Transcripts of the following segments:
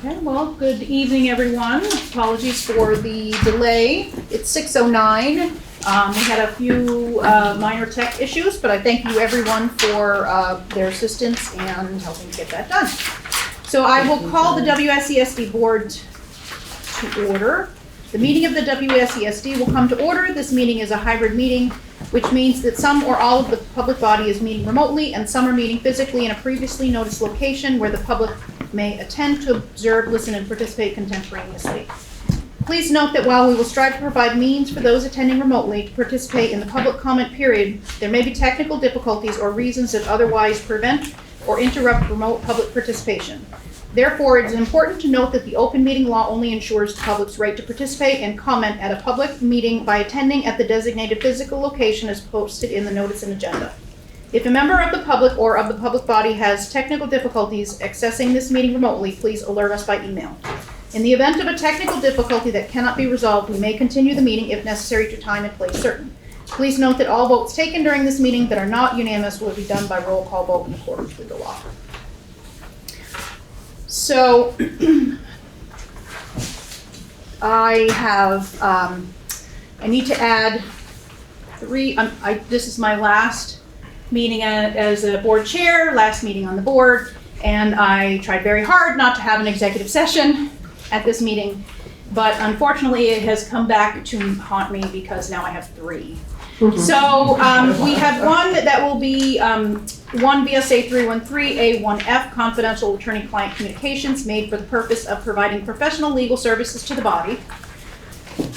Okay, well, good evening, everyone. Apologies for the delay. It's 6:09. We had a few minor tech issues, but I thank you, everyone, for their assistance and helping to get that done. So I will call the WSESD board to order. The meeting of the WSESD will come to order. This meeting is a hybrid meeting, which means that some or all of the public body is meeting remotely and some are meeting physically in a previously noticed location where the public may attend to observe, listen, and participate contemporaneously. Please note that while we will strive to provide means for those attending remotely to participate in the public comment period, there may be technical difficulties or reasons that otherwise prevent or interrupt remote public participation. Therefore, it is important to note that the open meeting law only ensures the public's right to participate and comment at a public meeting by attending at the designated physical location as posted in the notice and agenda. If a member of the public or of the public body has technical difficulties accessing this meeting remotely, please alert us by email. In the event of a technical difficulty that cannot be resolved, we may continue the meeting if necessary to time and place certain. Please note that all votes taken during this meeting that are not unanimous will be done by roll call vote in accordance with the law. So I need to add three, this is my last meeting as a board chair, last meeting on the board, and I tried very hard not to have an executive session at this meeting, but unfortunately it has come back to haunt me because now I have three. So we have one that will be 1 VSA 313A1F, confidential attorney-client communications made for the purpose of providing professional legal services to the body.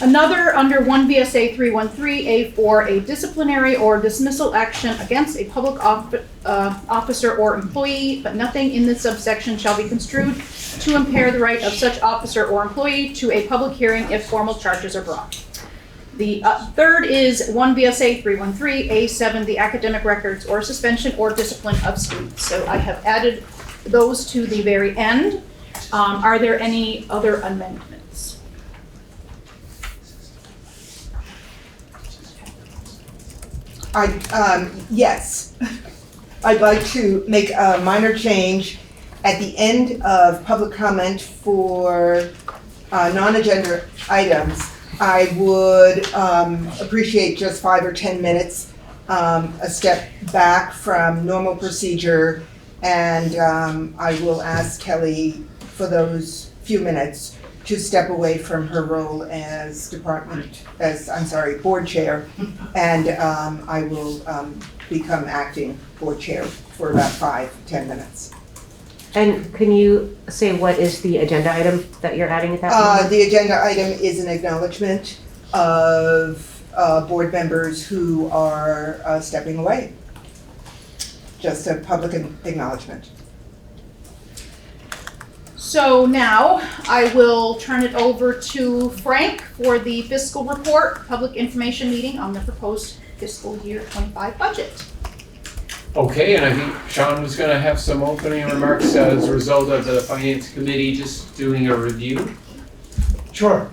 Another under 1 VSA 313A4, a disciplinary or dismissal action against a public officer or employee, but nothing in this subsection shall be construed to impair the right of such officer or employee to a public hearing if formal charges are brought. The third is 1 VSA 313A7, the academic records or suspension or discipline of students. So I have added those to the very end. Are there any other amendments? Yes. I'd like to make a minor change at the end of public comment for non-agenda items. I would appreciate just 5 or 10 minutes, a step back from normal procedure, and I will ask Kelly for those few minutes to step away from her role as board chair, and I will become acting board chair for about 5-10 minutes. And can you say what is the agenda item that you're adding at that moment? The agenda item is an acknowledgement of board members who are stepping away. Just a public acknowledgement. So now I will turn it over to Frank for the fiscal report, public information meeting on the proposed fiscal year 25 budget. Okay, and I think Sean was going to have some opening remarks as a result of the Finance Committee just doing a review. Sure.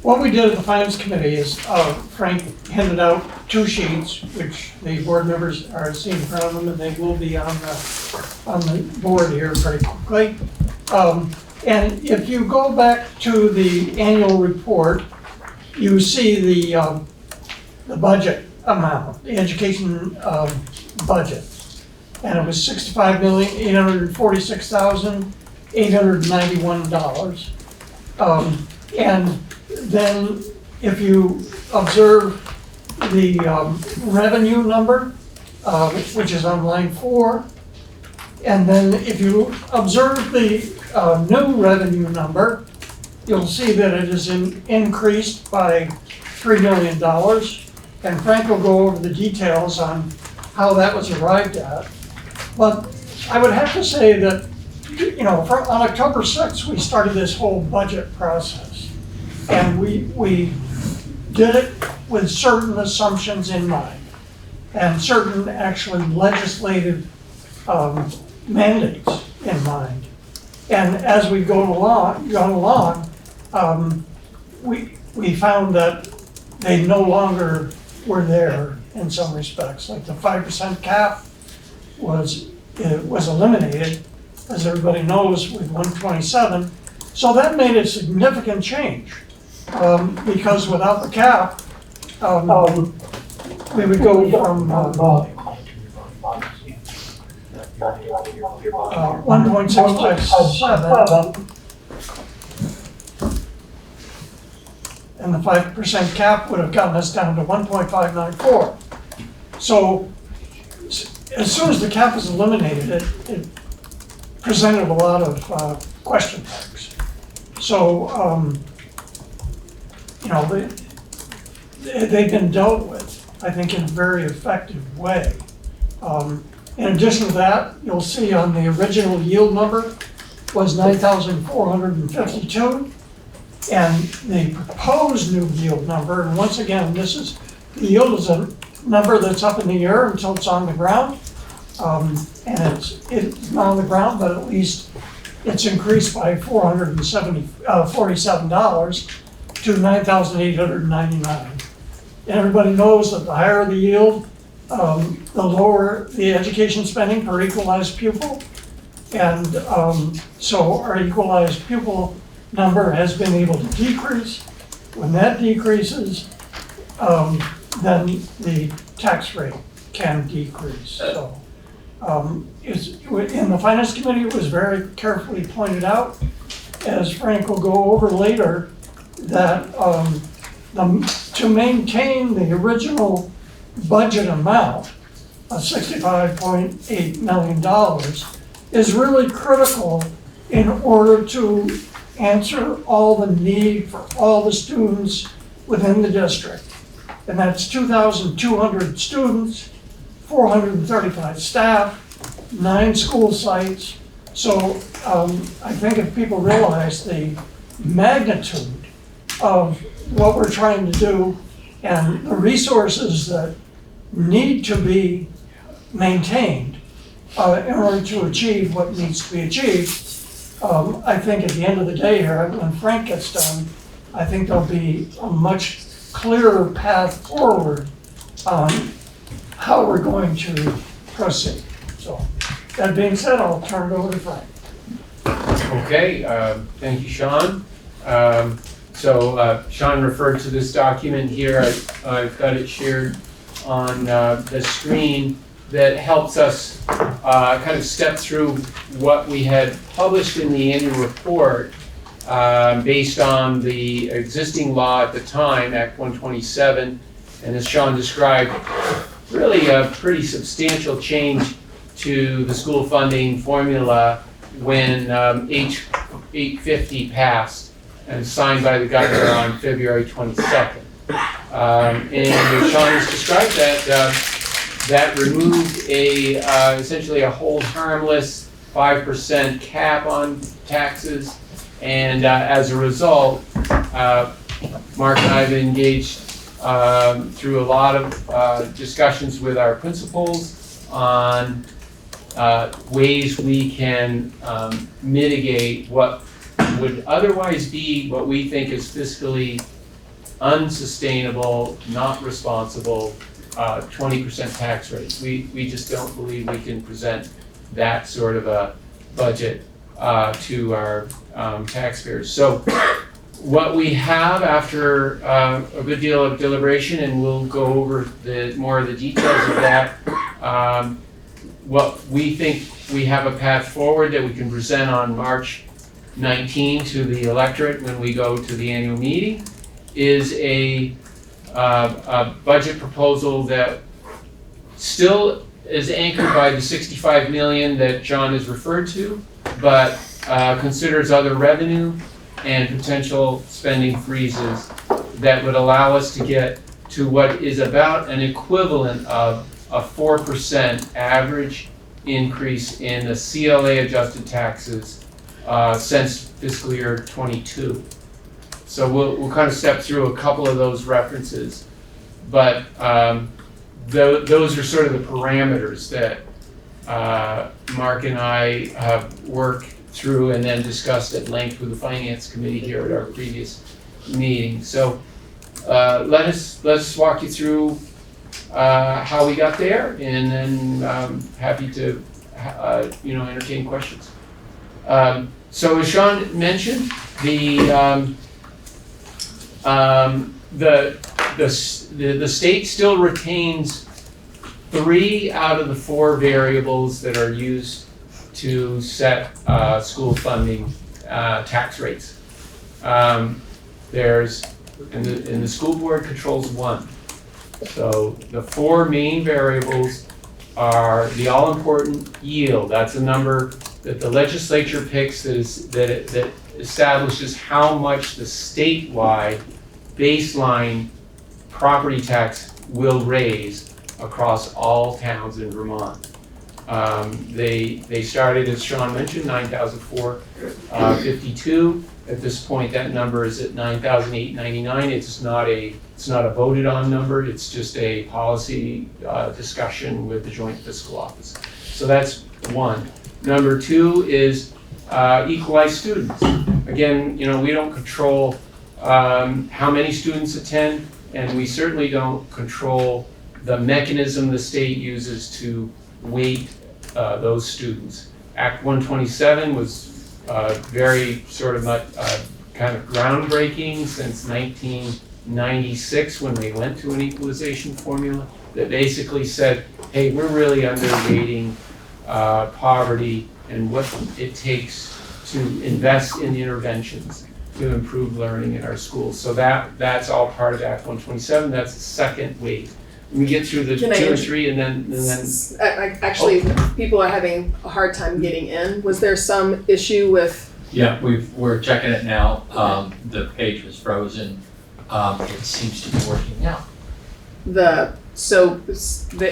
What we did at the Finance Committee is Frank handed out 2 sheets, which the board members are seeing in front of them, and they will be on the board here pretty quickly. And if you go back to the annual report, you see the budget amount, the education budget, and it was $65,846,891. And then if you observe the revenue number, which is on line 4, and then if you observe the new revenue number, you'll see that it is increased by $3 million. And Frank will go over the details on how that was arrived at. But I would have to say that, on October 6th, we started this whole budget process. And we did it with certain assumptions in mind and certain actually legislative mandates in mind. And as we've gone along, we found that they no longer were there in some respects. Like the 5% cap was eliminated, as everybody knows, with 127. So that made a significant change, because without the cap, we would go from 1.657, and the 5% cap would have gotten us down to 1.594. So as soon as the cap was eliminated, it presented a lot of question marks. So, they've been dealt with, I think, in a very effective way. In addition to that, you'll see on the original yield number was 9,452, and the proposed new yield number, and once again, the yield is a number that's up in the air until it's on the ground, and it's not on the ground, but at least it's increased by $47 to $9,899. And everybody knows that the higher the yield, the lower the education spending per equalized pupil. And so our equalized pupil number has been able to decrease. When that decreases, then the tax rate can decrease. So in the Finance Committee, it was very carefully pointed out, as Frank will go over later, that to maintain the original budget amount of $65.8 million is really critical in order to answer all the need for all the students within the district. And that's 2,200 students, 435 staff, 9 school sites. So I think if people realize the magnitude of what we're trying to do and the resources that need to be maintained in order to achieve what needs to be achieved, I think at the end of the day here, when Frank gets done, I think there'll be a much clearer path forward on how we're going to proceed. So that being said, I'll turn it over to Frank. Okay, thank you, Sean. So Sean referred to this document here. I've got it shared on the screen that helps us kind of step through what we had published in the annual report based on the existing law at the time, Act 127, and as Sean described, really a pretty substantial change to the school funding formula when H850 passed and signed by the governor on February 22nd. And as Sean has described that removed essentially a hold harmless 5% cap on taxes. And as a result, Mark and I have engaged through a lot of discussions with our principals on ways we can mitigate what would otherwise be what we think is fiscally unsustainable, not responsible 20% tax rate. We just don't believe we can present that sort of a budget to our taxpayers. So what we have after a good deal of deliberation, and we'll go over more of the details of that, what we think we have a path forward that we can present on March 19 to the electorate when we go to the annual meeting is a budget proposal that still is anchored by the $65 million that John has referred to, but considers other revenue and potential spending freezes that would allow us to get to what is about an equivalent of a 4% average increase in the CLA adjusted taxes since fiscal year 22. So we'll kind of step through a couple of those references, but those are sort of the parameters that Mark and I have worked through and then discussed at length with the Finance Committee here at our previous meeting. So let's walk you through how we got there, and then happy to entertain questions. So as Sean mentioned, the state still retains 3 out of the 4 variables that are used to set school funding tax rates. And the school board controls 1. So the 4 main variables are the all-important yield. That's a number that the legislature picks that establishes how much the statewide baseline property tax will raise across all towns in Vermont. They started, as Sean mentioned, 9,452. At this point, that number is at 9,899. It's not a voted on number. It's just a policy discussion with the Joint Fiscal Office. So that's 1. Number 2 is equalized students. Again, we don't control how many students attend, and we certainly don't control the mechanism the state uses to weight those students. Act 127 was very sort of kind of groundbreaking since 1996 when they went to an equalization formula that basically said, hey, we're really underweighting poverty and what it takes to invest in interventions to improve learning in our schools. So that's all part of Act 127. That's the second weight. We get through the 2 and 3 and then Actually, people are having a hard time getting in. Was there some issue with? Yeah, we're checking it now. The page was frozen. It seems to be working now. The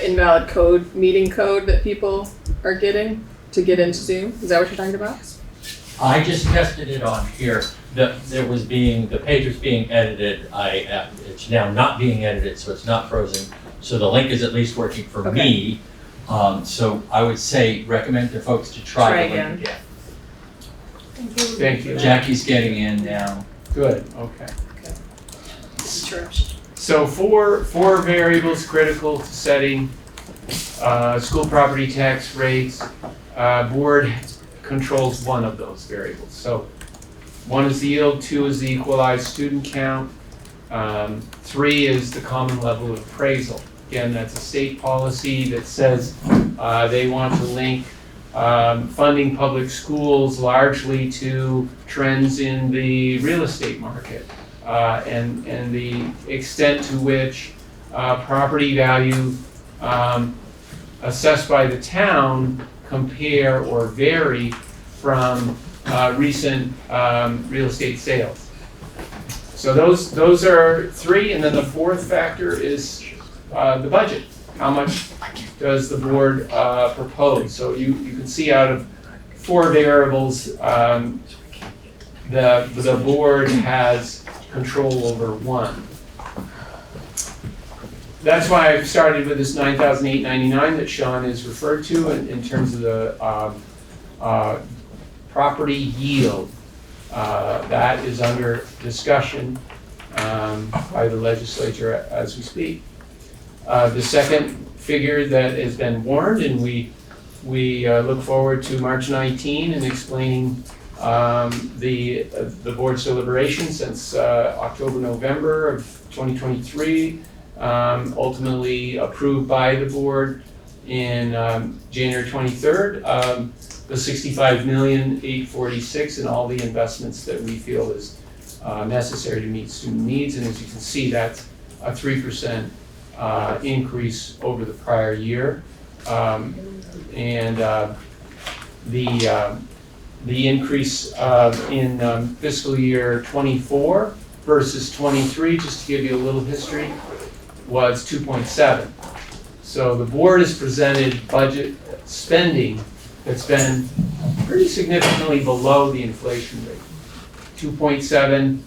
invalid code, meeting code that people are getting to get into Zoom? Is that what you're talking about? I just tested it on here. The page was being edited. It's now not being edited, so it's not frozen. So the link is at least working for me. So I would recommend to folks to try the link again. thank you. Jackie's getting in now. Good, okay. Interruption. So four variables critical to setting school property tax rates. Board controls 1 of those variables. So 1 is the yield, 2 is the equalized student count, 3 is the common level of appraisal. Again, that's a state policy that says they want to link funding public schools largely to trends in the real estate market and the extent to which property value assessed by the town compare or vary from recent real estate sales. So those are 3, and then the 4th factor is the budget. How much does the board propose? So you can see out of 4 variables, the board has control over 1. That's why I've started with this 9,899 that Sean has referred to in terms of the property yield. That is under discussion by the legislature as we speak. The second figure that has been warned, and we look forward to March 19 and explaining the board's deliberation since October, November of 2023, ultimately approved by the board in January 23rd, the $65,846,000 and all the investments that we feel is necessary to meet student needs. And as you can see, that's a 3% increase over the prior year. The increase in fiscal year 24 versus 23, just to give you a little history, was 2.7. So the board has presented budget spending that's been pretty significantly below the inflation rate. 2.7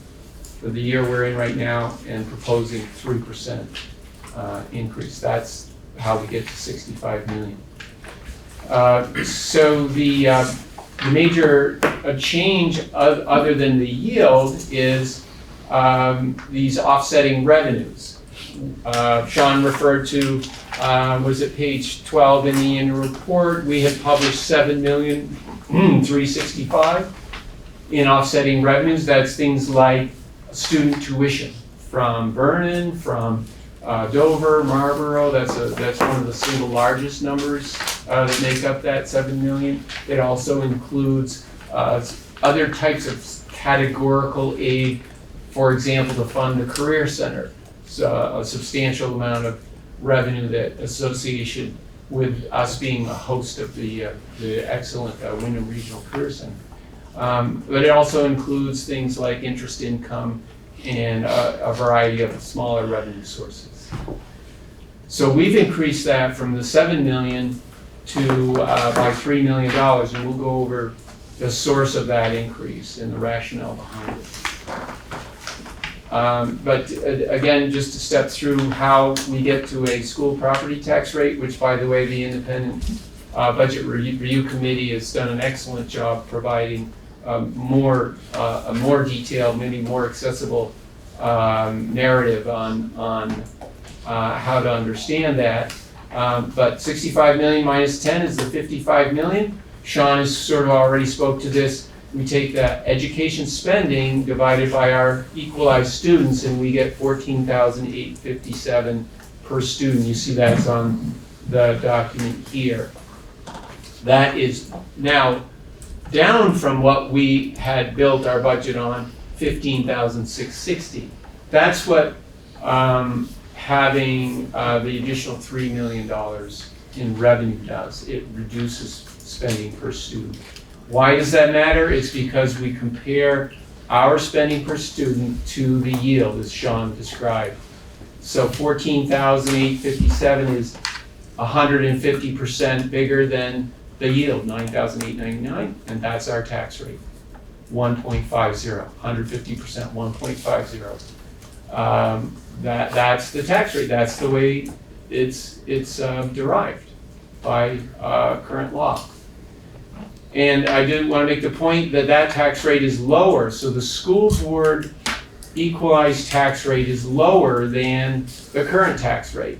for the year we're in right now, and proposing 3% increase. That's how we get to 65 million. So the major change other than the yield is these offsetting revenues. Sean referred to, was it page 12 in the annual report? We had published $7 million 365. In offsetting revenues, that's things like student tuition from Vernon, from Dover, Marlboro. That's one of the single largest numbers that make up that 7 million. It also includes other types of categorical aid, for example, to fund the Career Center. So a substantial amount of revenue that association with us being a host of the excellent Windham Regional Career Center. But it also includes things like interest income and a variety of smaller revenue sources. So we've increased that from the 7 million to by $3 million, and we'll go over the source of that increase and the rationale behind it. But again, just to step through how we get to a school property tax rate, which, by the way, the Independent Budget Review Committee has done an excellent job providing a more detailed, maybe more accessible narrative on how to understand that. But 65 million minus 10 is the 55 million. Sean has sort of already spoke to this. We take that education spending divided by our equalized students, and we get 14,857 per student. You see that's on the document here. That is now down from what we had built our budget on, 15,660. That's what having the additional $3 million in revenue does. It reduces spending per student. Why does that matter? It's because we compare our spending per student to the yield, as Sean described. So 14,857 is 150% bigger than the yield, 9,899, and that's our tax rate, 1.50, 150%, 1.50. That's the tax rate. That's the way it's derived by current law. And I did want to make the point that that tax rate is lower. So the school board equalized tax rate is lower than the current tax rate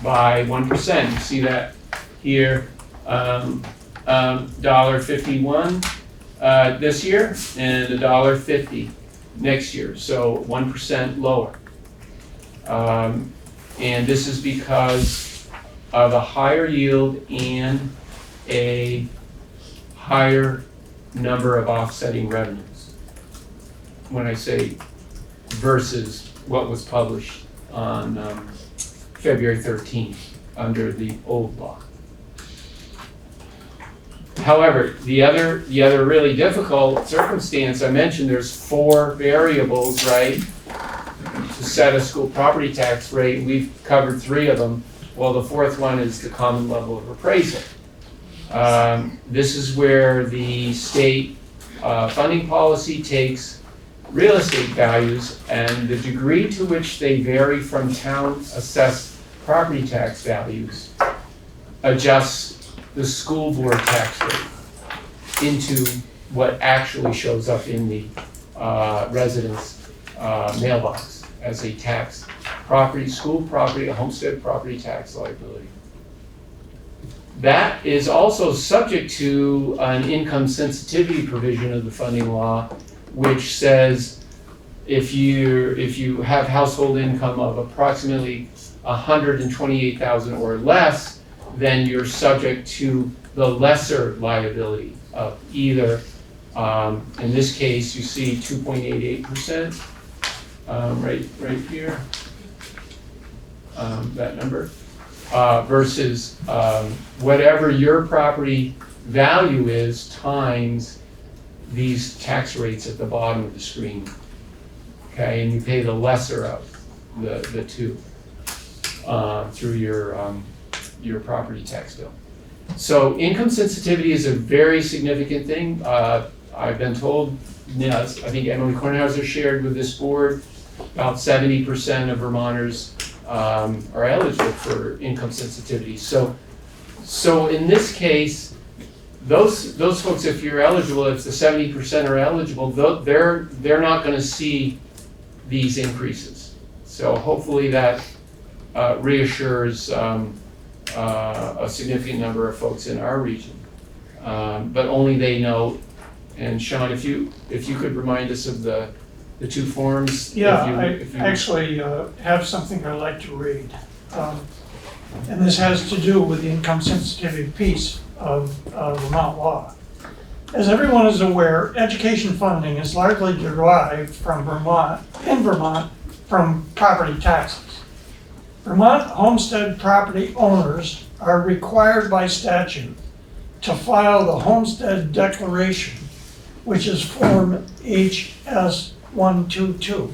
by 1%. You see that here, $1.51 this year and $1.50 next year. So 1% lower. And this is because of a higher yield and a higher number of offsetting revenues. When I say versus what was published on February 13th under the old law. However, the other really difficult circumstance, I mentioned there's 4 variables, right, to set a school property tax rate. We've covered 3 of them. Well, the 4th one is the common level of appraisal. This is where the state funding policy takes real estate values and the degree to which they vary from town assessed property tax values adjusts the school board tax rate into what actually shows up in the resident's mailbox as a tax property, school property, a homestead property tax liability. That is also subject to an income sensitivity provision of the funding law, which says if you have household income of approximately $128,000 or less, then you're subject to the lesser liability of either, in this case, you see 2.88%, right here, that number. Versus whatever your property value is times these tax rates at the bottom of the screen. Okay, and you pay the lesser of the two through your property tax bill. So income sensitivity is a very significant thing. I've been told, yes, I think Emily Kornhauser shared with this board, about 70% of Vermonters are eligible for income sensitivity. So in this case, those folks, if you're eligible, if the 70% are eligible, they're not going to see these increases. So hopefully that reassures a significant number of folks in our region. but only they know. And Sean, if you could remind us of the two forms. Yeah, if you I actually have something I'd like to read. And this has to do with the income sensitivity piece of Vermont law. As everyone is aware, education funding is largely derived from Vermont, from property taxes. Vermont homestead property owners are required by statute to file the homestead declaration, which is Form HS 122.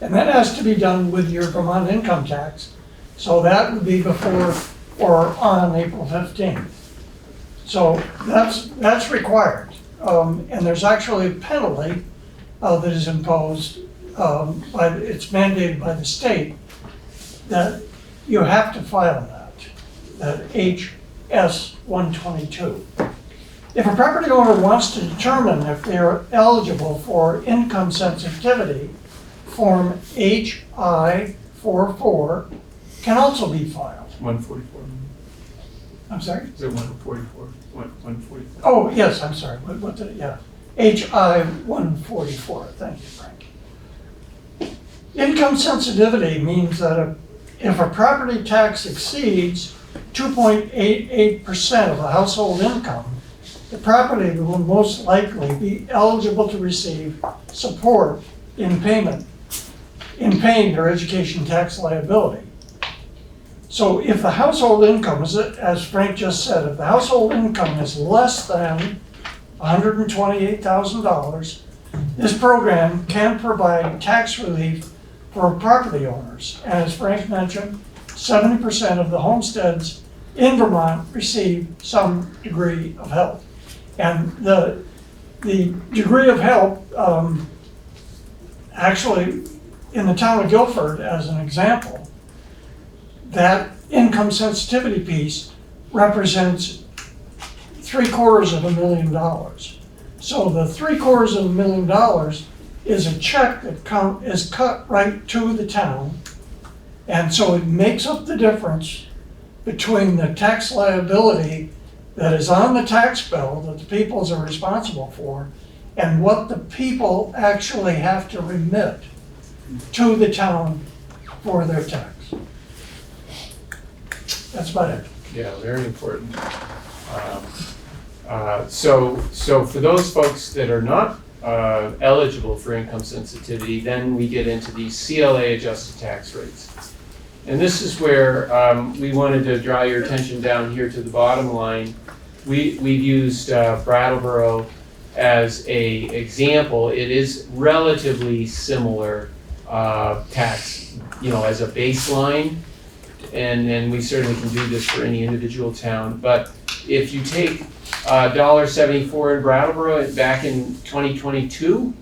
And that has to be done with your Vermont income tax. So that would be before or on April 15th. So that's required. And there's actually a penalty that is imposed, it's mandated by the state that you have to file that HS 122. If a property owner wants to determine if they're eligible for income sensitivity, Form HI 44 can also be filed. 144. I'm sorry? Is it 144? 144. Oh, yes, I'm sorry. What did it, yeah. HI 144, thank you, Frank. Income sensitivity means that if a property tax exceeds 2.88% of the household income, the property will most likely be eligible to receive support in paying their education tax liability. So if the household income is, as Frank just said, if the household income is less than $128,000, this program can provide tax relief for property owners. And as Frank mentioned, 70% of the homesteads in Vermont receive some degree of help. And the degree of help, actually, in the town of Guilford, as an example, that income sensitivity piece represents $750,000. So the $750,000 is a check that is cut right to the town. And so it makes up the difference between the tax liability that is on the tax bill that the peoples are responsible for and what the people actually have to remit to the town for their tax. That's about it. Yeah, very important. So for those folks that are not eligible for income sensitivity, then we get into the CLA adjusted tax rates. And this is where we wanted to draw your attention down here to the bottom line. We've used Brattleboro as a example. It is relatively similar tax, as a baseline. And we certainly can do this for any individual town. But if you take $1.74 in Brattleboro back in 2022,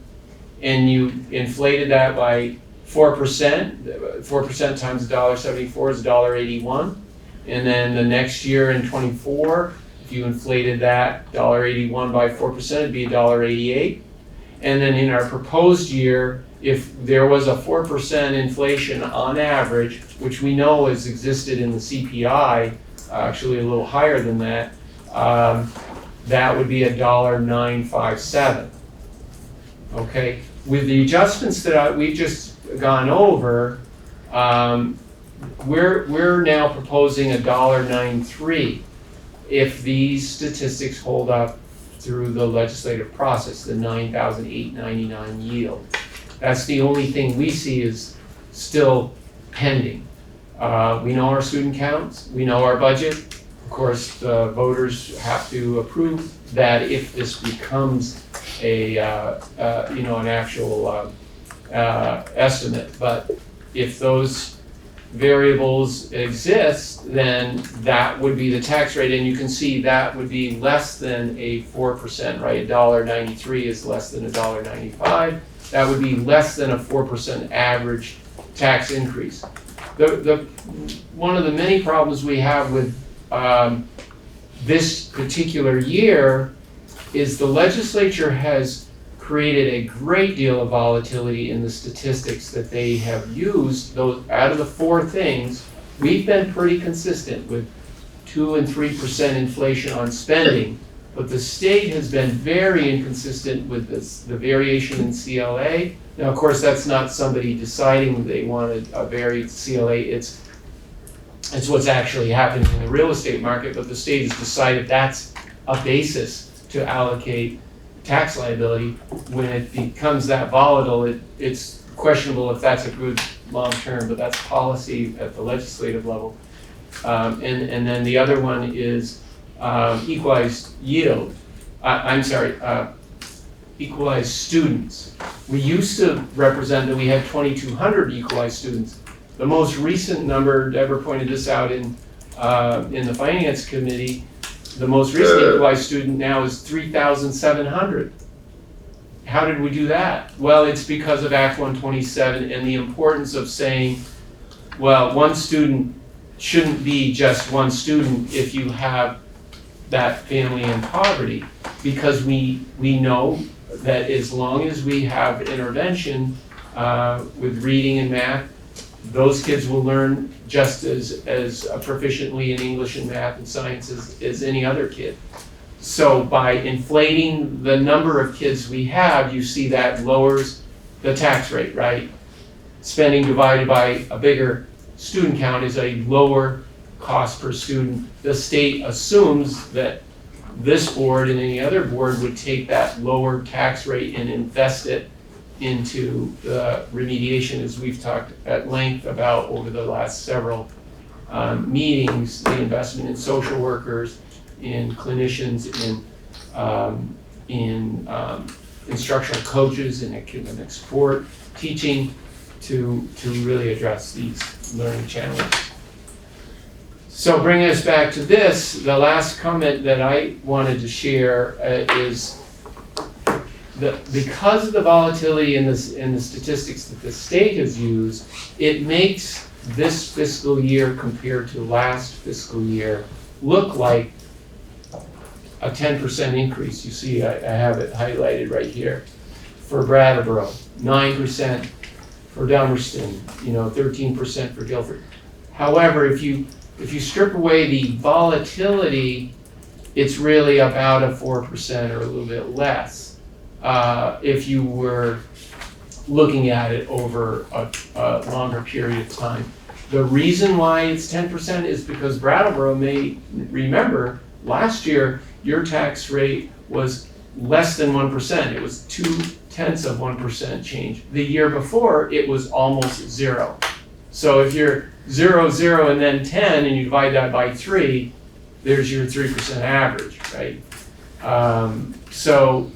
and you inflated that by 4%, 4% times $1.74 is $1.81. And then the next year in 24, if you inflated that $1.81 by 4%, it'd be $1.88. And then in our proposed year, if there was a 4% inflation on average, which we know has existed in the CPI, actually a little higher than that, that would be $1.957. Okay, with the adjustments that we've just gone over, we're now proposing $1.93 if these statistics hold up through the legislative process, the 9,899 yield. That's the only thing we see is still pending. We know our student counts, we know our budget. Of course, the voters have to approve that if this becomes an actual estimate. But if those variables exist, then that would be the tax rate, and you can see that would be less than a 4%, right? $1.93 is less than $1.95. That would be less than a 4% average tax increase. One of the many problems we have with this particular year is the legislature has created a great deal of volatility in the statistics that they have used. Those out of the four things, we've been pretty consistent with 2 and 3% inflation on spending. but the state has been very inconsistent with this, the variation in CLA. Now, of course, that's not somebody deciding they wanted a varied CLA, it's what's actually happening in the real estate market, but the state has decided that's a basis to allocate tax liability. When it becomes that volatile, it's questionable if that's a good long-term, but that's policy at the legislative level. And then the other one is equalized yield. Equalized students. We used to represent that we had 2,200 equalized students. The most recent number, Deborah pointed this out in the Finance Committee, the most recent equalized student now is 3,700. How did we do that? Well, it's because of Act 127 and the importance of saying, well, one student shouldn't be just one student if you have that family in poverty, because we know that as long as we have intervention with reading and math, those kids will learn just as proficiently in English and math and science as any other kid. So by inflating the number of kids we have, you see that lowers the tax rate, right? Spending divided by a bigger student count is a lower cost per student. The state assumes that this board and any other board would take that lower tax rate and invest it into the remediation, as we've talked at length about over the last several meetings, the investment in social workers, in clinicians, in instructional coaches, in academic support, teaching, to really address these learning challenges. So bringing us back to this, the last comment that I wanted to share is because of the volatility in the statistics that the state has used, it makes this fiscal year compared to last fiscal year look like a 10% increase. You see, I have it highlighted right here. For Brattleboro, 9% for Dummerston, 13% for Guilford. However, if you strip away the volatility, it's really about a 4% or a little bit less. If you were looking at it over a longer period of time. The reason why it's 10% is because Brattleboro may remember last year your tax rate was less than 1%. It was 0.2% change. The year before it was almost 0. So if you're 0, 0, and then 10, and you divide that by 3, there's your 3% average, right? So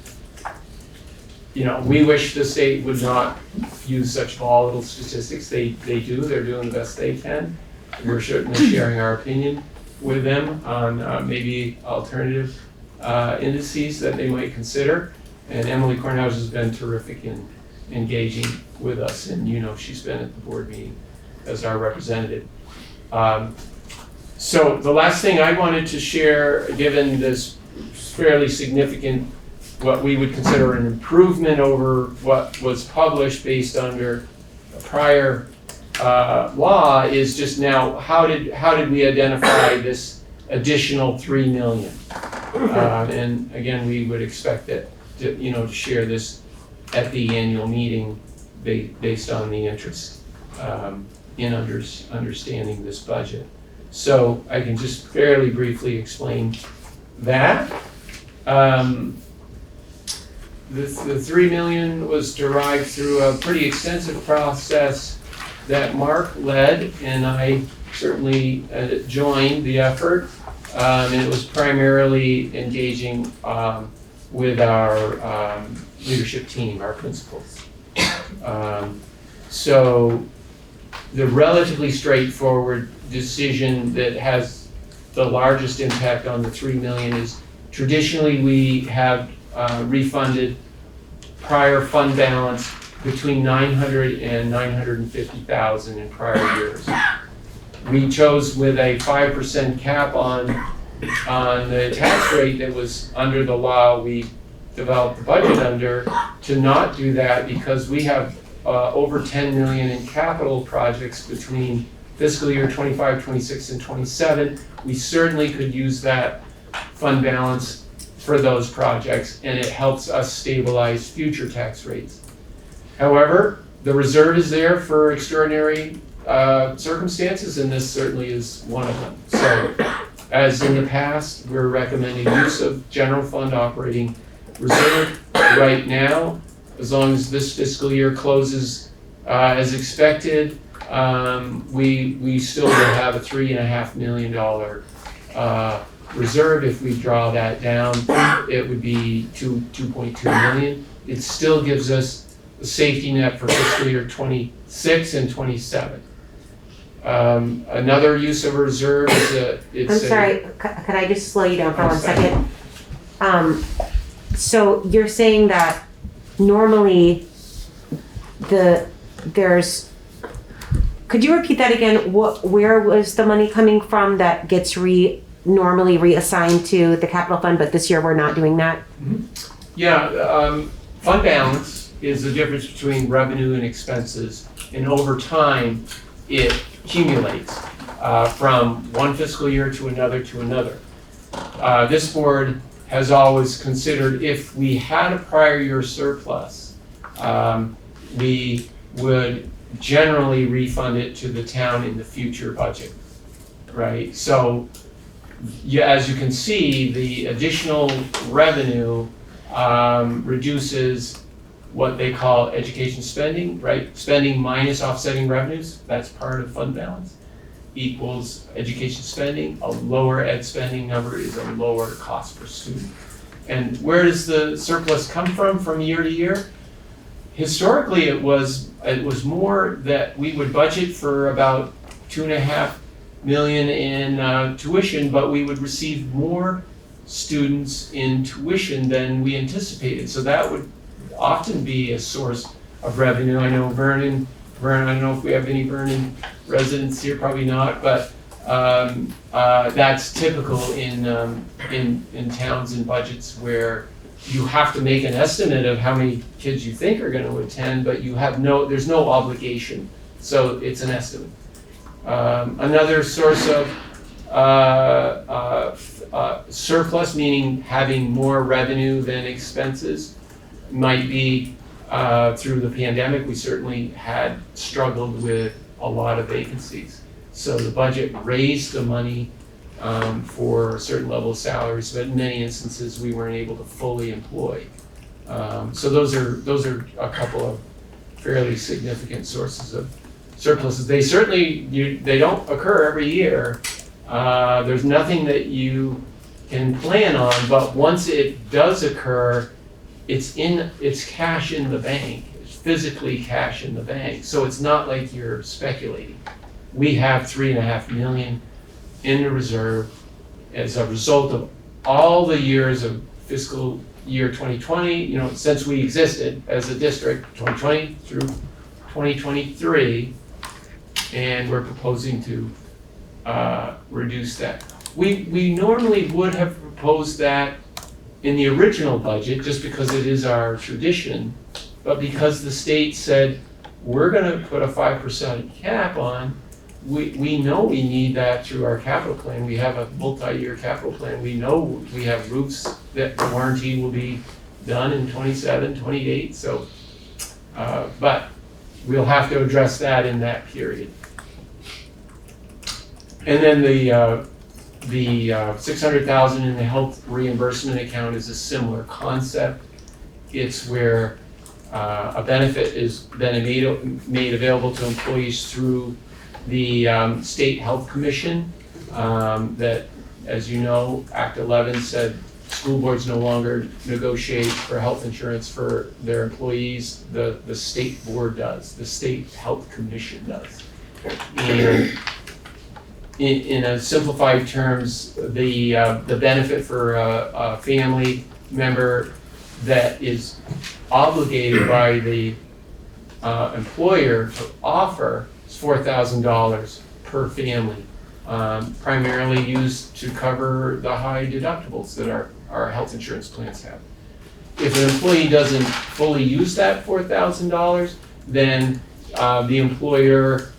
we wish the state would not use such volatile statistics. They do. They're doing the best they can. We're certainly sharing our opinion with them on maybe alternative indices that they might consider. And Emily Kornhaus has been terrific in engaging with us, and she's been at the board meeting as our representative. So the last thing I wanted to share, given this fairly significant, what we would consider an improvement over what was published based under a prior law, is just now how did we identify this additional $3 million? And again, we would expect that to share this at the annual meeting based on the interest in understanding this budget. So I can just fairly briefly explain that. The $3 million was derived through a pretty extensive process that Mark led, and I certainly joined the effort. And it was primarily engaging with our leadership team, our principals. So the relatively straightforward decision that has the largest impact on the $3 million is traditionally we have refunded prior fund balance between $900,000 and $950,000 in prior years. We chose with a 5% cap on the tax rate that was under the law we developed the budget under, to not do that, because we have over $10 million in capital projects between fiscal year 25, 26, and 27. We certainly could use that fund balance for those projects, and it helps us stabilize future tax rates. However, the reserve is there for extraordinary circumstances, and this certainly is one of them. So, as in the past, we're recommending use of general fund operating reserve right now, as long as this fiscal year closes as expected. We still will have a $3.5 million reserve. If we draw that down, it would be $2.2 million. It still gives us a safety net for fiscal year 26 and 27. Another use of a reserve is I'm sorry, could I just slow you down for 1 second? So you're saying that normally could you repeat that again? Where was the money coming from that gets normally reassigned to the capital fund, but this year we're not doing that? Yeah, fund balance is the difference between revenue and expenses, and over time, it accumulates from one fiscal year to another to another. This board has always considered if we had a prior year surplus, we would generally refund it to the town in the future budget, right? So, yeah, as you can see, the additional revenue reduces what they call education spending, right? Spending minus offsetting revenues, that's part of fund balance, equals education spending. A lower ed spending number is a lower cost per student. And where does the surplus come from year to year? Historically, it was more that we would budget for about $2.5 million in tuition, but we would receive more students in tuition than we anticipated. So that would often be a source of revenue. I know Vernon, I don't know if we have any Vernon residents here, probably not, but that's typical in towns and budgets where you have to make an estimate of how many kids you think are going to attend, but there's no obligation, so it's an estimate. Another source of surplus, meaning having more revenue than expenses, might be through the pandemic. We certainly had struggled with a lot of vacancies. So the budget raised the money for a certain level of salaries, but in many instances we weren't able to fully employ. So those are a couple of fairly significant sources of surpluses. They certainly they don't occur every year. There's nothing that you can plan on, but once it does occur, it's cash in the bank. It's physically cash in the bank. So it's not like you're speculating. We have $3.5 million in the reserve as a result of all the years of fiscal year 2020, since we existed as a district, 2020 through 2023, and we're proposing to reduce that. We normally would have proposed that in the original budget, just because it is our tradition, but because the state said, we're gonna put a 5% cap on, we know we need that through our capital plan. We have a multi-year capital plan. We know we have roofs that the warranty will be done in 27, 28, so, but we'll have to address that in that period. And then the $600,000 in the health reimbursement account is a similar concept. It's where a benefit is then made available to employees through the State Health Commission. That, as you know, Act 11 said school boards no longer negotiate for health insurance for their employees. The state board does. The State Health Commission does. And in a simplified terms, the benefit for a family member that is obligated by the employer to offer is $4,000 per family, primarily used to cover the high deductibles that our health insurance plans have. If an employee doesn't fully use that $4,000, then the employer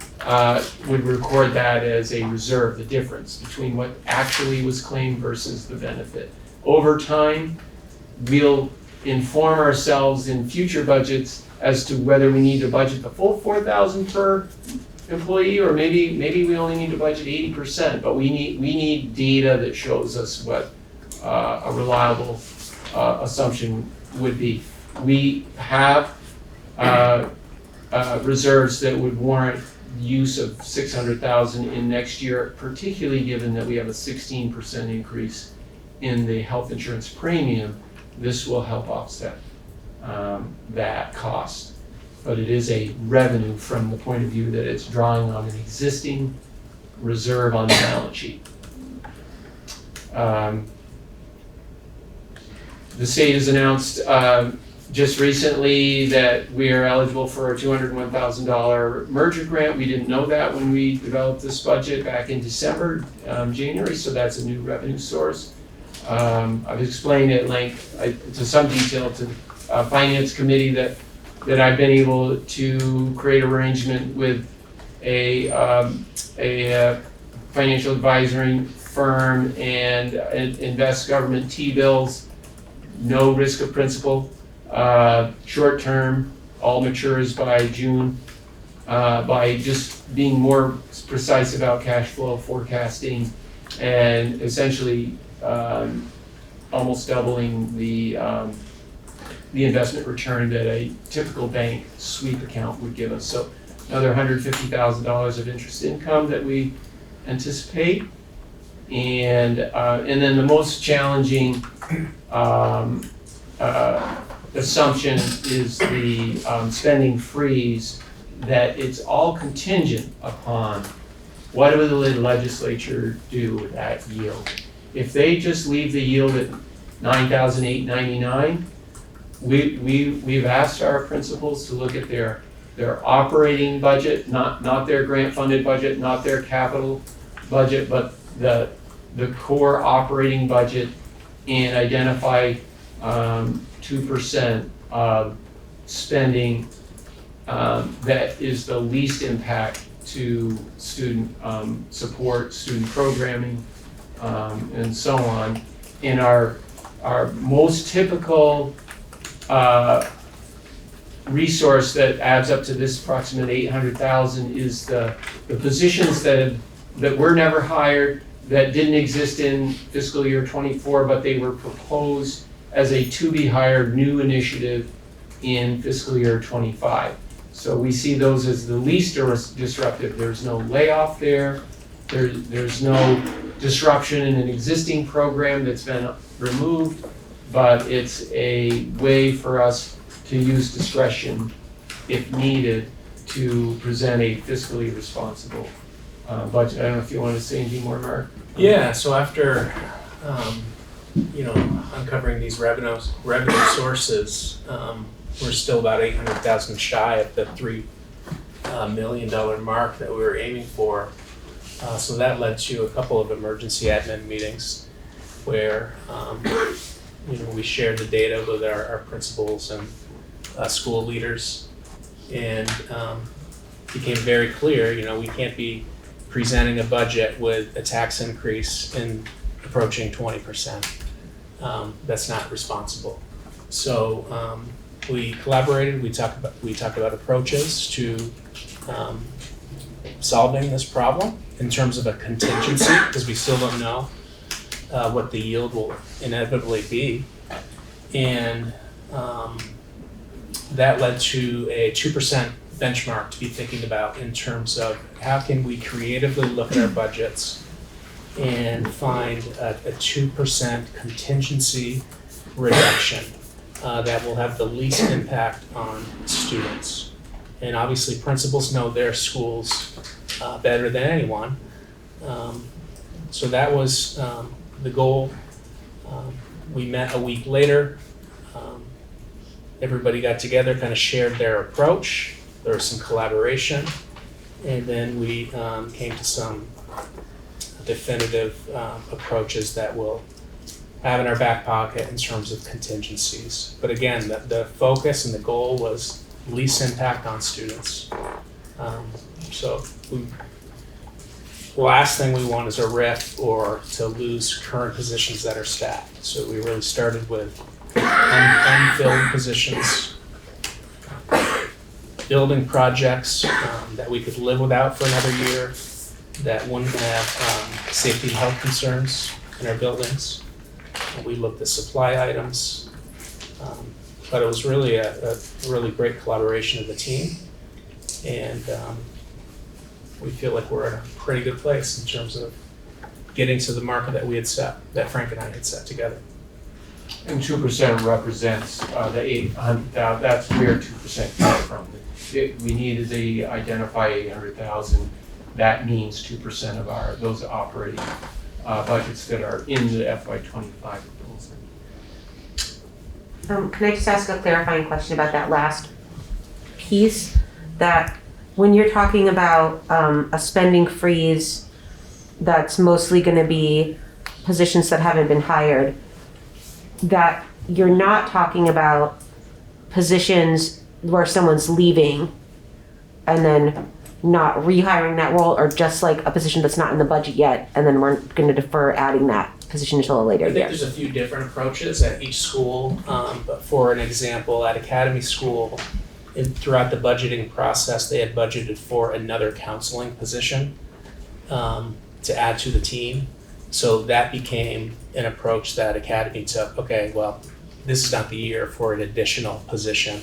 would record that as a reserve, the difference between what actually was claimed versus the benefit. over time, we'll inform ourselves in future budgets as to whether we need to budget the full 4,000 per employee, or maybe we only need to budget 80%, but we need data that shows us what a reliable assumption would be. We have reserves that would warrant use of 600,000 in next year, particularly given that we have a 16% increase in the health insurance premium. This will help offset that cost. But it is a revenue from the point of view that it's drawing on an existing reserve on the balance sheet. The state has announced just recently that we are eligible for a $201,000 merger grant. We didn't know that when we developed this budget back in December, January, so that's a new revenue source. I've explained at length, to some detail, to the Finance Committee that I've been able to create an arrangement with a financial advisory firm and invest government T-bills, no risk of principal, short term, all matures by June, by just being more precise about cash flow forecasting and essentially almost doubling the investment return that a typical bank sweep account would give us. So another $150,000 of interest income that we anticipate. And then the most challenging assumption is the spending freeze, that it's all contingent upon what will the legislature do with that yield. If they just leave the yield at $9,899, we've asked our principals to look at their operating budget, not their grant-funded budget, not their capital budget, but the core operating budget, and identify 2% of spending that is the least impact to student support, student programming, and so on. And our most typical resource that adds up to this approximate 800,000 is the positions that were never hired, that didn't exist in fiscal year 24, but they were proposed as a to-be-hired new initiative in fiscal year 25. So we see those as the least disruptive. There's no layoff there. There's no disruption in an existing program that's been removed, but it's a way for us to use discretion if needed to present a fiscally responsible budget. I don't know if you want to say anything more, Mark? Yeah, so after, uncovering these revenue sources, we're still about 800,000 shy of the $3 million mark that we were aiming for. So that led to a couple of emergency admin meetings where, we shared the data with our principals and school leaders, and became very clear, we can't be presenting a budget with a tax increase in approaching 20%. That's not responsible. So we collaborated. We talked about approaches to solving this problem in terms of a contingency, because we still don't know what the yield will inevitably be, and that led to a 2% benchmark to be thinking about in terms of how can we creatively look at our budgets and find a 2% contingency reduction that will have the least impact on students. And obviously principals know their schools better than anyone. So that was the goal. We met a week later. Everybody got together, kind of shared their approach. There was some collaboration, and then we came to some definitive approaches that we'll have in our back pocket in terms of contingencies. But again, the focus and the goal was least impact on students. So last thing we want is a RIF or to lose current positions that are staffed. So we really started with unfilled positions, building projects that we could live without for another year, that wouldn't have safety and health concerns in our buildings. And we looked at supply items, but it was really a really great collaboration of the team. And we feel like we're in a pretty good place in terms of getting to the market that we had set, that Frank and I had set together. And 2% represents the 800,000, that's where 2% came from. We needed to identify 800,000, that means 2% of those operating budgets that are in the FY25 proposal. Can I just ask a clarifying question about that last piece? That when you're talking about a spending freeze that's mostly going to be positions that haven't been hired, that you're not talking about positions where someone's leaving and then not rehiring that role, or just like a position that's not in the budget yet and then we're going to defer adding that position until a later I think year. there's a few different approaches at each school, but for an example, at Academy School, throughout the budgeting process, they had budgeted for another counseling position to add to the team. So that became an approach that Academy took. Okay, well, this is not the year for an additional position.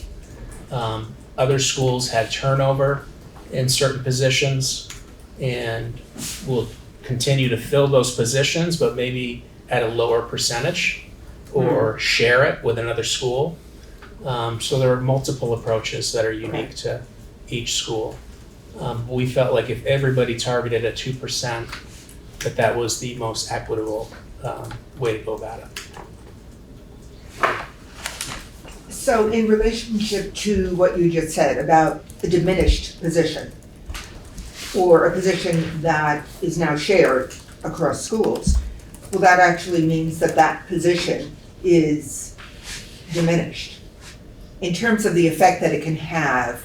Other schools had turnover in certain positions and will continue to fill those positions, but maybe at a lower percentage or share it with another school. So there are multiple approaches that are unique to each school. We felt like if everybody targeted at 2%, that was the most equitable way to go about it. So in relationship to what you just said about a diminished position, or a position that is now shared across schools, well, that actually means that that position is diminished in terms of the effect that it can have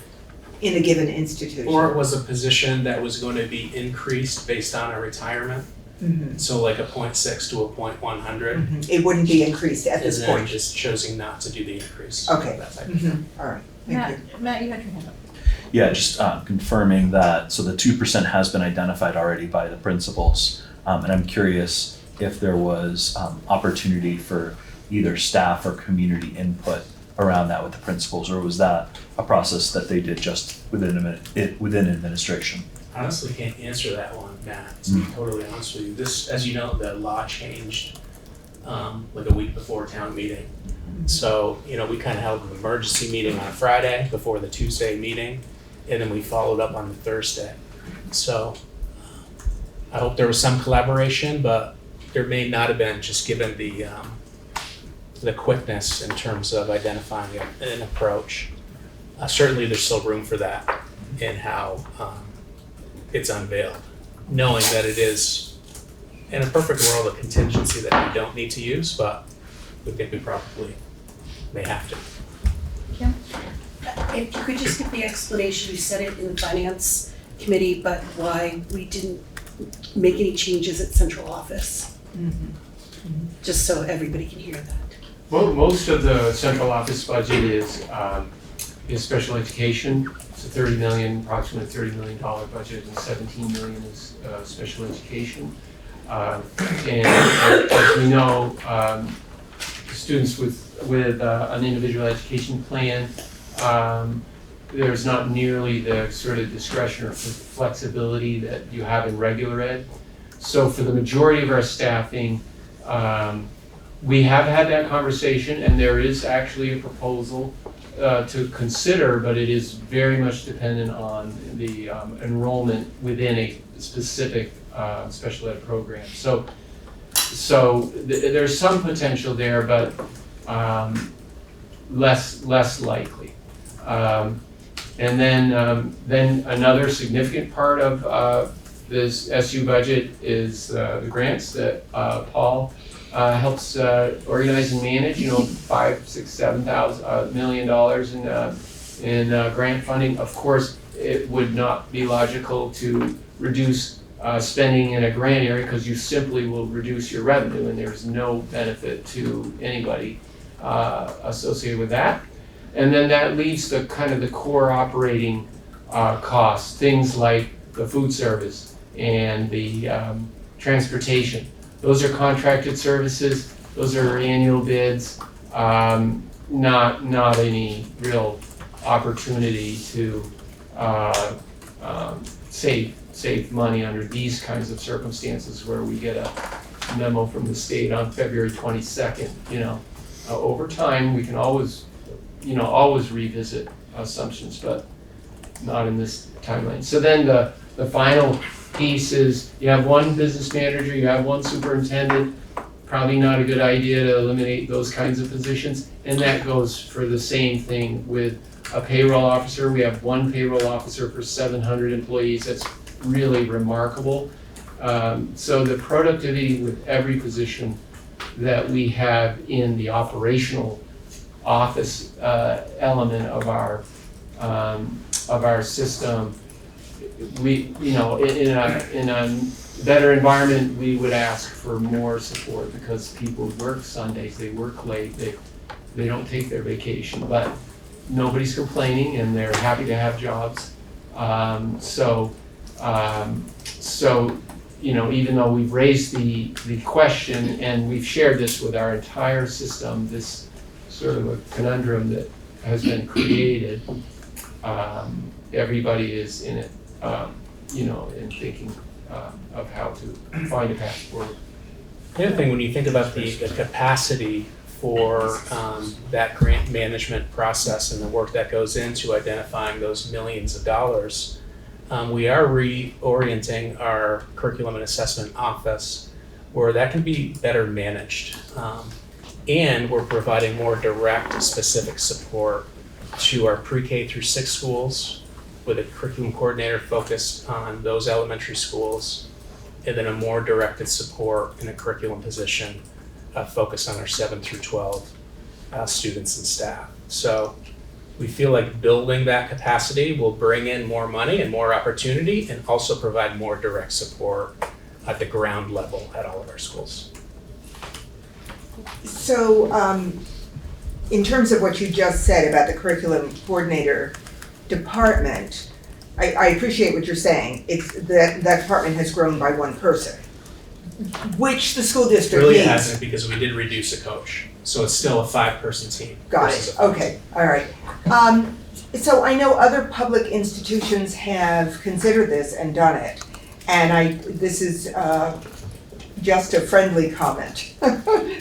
in a given institution. Or it was a position that was going to be increased based on a retirement. Mhm. So like a 0.6 to a 0.100. Mhm. It wouldn't be increased at And this then point. just choosing not to do the increase. Okay. That type of Mhm. All right, thank you. Matt, you had your hand up. Yeah, just confirming that, so the 2% has been identified already by the principals. And I'm curious if there was opportunity for either staff or community input around that with the principals, or was that a process that they did just within administration? Honestly, can't answer that one, Matt, to be totally honest with you. This, as you know, the law changed like a week before town meeting. So, we kind of held an emergency meeting on a Friday before the Tuesday meeting, and then we followed up on the Thursday. So I hope there was some collaboration, but there may not have been, just given the quickness in terms of identifying an approach. Certainly there's still room for that in how it's unveiled, knowing that it is, in a perfect world, a contingency that we don't need to use, but we think we probably may have to. If you could just give the explanation, you said it in the finance committee, but why we didn't make any changes at central office? Just so everybody can hear that. Well, most of the central office budget is special education. It's a approximately $30 million budget, and 17 million is special education. And as we know, students with an individual education plan, there's not nearly the sort of discretion or flexibility that you have in regular ed. So for the majority of our staffing, we have had that conversation, and there is actually a proposal to consider, but it is very much dependent on the enrollment within a specific special ed program. So there's some potential there, but less likely. And then another significant part of this SU budget is the grants that Paul helps organize and manage. $5, $6, $7 million in grant funding. Of course, it would not be logical to reduce spending in a grant area because you simply will reduce your revenue and there's no benefit to anybody associated with that. And then that leaves the kind of the core operating costs, things like the food service and the transportation. Those are contracted services. Those are annual bids. Not any real opportunity to save money under these kinds of circumstances where we get a memo from the state on February 22nd. Over time we can always revisit assumptions, but not in this timeline. So then the final piece is you have one business manager, you have one superintendent. Probably not a good idea to eliminate those kinds of positions, and that goes for the same thing with a payroll officer. We have one payroll officer for 700 employees. That's really remarkable. So the productivity with every position that we have in the operational office element of our system, we, in a better environment, we would ask for more support because people work Sundays, they work late, they don't take their vacation, but nobody's complaining and they're happy to have jobs. So even though we've raised the question and we've shared this with our entire system, this sort of a conundrum that has been created, everybody is in it, in thinking of how to find a path forward. The other thing, when you think about the capacity for that grant management process and the work that goes into identifying those millions of dollars, we are reorienting our curriculum and assessment office where that can be better managed. And we're providing more direct, specific support to our pre-K through 6 schools with a curriculum coordinator focused on those elementary schools, and then a more directed support in a curriculum position focused on our 7 through 12 students and staff. So we feel like building that capacity will bring in more money and more opportunity and also provide more direct support at the ground level at all of our schools. So, in terms of what you just said about the curriculum coordinator department, I appreciate what you're saying. It's that department has grown by one person, which the school district Really needs. hasn't, because we did reduce a coach, so it's still a 5-person team. Got versus it, a 5. okay, all right. So I know other public institutions have considered this and done it, and this is just a friendly comment.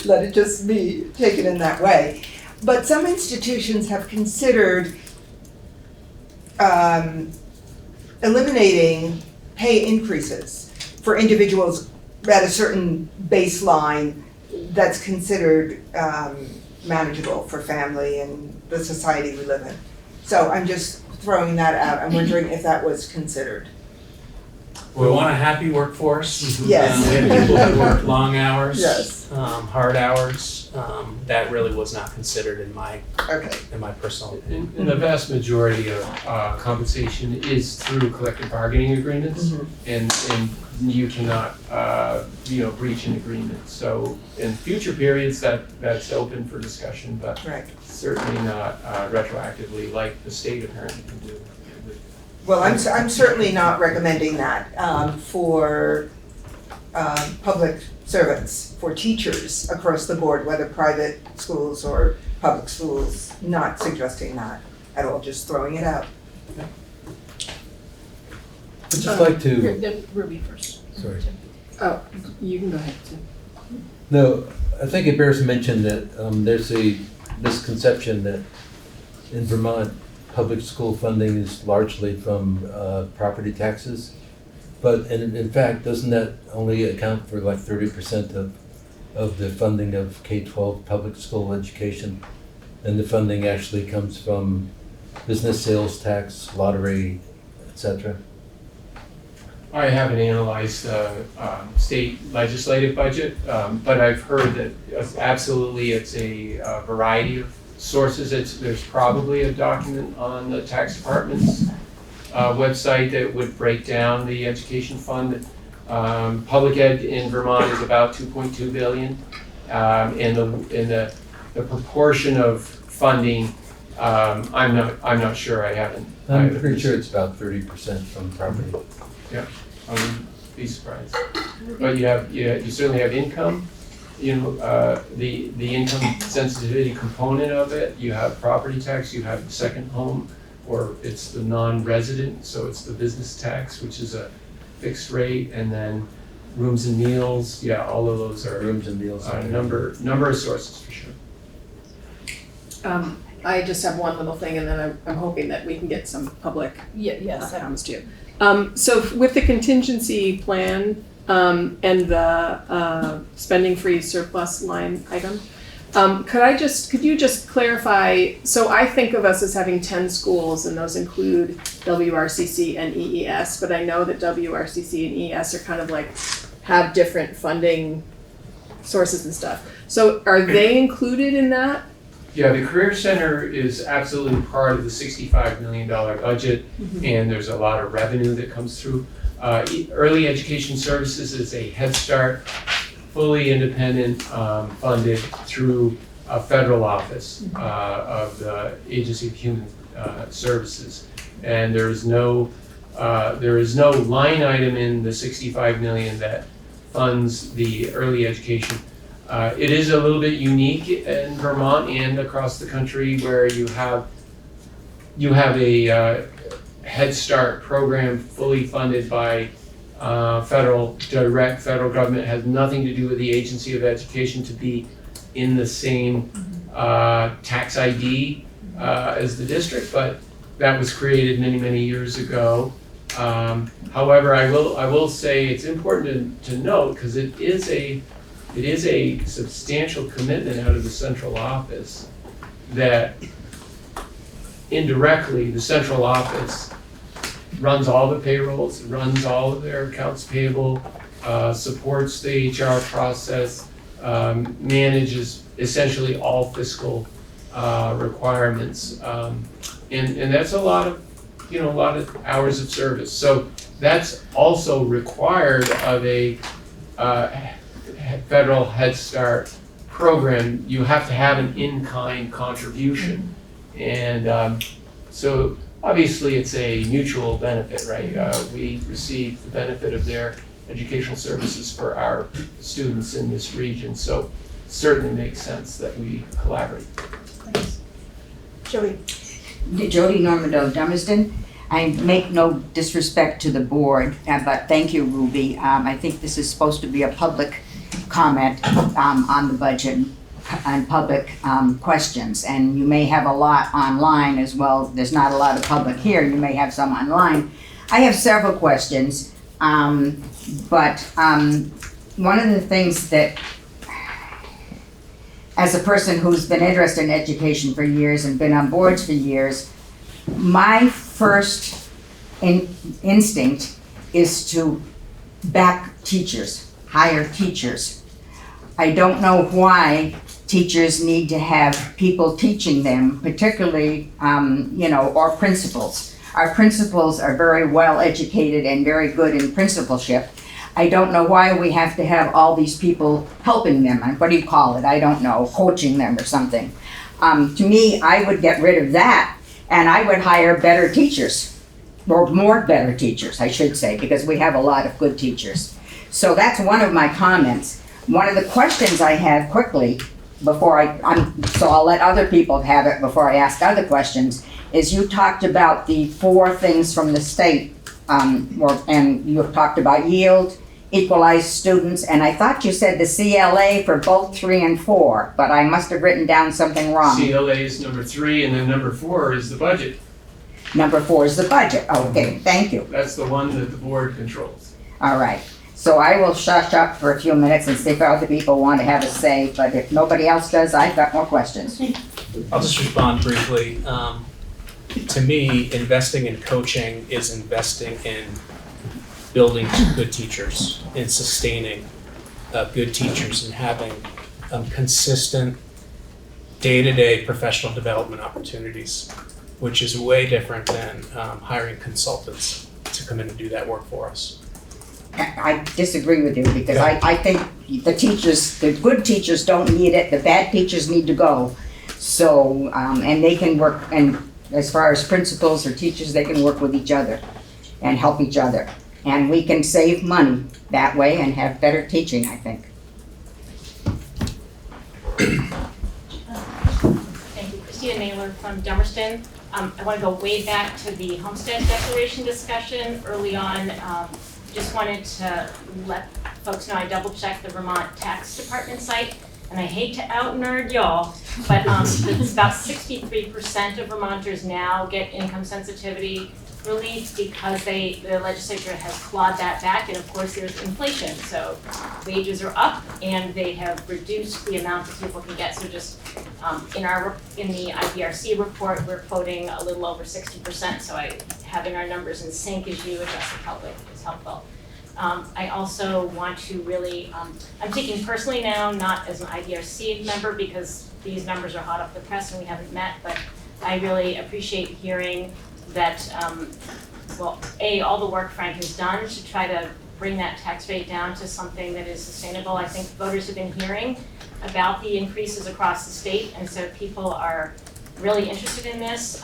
Let it just be taken in that way. But some institutions have considered eliminating pay increases for individuals at a certain baseline that's considered manageable for family and the society we live in. So I'm just throwing that out. I'm wondering if that was considered. We want a happy workforce. Yes. We have people that work long hours, Yes. hard hours. That really was not considered in my Okay. personal opinion. And the vast majority of compensation is through collective bargaining agreements, and you cannot, breach an agreement. So in future periods, that's open for discussion, but Right. certainly not retroactively like the state apparently can do. Well, I'm certainly not recommending that for public servants, for teachers across the board, whether private schools or public schools, not suggesting that at all, just throwing it out. I'd just like to, Ruby first. sorry. Oh, you can go ahead, Tim. No, I think it bears mention that there's a misconception that in Vermont, public school funding is largely from property taxes. But in fact, doesn't that only account for like 30% of the funding of K-12 public school education? And the funding actually comes from business sales tax, lottery, etc. I haven't analyzed the state legislative budget, but I've heard that absolutely it's a variety of sources. There's probably a document on the tax department's website that would break down the education fund. Public ed in Vermont is about 2.2 billion. And the proportion of funding, I'm not sure, I haven't. I'm pretty sure it's about 30% from property. I wouldn't be surprised. But you certainly have income, the income sensitivity component of it. You have property tax, you have the second home, or it's the non-resident, so it's the business tax, which is a fixed rate, and then rooms and meals, all of those are Rooms and meals. a number of sources for sure. I just have one little thing, and then I'm hoping that we can get some public Yes. comments too. So with the contingency plan and the spending freeze surplus line item, could you just clarify? So I think of us as having 10 schools, and those include WRCC and EES, but I know that WRCC and EES are kind of like have different funding sources and stuff. So are they included in that? Yeah, the Career Center is absolutely part of the $65 million budget, and there's a lot of revenue that comes through. Early Education Services is a Head Start, fully independent, funded through a federal office of the Agency of Human Services. And there is no line item in the 65 million that funds the early education. It is a little bit unique in Vermont and across the country, where you have a Head Start program fully funded by direct federal government. It has nothing to do with the Agency of Education to be in the same tax ID as the district, but that was created many, many years ago. However, I will say it's important to note, because it is a substantial commitment out of the central office, that indirectly the central office runs all the payrolls, runs all of their accounts payable, supports the HR process, manages essentially all fiscal requirements, and that's a lot of hours of service. So that's also required of a federal Head Start program. You have to have an in-kind contribution, and so obviously it's a mutual benefit, right? We receive the benefit of their educational services for our students in this region, so it certainly makes sense that we collaborate. Thanks. Jody. Jody Normando, Dummersden. I make no disrespect to the board, but thank you, Ruby. I think this is supposed to be a public comment on the budget and public questions, and you may have a lot online as well. There's not a lot of public here. You may have some online. I have several questions, but one of the things that, as a person who's been interested in education for years and been on boards for years, my first instinct is to back teachers, hire teachers. I don't know why teachers need to have people teaching them, particularly, or principals. Our principals are very well educated and very good in principalship. I don't know why we have to have all these people helping them, and what do you call it? I don't know, coaching them or something. To me, I would get rid of that, and I would hire better teachers, or more better teachers, I should say, because we have a lot of good teachers. So that's one of my comments. One of the questions I have quickly, so I'll let other people have it before I ask other questions, is you talked about the 4 things from the state, and you talked about yield, equalized students, and I thought you said the CLA for both 3 and 4, but I must have written down something wrong. CLA is number 3, and then number 4 is the budget. Number 4 is the budget. Okay, thank you. That's the one that the board controls. All right. So I will shush up for a few minutes and see if other people want to have a say, but if nobody else does, I've got more questions. I'll just respond briefly. To me, investing in coaching is investing in building good teachers and sustaining good teachers and having consistent day-to-day professional development opportunities, which is way different than hiring consultants to come in and do that work for us. I disagree with you because I think the good teachers don't need it, the bad teachers need to go. So, and they can work, and as far as principals or teachers, they can work with each other and help each other. And we can save money that way and have better teaching, I think. Thank you. Christina Naylor from Dummerston. I want to go way back to the Homestead Declaration discussion early on. Just wanted to let folks know I double-checked the Vermont Tax Department site, and I hate to out-nerd y'all, but it's about 63% of Vermonters now get income sensitivity relief because the legislature has clawed that back, and of course there's inflation. So wages are up, and they have reduced the amount that people can get. So just in the IDRC report, we're quoting a little over 60%. So having our numbers in sync as you address the public is helpful. I also want to really, I'm speaking personally now, not as an IDRC member, because these numbers are hot off the press and we haven't met, but I really appreciate hearing that, well, all the work Frank has done to try to bring that tax rate down to something that is sustainable. I think voters have been hearing about the increases across the state, and so people are really interested in this.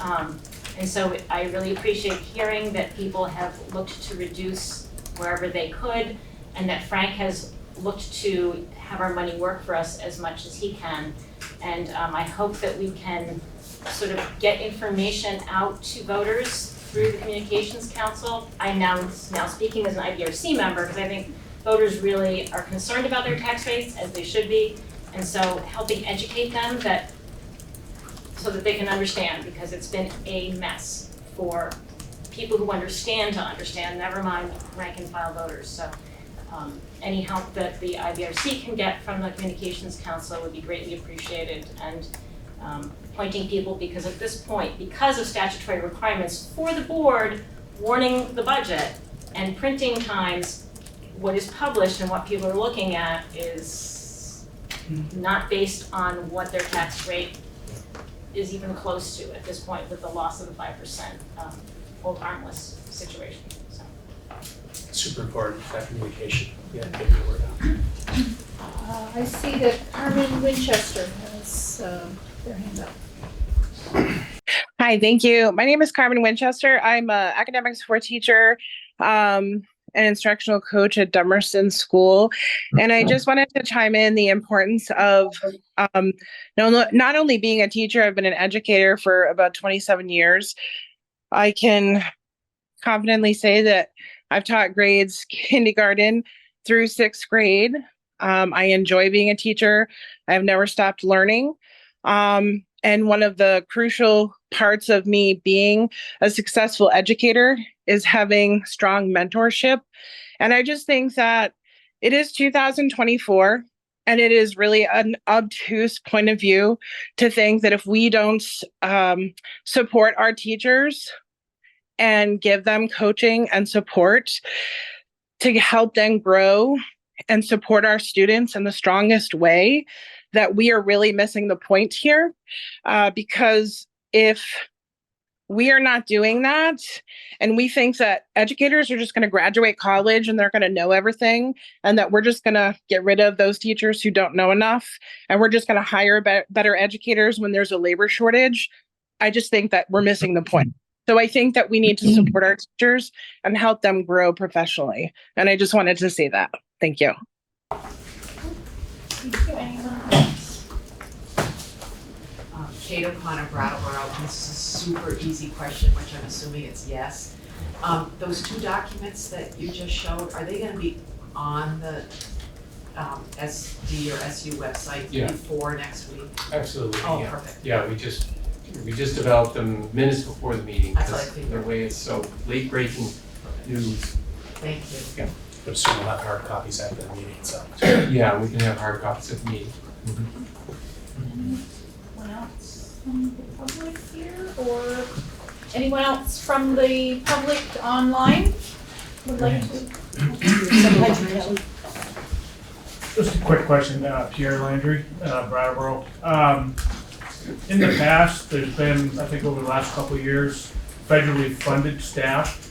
And so I really appreciate hearing that people have looked to reduce wherever they could, and that Frank has looked to have our money work for us as much as he can. And I hope that we can sort of get information out to voters through the Communications Council. I'm now speaking as an IDRC member, because I think voters really are concerned about their tax rates, as they should be, and so helping educate them so that they can understand, because it's been a mess for people who understand to understand, never mind rank and file voters. So any help that the IDRC can get from the Communications Council would be greatly appreciated, and pointing people, because at this point, because of statutory requirements for the board warning the budget and printing times, what is published and what people are looking at is not based on what their tax rate is even close to at this point, with the loss of the 5% hold harmless situation. So. Super important, that communication. Yeah, get the word out. I see that Carmen Winchester has their hand up. Hi, thank you. My name is Carmen Winchester. I'm an academic support teacher, an instructional coach at Dummerston School. And I just wanted to chime in the importance of not only being a teacher, I've been an educator for about 27 years. I can confidently say that I've taught grades kindergarten through 6th grade. I enjoy being a teacher. I've never stopped learning. And one of the crucial parts of me being a successful educator is having strong mentorship. And I just think that it is 2024, and it is really an obtuse point of view to think that if we don't support our teachers and give them coaching and support to help them grow and support our students in the strongest way, that we are really missing the point here. Because if we are not doing that, and we think that educators are just going to graduate college and they're going to know everything, and that we're just going to get rid of those teachers who don't know enough, and we're just going to hire better educators when there's a labor shortage, I just think that we're missing the point. So I think that we need to support our teachers and help them grow professionally. And I just wanted to say that. Thank you. Kate O'Connor, Brattleboro. This is a super easy question, which I'm assuming it's yes. Those 2 documents that you just showed, are they going to be on the SD or SU website before next week? Absolutely. Oh, yeah. Perfect. Yeah, we just developed them minutes before the meeting. That's what I figured. The way it's so late breaking news. Thank you. Yeah. But soon we'll have hard copies after the meeting, so. Yeah, we can have hard copies at the meeting. Anyone else from the public here, or anyone else from the public online would like to? Just a quick question, Pierre Landry, Brattleboro. In the past, there's been, I think over the last couple of years, federally funded staff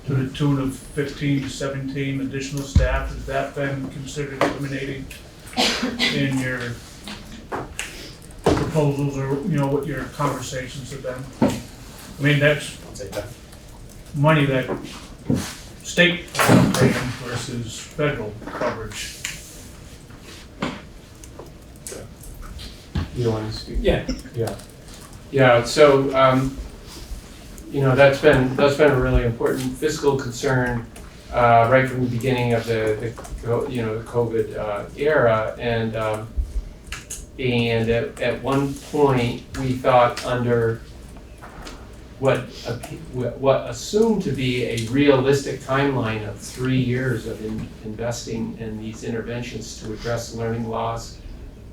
to the tune of 15 to 17 additional staff. Has that been considered eliminating in your proposals or, what your conversations have been? I mean, that's money that state is paying versus federal coverage. You want to speak? Yeah. Yeah, so, that's been a really important fiscal concern, right from the beginning of the COVID, era. And at one point, we thought under what assumed to be a realistic timeline of 3 years of investing in these interventions to address learning loss,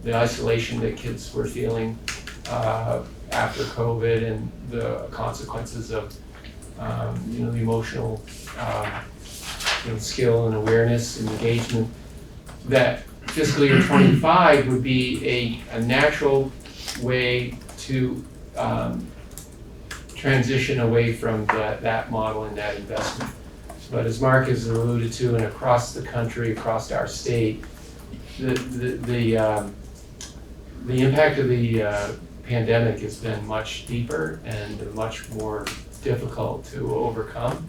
the isolation that kids were feeling after COVID, and the consequences of the emotional skill and awareness and engagement, that fiscal year 25 would be a natural way to transition away from that model and that investment. But as Mark has alluded to, and across the country, across our state, the impact of the pandemic has been much deeper and much more difficult to overcome.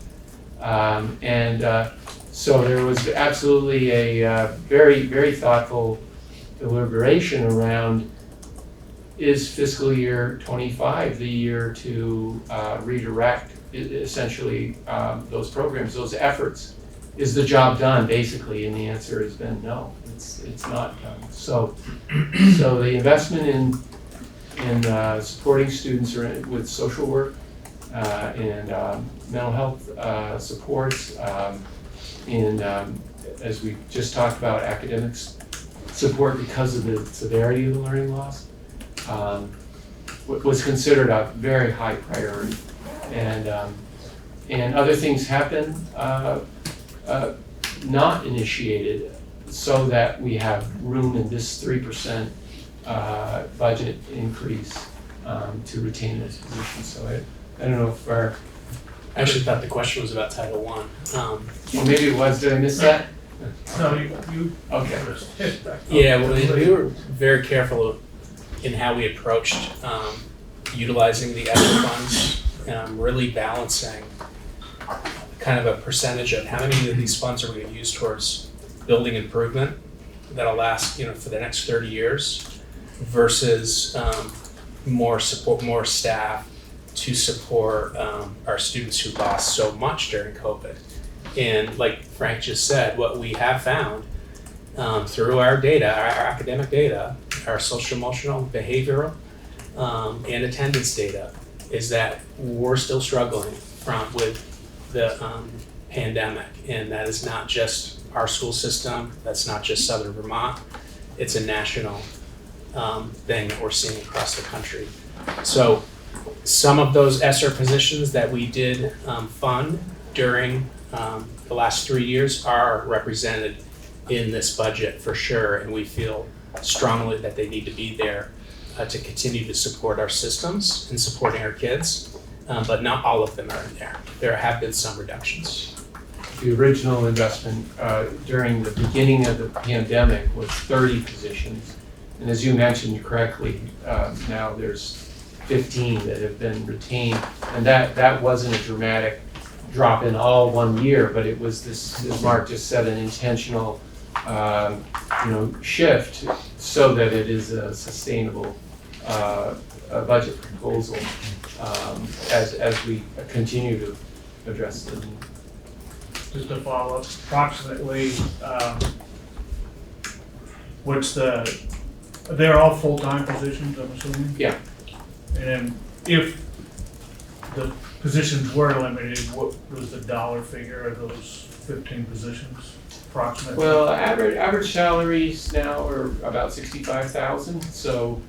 So there was absolutely a very, very thoughtful deliberation around, is fiscal year 25 the year to redirect essentially those programs, those efforts? Is the job done, basically? And the answer has been no, it's not done. So the investment in supporting students with social work and mental health supports, and as we just talked about, academics support because of the severity of the learning loss, was considered a very high priority. And other things have been not initiated, so that we have room in this 3% budget increase to retain those positions. So I don't know if our... I actually thought the question was about Title I. Well, maybe it was. Did I miss that? No, you okay. Yeah, well, we were very careful in how we approached utilizing the ESSER funds, really balancing kind of a percentage of how many of these funds are we going to use towards building improvement that'll last, for the next 30 years, versus more support, more staff to support our students who lost so much during COVID. And like Frank just said, what we have found through our data, our academic data, our social emotional, behavioral, and attendance data, is that we're still struggling with the pandemic. And that is not just our school system, that's not just Southern Vermont, it's a national thing that we're seeing across the country. So some of those ESSER positions that we did fund during the last 3 years are represented in this budget for sure, and we feel strongly that they need to be there to continue to support our systems and supporting our kids, but not all of them are in there. There have been some reductions. The original investment during the beginning of the pandemic was 30 positions, and as you mentioned correctly, now there's 15 that have been retained, and that wasn't a dramatic drop in all 1 year, but it was this, as Mark just said, an intentional shift so that it is a sustainable budget proposal as we continue to address the need. Just to follow up, approximately, they're all full-time positions, I'm assuming? Yeah. And if the positions were eliminated, what was the dollar figure of those 15 positions approximately? Well, average salaries now are about 65,000, so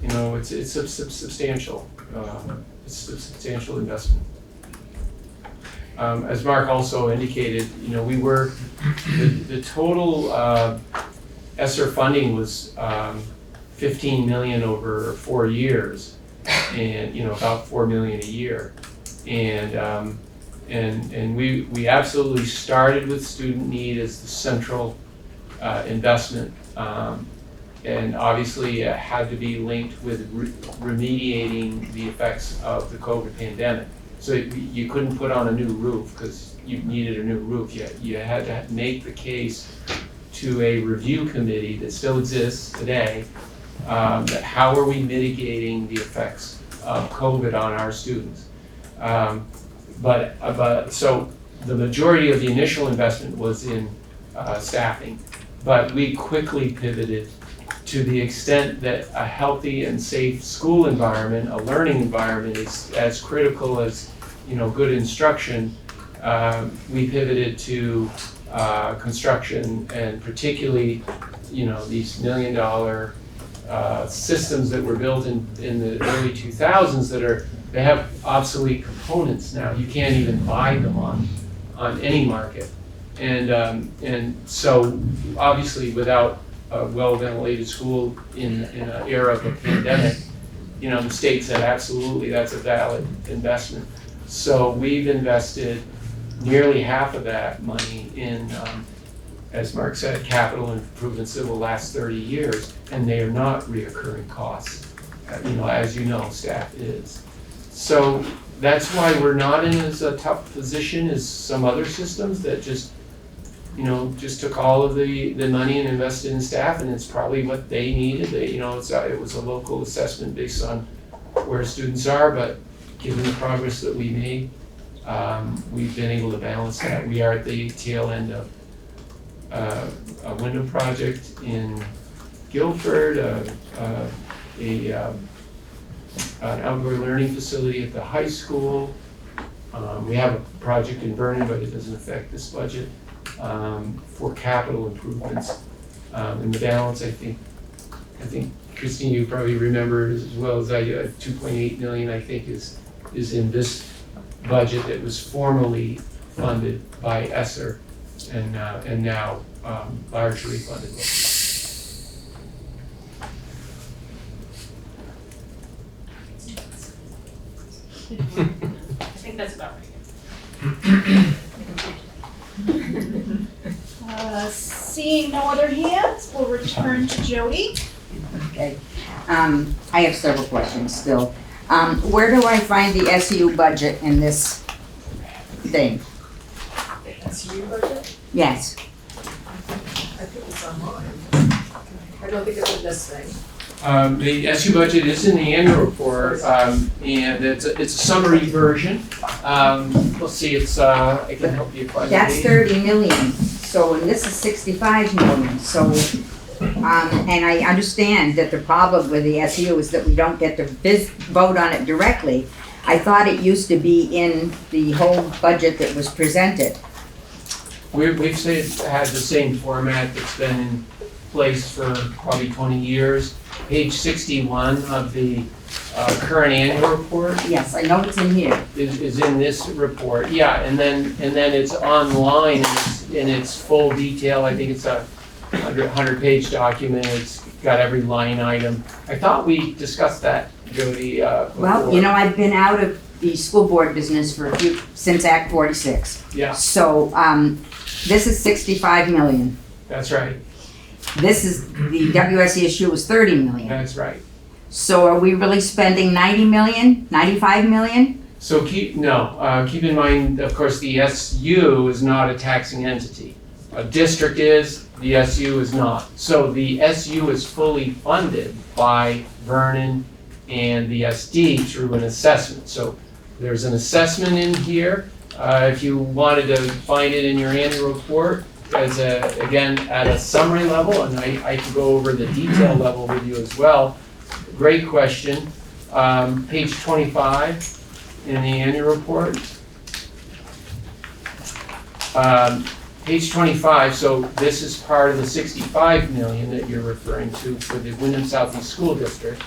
it's a substantial investment. As Mark also indicated, we were the total ESSER funding was 15 million over 4 years, and about 4 million a year. And And we absolutely started with student need as the central investment. And obviously it had to be linked with remediating the effects of the COVID pandemic. So you couldn't put on a new roof because you needed a new roof. You had to make the case to a review committee that still exists today, that how are we mitigating the effects of COVID on our students? So the majority of the initial investment was in staffing, but we quickly pivoted to the extent that a healthy and safe school environment, a learning environment, is as critical as good instruction. We pivoted to construction, and particularly these $1 million systems that were built in the early 2000s they have obsolete components now. You can't even buy them on any market, and so obviously without a well-ventilated school in an era of a pandemic, the state said absolutely that's a valid investment. So we've invested nearly half of that money in, as Mark said, capital improvements that will last 30 years, and they are not reoccurring costs. As you know, staff is. So that's why we're not in as a tough position as some other systems that just took all of the money and invested in staff, and it's probably what they needed. It was a local assessment based on where students are, but given the progress that we made, we've been able to balance that. We are at the tail end of a Windham project in Guilford, an outdoor learning facility at the high school. We have a project in Vernon, but it doesn't affect this budget, for capital improvements. And the balance, I think, Christine, you probably remember as well as I do, 2.8 million, I think, is in this budget that was formerly funded by ESSER and now largely funded locally. I think that's about right. Seeing no other hands, we'll return to Jody. Okay. I have several questions still. Where do I find the SU budget in this thing? SU budget? Yes. I think it's online. I don't think it's in this thing. The SU budget is in the annual report, and it's a summary version. We'll see, I can help you find it. That's 30 million, so, and this is 65 million, so, and I understand that the problem with the SU is that we don't get to vote on it directly. I thought it used to be in the whole budget that was presented. We've had the same format that's been in place for probably 20 years. Page 61 of the current annual report. Yes, I know it's in here. Is in this report, yeah, and then it's online in its full detail. I think it's a 100-page document. It's got every line item. I thought we discussed that, Jody. Well, I've been out of the school board business since Act 46. Yeah. So, this is 65 million. That's right. This is, the WSESU was 30 million. That's right. So are we really spending 90 million, 95 million? So keep in mind, of course, the SU is not a taxing entity. A district is, the SU is not. So the SU is fully funded by Vernon and the SD through an assessment. So there's an assessment in here. If you wanted to find it in your annual report, again, at a summary level, and I can go over the detail level with you as well. Great question. Page 25 in the annual report. Page 25, so this is part of the 65 million that you're referring to for the Windham Southeast School District.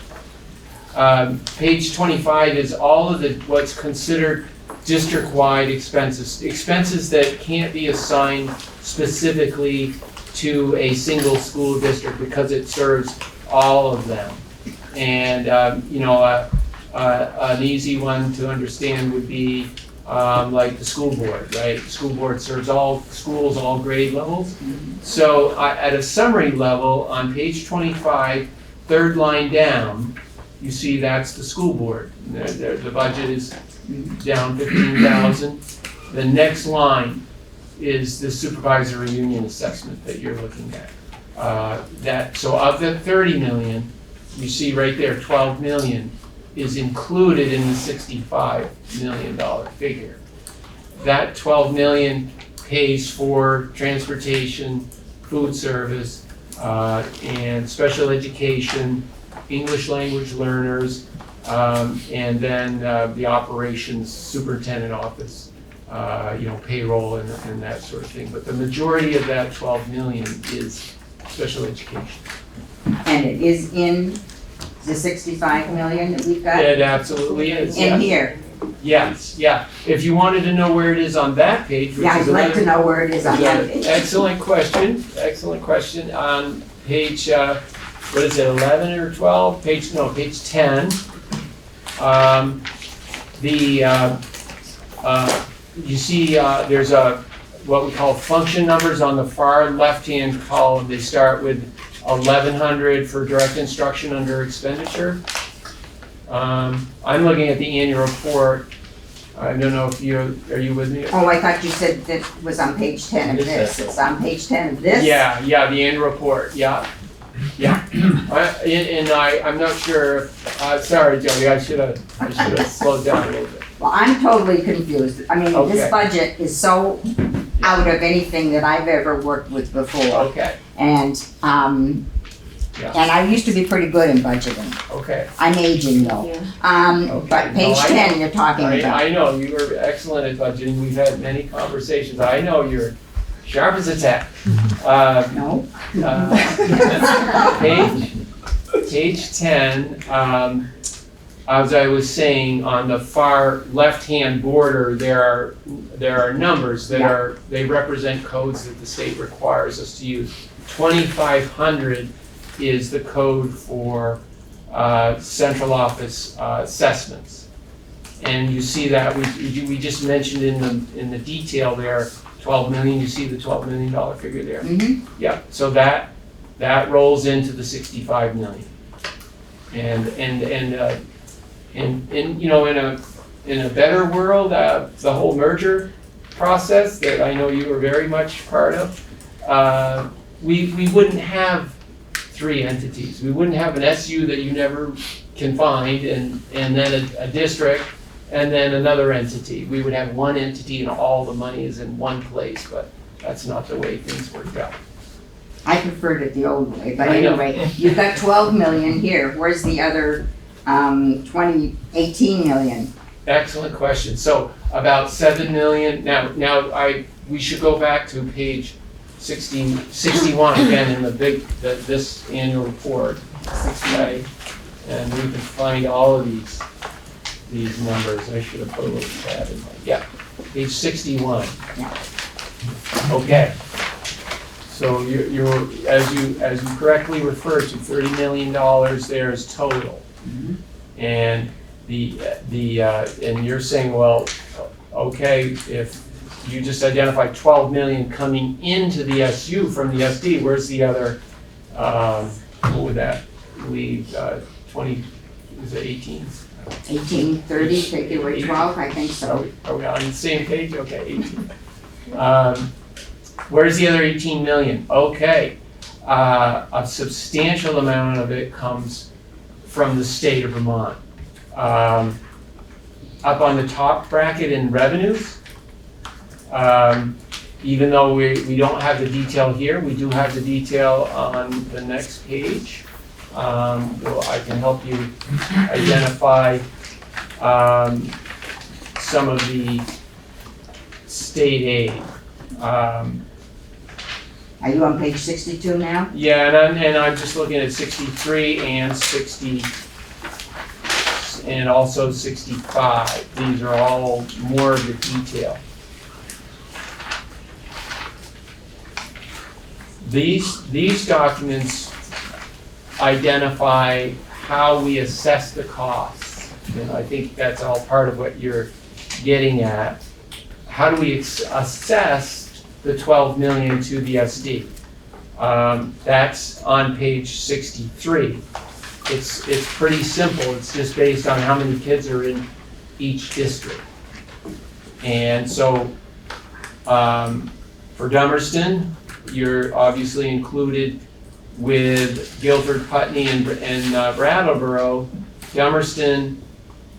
Page 25 is all of what's considered district-wide expenses that can't be assigned specifically to a single school district because it serves all of them. And an easy one to understand would be like the school board, right? The school board serves all schools, all grade levels. So at a summary level, on page 25, third line down, you see that's the school board. The budget is down 15,000. The next line is the supervisory union assessment that you're looking at. So of the 30 million, you see right there, 12 million is included in the $65 million figure. That 12 million pays for transportation, food service, and special education, English language learners, and then the operations superintendent office, payroll and that sort of thing. But the majority of that 12 million is special education. And it is in the 65 million that we've got? It absolutely is. In Yes. here? Yes, yeah. If you wanted to know where it is on that page, which Yeah, is I'd like another- to know where it is on that page. Excellent question. On page, what is it, 11 or 12? Page 10. You see there's what we call function numbers on the far left-hand column. They start with 1,100 for direct instruction under expenditure. I'm looking at the annual report. I don't know if are you with me? Oh, I thought you said that was on page 10 of this. It's on page 10 of this? Yeah, the annual report, yeah. I'm not sure, sorry, Jody, I should have slowed down a little bit. Well, I'm totally confused. I mean, Okay. this budget is so out of anything that I've ever worked with before. Okay, And, yeah, and I used to be pretty good in budgeting. okay. I'm aging though. But page No, I 10 know. you're talking about. I know, you were excellent at budgeting, we've had many conversations, I know you're sharp as a tack. No? Page 10, as I was saying, on the far left-hand border, there are numbers that they represent codes that the state requires us to use. 2,500 is the code for central office assessments. And you see that, we just mentioned in the detail there, 12 million, you see the $12 million figure there? Mm-hmm. Yeah, so that rolls into the 65 million. And in a better world, the whole merger process that I know you were very much part of, we wouldn't have 3 entities. We wouldn't have an SU that you never can find, and then a district, and then another entity. We would have one entity and all the money is in one place, but that's not the way things worked out. I preferred it the old way, but I know. anyway, you've got 12 million here. Where's the other 18 million? Excellent question. So about 7 million, we should go back to page 61 again in this annual report, 60A, and we can find all of these numbers. I should have put a little tab in my, page 61. Okay. So you're as you correctly referred to, $30 million there is total. Mm-hmm. And and you're saying, well, okay, if you just identified 12 million coming into the SU from the SD, where's the other, what would that leave, 20, is it 18? 18, 30, take away 12, I think so. Are we on the same page? Okay, 18. Where's the other 18 million? Okay, a substantial amount of it comes from the state of Vermont. Up on the top bracket in revenues, even though we don't have the detail here, we do have the detail on the next page. Well, I can help you identify some of the state aid. Are you on page 62 now? Yeah, and I'm just looking at 63 and 60, and also 65. These are all more of the detail. These documents identify how we assess the costs. And I think that's all part of what you're getting at, how do we assess the 12 million to the SD? That's on page 63. It's pretty simple. It's just based on how many kids are in each district. And so for Dummerston, you're obviously included with Guilford, Putney, and Brattleboro. Dummerston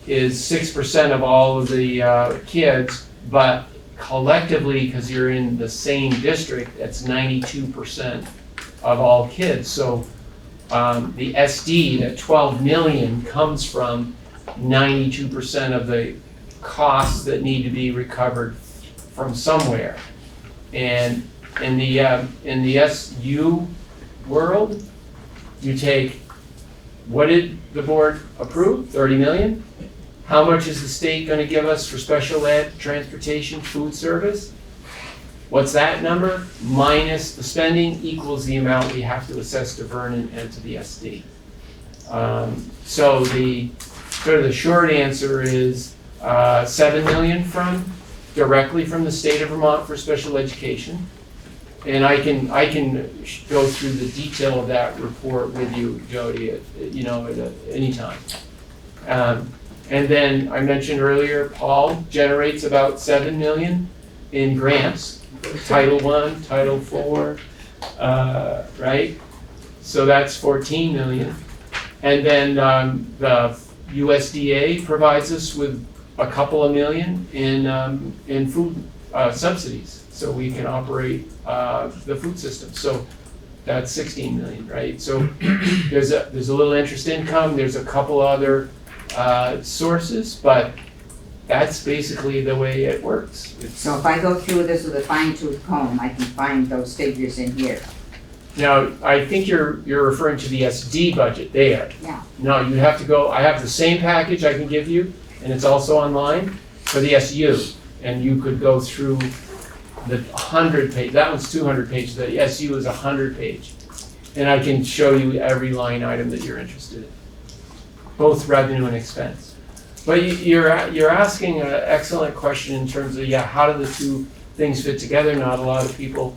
is 6% of all of the kids, but collectively, because you're in the same district, that's 92% of all kids. So the SD, that 12 million, comes from 92% of the costs that need to be recovered from somewhere. And in the SU world, you take, what did the board approve? 30 million? How much is the state going to give us for special ed, transportation, food service? What's that number? Minus the spending equals the amount we have to assess to Vernon and to the SD. So the sort of the short answer is 7 million directly from the state of Vermont for special education. And I can go through the detail of that report with you, Jody, at any time. And then I mentioned earlier, Paul generates about 7 million in grants, Title I, Title IV, right? So that's 14 million. And then the USDA provides us with a couple of million in food subsidies, so we can operate the food system. So that's 16 million, right? So there's a little interest income. There's a couple other sources, but that's basically the way it works. So if I go through this with a fine-tooth comb, I can find those figures in here. Now, I think you're referring to the SD budget there. Yeah. No, you have to go, I have the same package I can give you, and it's also online for the SU. And you could go through the 100 page, that one's 200 pages, the SU is 100 page. And I can show you every line item that you're interested in, both revenue and expense. But you're asking an excellent question in terms of, how do the two things fit together? Not a lot of people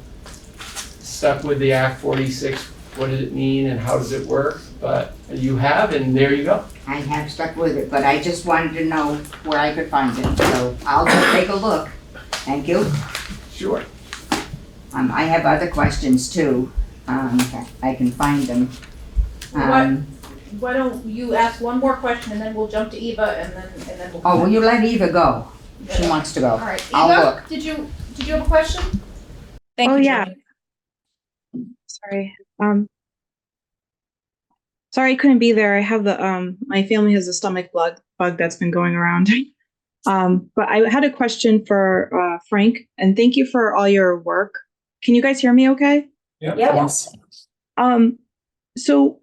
stuck with the Act 46. What does it mean and how does it work? But you have, and there you go. I have stuck with it, but I just wanted to know where I could find it, so I'll go take a look. Thank you. Sure. I have other questions too. I can find them. Why don't you ask one more question and then we'll jump to Eva and then we'll. Oh, will you let Eva go? She wants to go. All right, I'll Eva, look. did you have a question? Thank you. Yeah. Sorry. Sorry I couldn't be there. I have the my family has a stomach bug that's been going around. But I had a question for Frank, and thank you for all your work. Can you guys hear me okay? Yep. Yes. So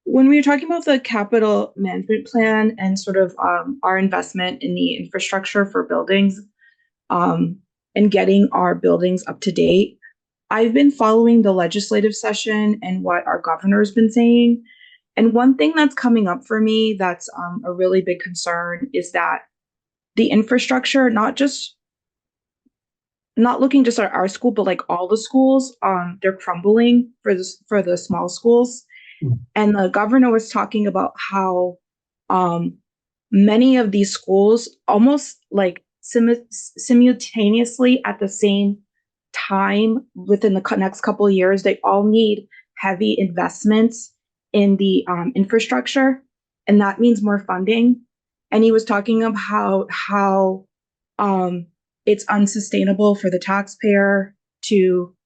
when we were talking about the capital management plan and sort of our investment in the infrastructure for buildings and getting our buildings up to date, I've been following the legislative session and what our governor has been saying. And one thing that's coming up for me that's a really big concern is that the infrastructure, not looking just at our school, but like all the schools, they're crumbling for the small schools. And the governor was talking about how many of these schools almost like simultaneously at the same time within the next couple of years, they all need heavy investments in the infrastructure, and that means more funding. And he was talking about how it's unsustainable for the taxpayer to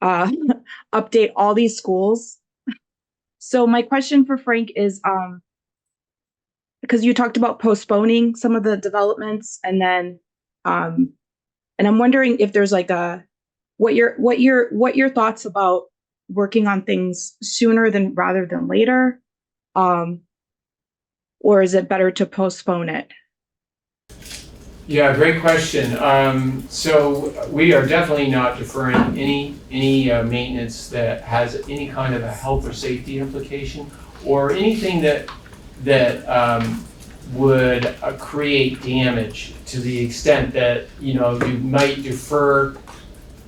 update all these schools. So my question for Frank is, because you talked about postponing some of the developments, and then, and I'm wondering if there's like what your thoughts about working on things sooner rather than later, or is it better to postpone it? Yeah, great question. So we are definitely not deferring any maintenance that has any kind of a health or safety implication, or anything that would create damage to the extent that, you might defer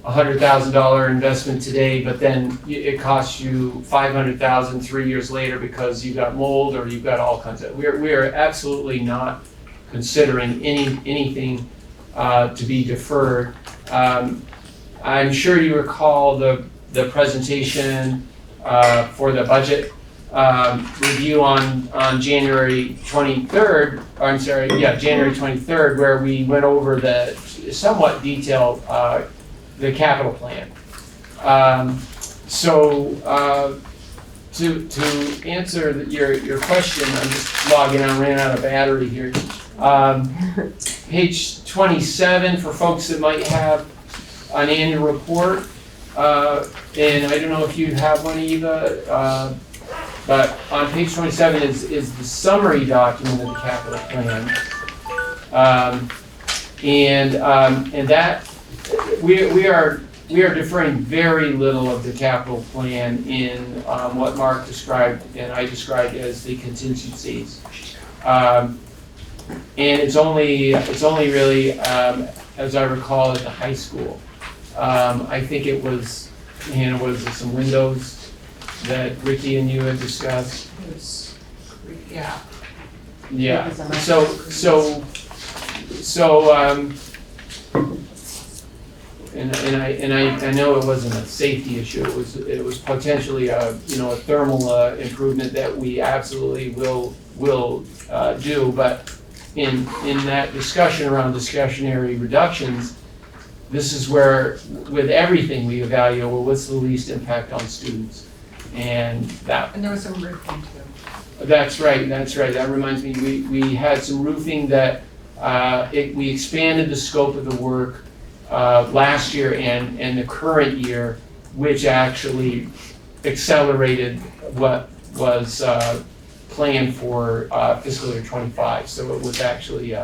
$100,000 investment today, but then it costs you $500,000 3 years later because you got mold or you've got all kinds of. We are absolutely not considering anything to be deferred. I'm sure you recall the presentation for the budget review on January 23rd. January 23rd, where we went over the somewhat detailed the capital plan. To answer your question, I'm just logging on, ran out of battery here. Page 27 for folks that might have an annual report, and I don't know if you have one, Eva, but on page 27 is the summary document of the capital plan, and that we are deferring very little of the capital plan in what Mark described and I described as the contingencies, and it's only really as I recall at the high school. I think it was, was it some windows that Ricky and you had discussed? Yeah. Yeah. And I know it wasn't a safety issue. It was potentially a thermal improvement that we absolutely will do. But in that discussion around discretionary reductions, this is where with everything we evaluate, well, what's the least impact on students, and there was some roofing too. That's right. That reminds me, we had some roofing that we expanded the scope of the work last year and the current year, which actually accelerated what was planned for fiscal year 25. So it was actually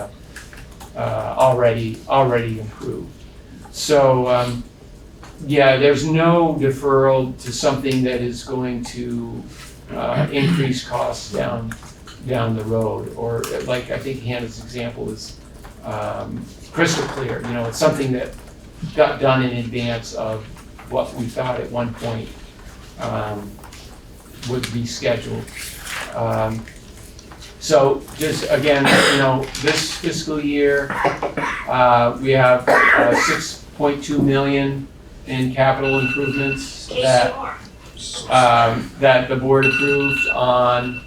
already improved. So there's no deferral to something that is going to increase costs down the road, or like I think Hannah's example is crystal clear. It's something that got done in advance of what we thought at one point would be scheduled. So just again, this fiscal year we have 6.2 million in capital improvements that the board approved on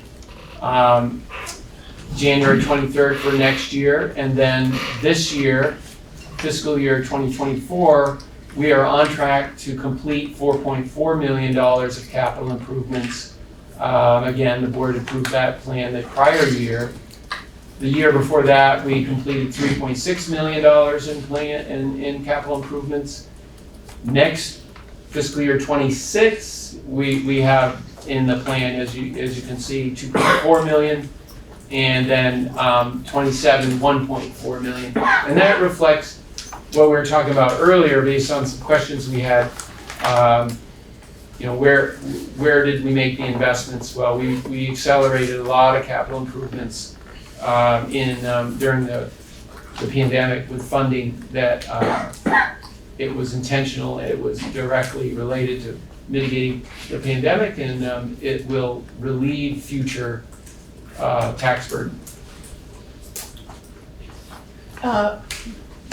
January 23rd for next year, and then this year, fiscal year 2024, we are on track to complete $4.4 million of capital improvements. Again, the board approved that plan the prior year. The year before that, we completed $3.6 million in capital improvements. Next fiscal year 26, we have in the plan, as you can see, 2.4 million, and then 27, 1.4 million. And that reflects what we were talking about earlier based on some questions we had. Where did we make the investments? Well, we accelerated a lot of capital improvements during the pandemic with funding that it was intentional. It was directly related to mitigating the pandemic, and it will relieve future tax burden.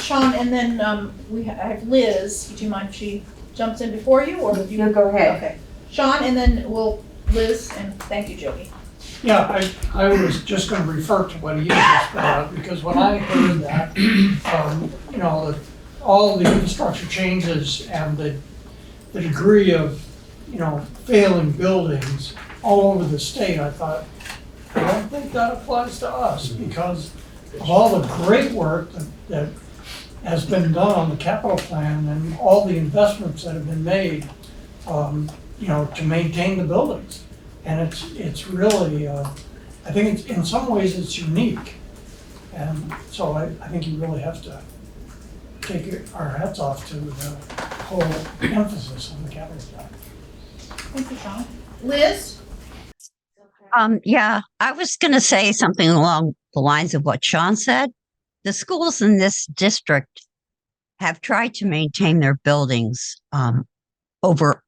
Sean, and then I have Liz. Do you mind if she jumps in before you, or would you? No, go ahead. Okay. Sean, and then Liz, and thank you, Jody. Yeah, I was just gonna refer to what he just brought up, because when I heard that, all the infrastructure changes and the degree of, failing buildings all over the state, I thought, I don't think that applies to us, because of all the great work that has been done on the capital plan and all the investments that have been made, to maintain the buildings. And it's really, I think in some ways it's unique. And so I think you really have to take our hats off to the whole emphasis on the capital plan. Thank you, Sean. Liz? Yeah, I was going to say something along the lines of what Sean said. The schools in this district have tried to maintain their buildings over,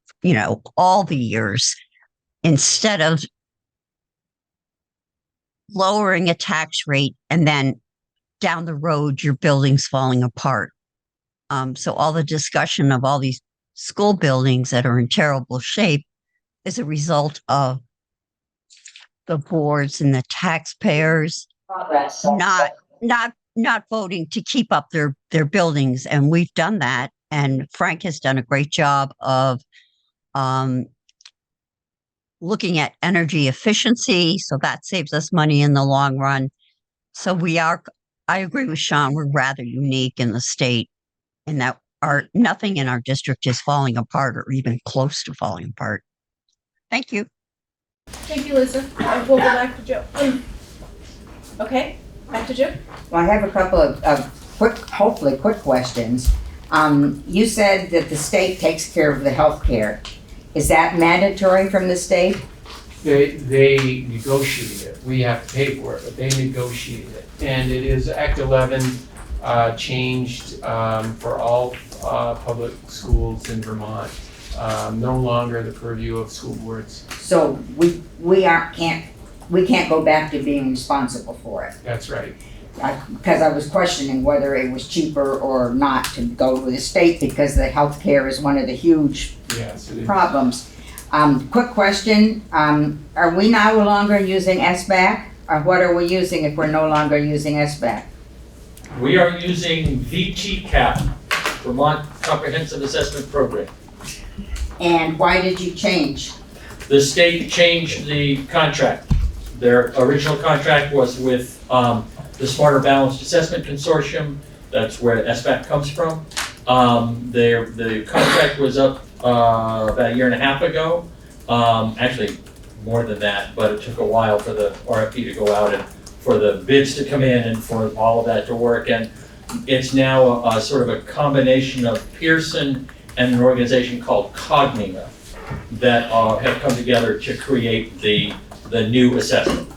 all the years instead of lowering a tax rate and then down the road your building's falling apart. So all the discussion of all these school buildings that are in terrible shape is a result of the boards and the taxpayers not voting to keep up their buildings. And we've done that. And Frank has done a great job of looking at energy efficiency. So that saves us money in the long run. So I agree with Sean, we're rather unique in the state in that nothing in our district is falling apart or even close to falling apart. Thank you. Thank you, Lisa. We'll go back to Joe. Okay, back to Joe. Well, I have a couple of hopefully quick questions. You said that the state takes care of the health care. Is that mandatory from the state? They negotiate it. We have to pay for it, but they negotiate it. And it is Act 11 changed for all public schools in Vermont. No longer the purview of school boards. So we can't go back to being responsible for it. That's right. Because I was questioning whether it was cheaper or not to go with the state because the health care is one of the huge problems. Quick question, are we no longer using SBAC? Or what are we using if we're no longer using SBAC? We are using VTCAP, Vermont Comprehensive Assessment Program. And why did you change? The state changed the contract. Their original contract was with the Smarter Balanced Assessment Consortium. That's where SBAC comes from. The contract was up about a year and a half ago. Actually, more than that, but it took a while for the RFP to go out and for the bids to come in and for all of that to work. And it's now a sort of a combination of Pearson and an organization called Cognia that have come together to create the new assessment.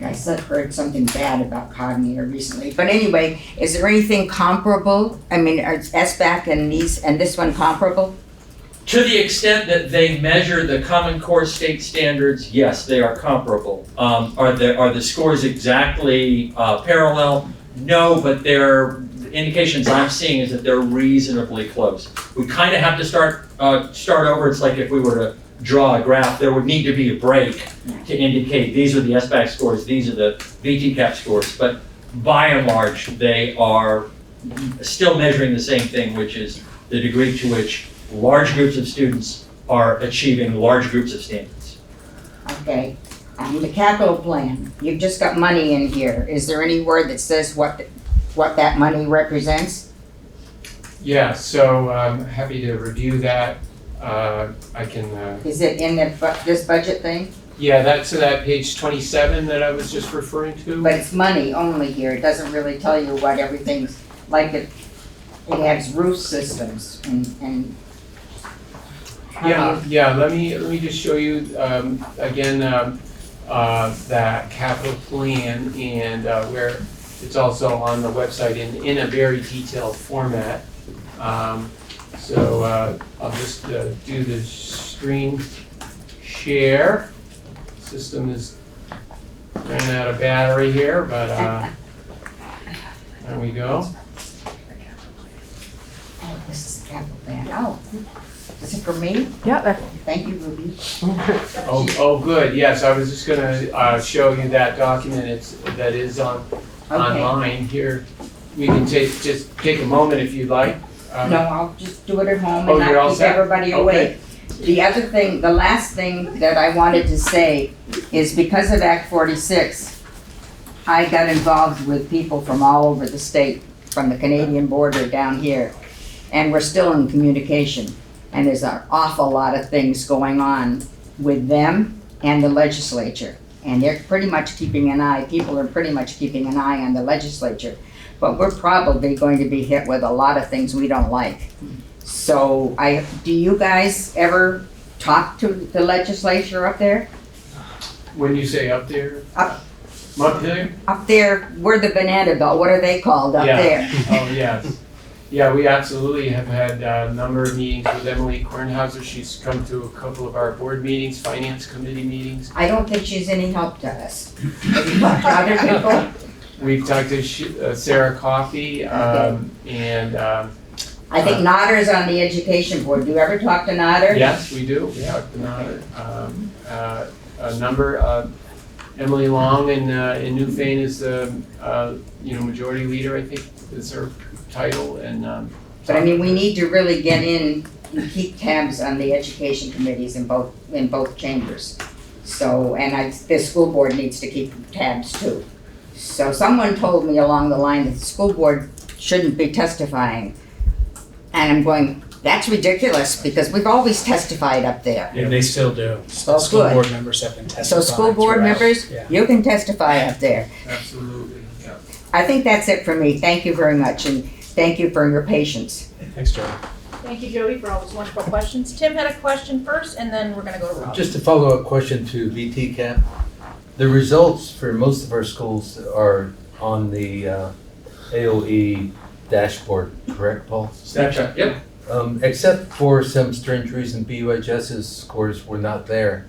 I heard something bad about Cognia recently, but anyway, is there anything comparable? I mean, are SBAC and this one comparable? To the extent that they measure the Common Core state standards, yes, they are comparable. Are the scores exactly parallel? No, but the indications I'm seeing is that they're reasonably close. We kind of have to start over. It's like if we were to draw a graph, there would need to be a break to indicate these are the SBAC scores, these are the VTCAP scores. But by and large, they are still measuring the same thing, which is the degree to which large groups of students are achieving large groups of standards. Okay. The capital plan, you've just got money in here. Is there any word that says what that money represents? Yeah, so I'm happy to review that. I can. Is it in this budget thing? Yeah, that's that page 27 that I was just referring to. But it's money only here. It doesn't really tell you what everything's like. It has roof systems and Yeah. Let me just show you again that capital plan and where it's also on the website in a very detailed format. So I'll just do the screen share. System is running out of battery here, but there we go. Oh, this is the capital plan. Oh, is it for me? Yeah. Thank you, Ruby. Oh, good. Yes, I was just gonna show you that document. That is online here. We can just take a moment if you'd like. No, I'll just do it at home and not keep everybody awake. The last thing that I wanted to say is because of Act 46, I got involved with people from all over the state, from the Canadian border down here, and we're still in communication. And there's an awful lot of things going on with them and the legislature. And they're pretty much keeping an eye, people are pretty much keeping an eye on the legislature. But we're probably going to be hit with a lot of things we don't like. So do you guys ever talk to the legislature up there? When you say up there? Up. Montpelier? Up there, where the banana belt, what are they called up Yeah. there? Oh, yes. Yeah, we absolutely have had a number of meetings with Emily Kornhauser. She's come to a couple of our board meetings, finance committee meetings. I don't think she's any help to us. Have you talked to other people? We've talked to Sarah Coffey, and I think Nodder's on the education board. Do you ever talk to Nodder? yes, we do. We talked to Nodder. A number, Emily Long in Newfane is the, majority leader, I think, is her title, and. But I mean, we need to really get in and keep tabs on the education committees in both chambers. So, and the school board needs to keep tabs too. So someone told me along the line that the school board shouldn't be testifying. And I'm going, that's ridiculous, because we've always testified up there. And they still do. Oh, School good. board members have been So testifying. school board throughout. members, Yeah. you can testify up there. Absolutely, yeah. I think that's it for me. Thank you very much, and thank you for your patience. Thanks, Joe. Thank you, Jody, for all those wonderful questions. Tim had a question first, and then we're gonna go to Rob. Just a follow-up question to VT Cap. The results for most of our schools are on the AOE dashboard, correct, Paul? Snapshot, yep. Except for some strange reason, BUHS's scores were not there.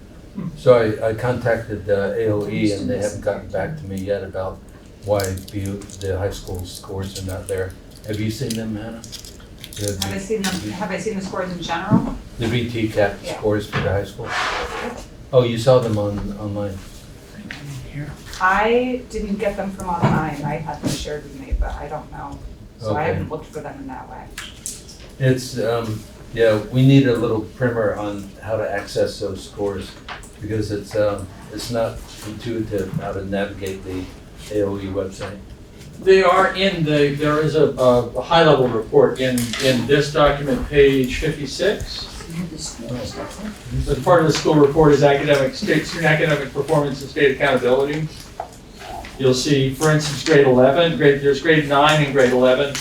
So I contacted AOE and they haven't gotten back to me yet about why the high school scores are not there. Have you seen them, Hannah? Have I seen them, have I seen the scores in general? The VT Cap Yeah. scores for the high school? Oh, you saw them online? I didn't get them from online, I had them shared with me, but I don't know. So I Okay. haven't looked for them in that way. It's, we need a little primer on how to access those scores because it's not intuitive how to navigate the AOE website. They are there is a high-level report in this document, page 56. As part of the school report is student academic performance and state accountability. You'll see, for instance, there's grade 9 and grade 11,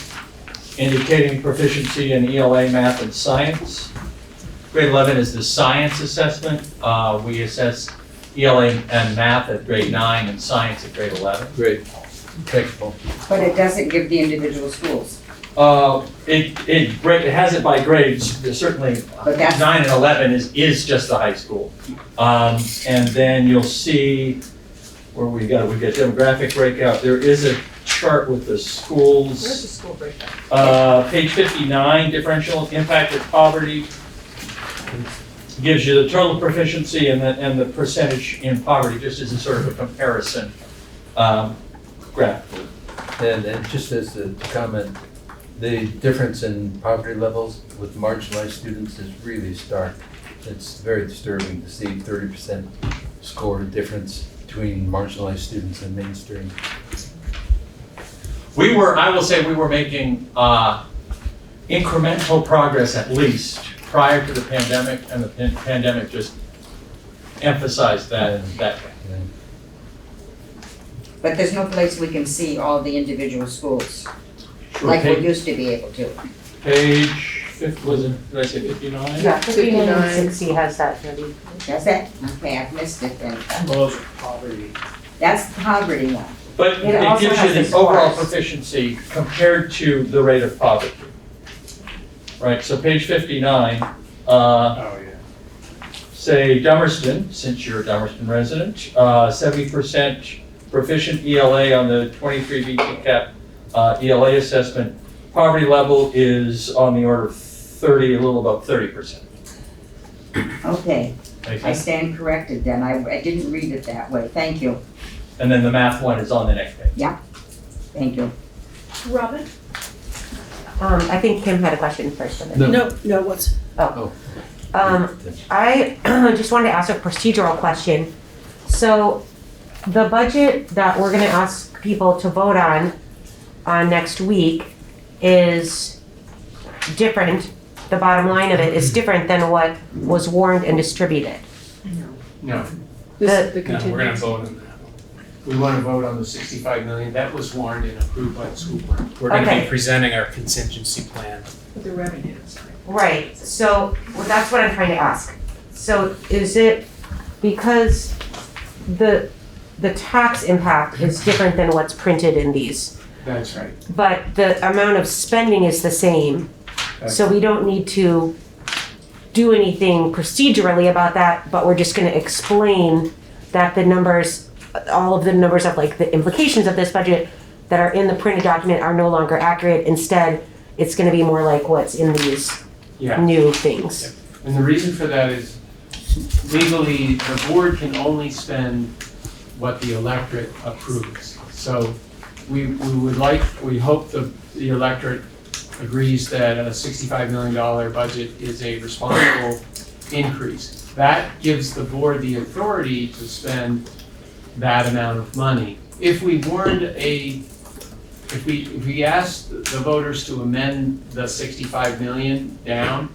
indicating proficiency in ELA, math, and science. Grade 11 is the science assessment. We assess ELA and math at grade 9 and science at grade 11. Great. Thanks, Paul. But it doesn't give the individual schools. It has it by grades. There's certainly But that's- 9 and 11 is just the high school. And then you'll see where we get demographic breakout. There is a chart with the schools. Where's the school breakdown? Page 59, differential impact of poverty. Gives you the total proficiency and the percentage in poverty, just as a sort of a comparison graph. And just as a comment, the difference in poverty levels with marginalized students is really stark. It's very disturbing to see 30% score difference between marginalized students and mainstream. I will say we were making incremental progress at least prior to the pandemic, and the pandemic just emphasized that. But there's no place we can see all the individual schools, Sure, like we page- used to be able to. Page, did I say 59? Yeah, 59 and 60 has that, Jody. Does that? Okay, I've missed it then. Well, those are poverty. That's the poverty one. But It it also gives has you the the overall scores. proficiency compared to the rate of poverty. Right, so page 59, Oh, yeah. say Dummerston, since you're a Dummerston resident, 70% proficient ELA on the 23 VT Cap ELA assessment. Poverty level is on the order of 30, a little above 30%. Okay, Makes I sense? stand corrected then. I didn't read it that way. Thank you. And then the math one is on the next page. Thank you. Robin? I think Kim had a question first. And then- No, what's? I just wanted to ask a procedural question. So the budget that we're gonna ask people to vote on next week is different. The bottom line of it is different than what was warned and distributed. No, This is the No, we're gonna contingency. vote on that. we want to vote on the 65 million. That was warned and approved by the school board. We're gonna Okay. be presenting our contingency plan. With the revenues. Right, so, well, that's what I'm trying to ask. So is it because the tax impact is different than what's printed in these, That's right. but the amount of spending is the same. So we don't need to do anything procedurally about that, but we're just gonna explain that the numbers, all of the numbers of like the implications of this budget that are in the printed document are no longer accurate. Instead, it's gonna be more like what's in these Yeah. new things. And the reason for that is legally, the board can only spend what the electorate approves. So we hope the electorate agrees that a $65 million budget is a responsible increase. That gives the board the authority to spend that amount of money. If we asked the voters to amend the 65 million down,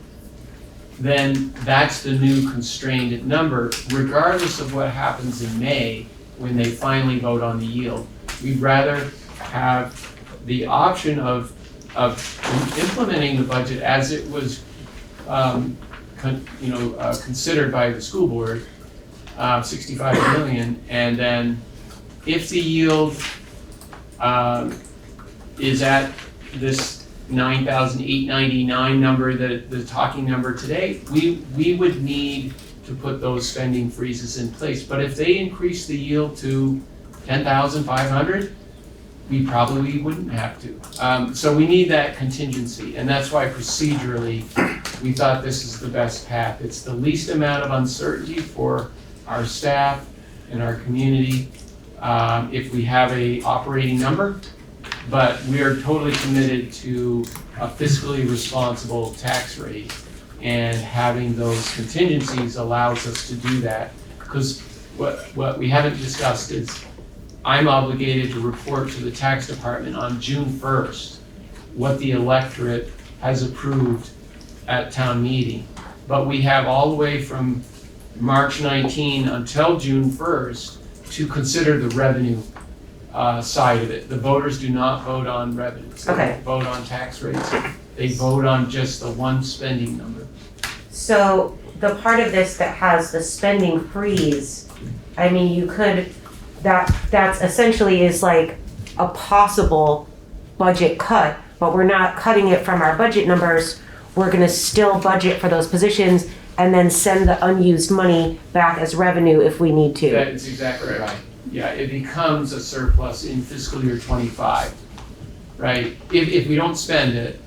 then that's the new constrained number, regardless of what happens in May when they finally vote on the yield. We'd rather have the option of implementing the budget as it was considered by the school board, 65 million, and then if the yield is at this 9,899 number, the talking number today, we would need to put those spending freezes in place. But if they increase the yield to 10,500, we probably wouldn't have to. So we need that contingency, and that's why procedurally we thought this is the best path. It's the least amount of uncertainty for our staff and our community if we have a operating number, but we are totally committed to a fiscally responsible tax rate, and having those contingencies allows us to do that. Because what we haven't discussed is I'm obligated to report to the tax department on June 1st what the electorate has approved at town meeting. But we have all the way from March 19 until June 1st to consider the revenue side of it. The voters do not vote on revenues. They don't vote on tax rates. They vote on just the one spending number. So the part of this that has the spending freeze, I mean, you could, that's essentially is like a possible budget cut, but we're not cutting it from our budget numbers. We're gonna still budget for those positions and then send the unused money back as revenue if we need to. That's exactly right. Yeah, it becomes a surplus in fiscal year 25, right? If we don't spend it,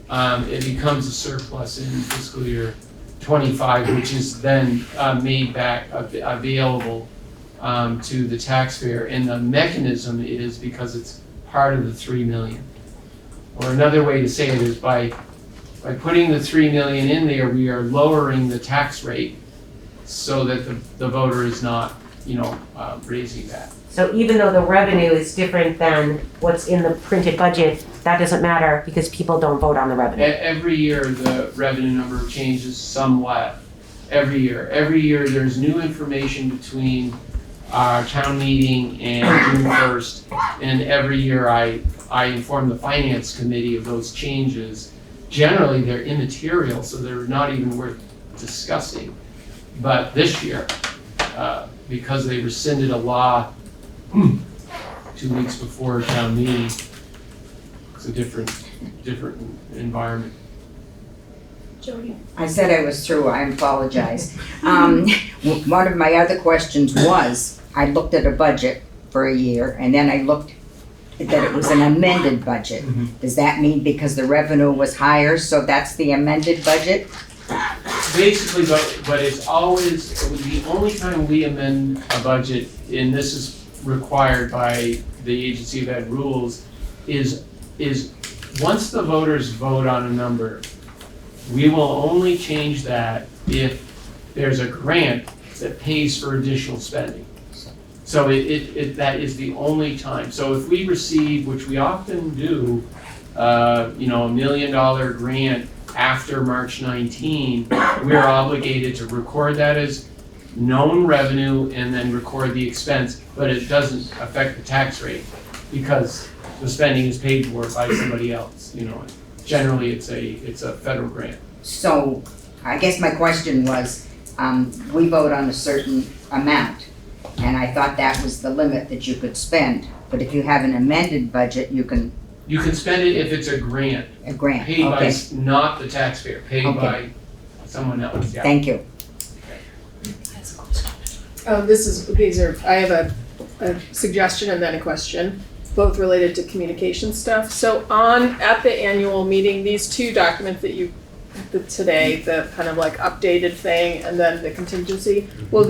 it becomes a surplus in fiscal year 25, which is then made back available to the taxpayer. And the mechanism is because it's part of the 3 million. Or another way to say it is by putting the 3 million in there, we are lowering the tax rate so that the voter is not, raising that. So even though the revenue is different than what's in the printed budget, that doesn't matter because people don't vote on the revenue. Every year, the revenue number changes somewhat. Every year. Every year, there's new information between our town meeting and June 1st. And every year, I inform the finance committee of those changes. Generally, they're immaterial, so they're not even worth discussing. But this year, because they rescinded a law 2 weeks before town meeting, it's a different environment. Jody? I said I was through, I apologize. One of my other questions was, I looked at a budget for a year, and then I looked that it was an amended budget. Does that mean because the revenue was higher, so that's the amended budget? Basically, but it's always, the only time we amend a budget, and this is required by the Agency of Ed rules, is once the voters vote on a number, we will only change that if there's a grant that pays for additional spending. So that is the only time. So if we receive, which we often do, a $1 million grant after March 19, we are obligated to record that as known revenue and then record the expense, but it doesn't affect the tax rate because the spending is paid for by somebody else. Generally it's a federal grant. So I guess my question was, we vote on a certain amount. And I thought that was the limit that you could spend. But if you have an amended budget, you can, You can spend it if it's a grant, a grant, paid by, okay, not the taxpayer, paid Okay. by someone else, yeah. thank you. I have a suggestion and then a question, both related to communication stuff. So at the annual meeting, these two documents that today, the kind of like updated thing and then the contingency, will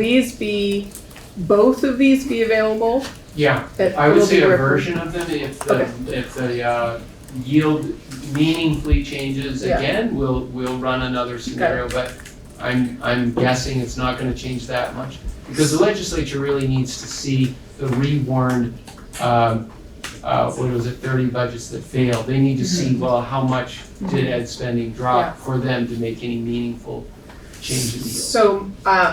both of these be available? Yeah, It I would will say be a rep- version of them, if the yield meaningfully changes Yeah. again, we'll run another scenario, but I'm guessing it's not gonna change that much. Because the legislature really needs to see the rewarned, what was it, 30 budgets that failed. They need to see, well, how much did ed spending drop for them to make any meaningful change in the yield. So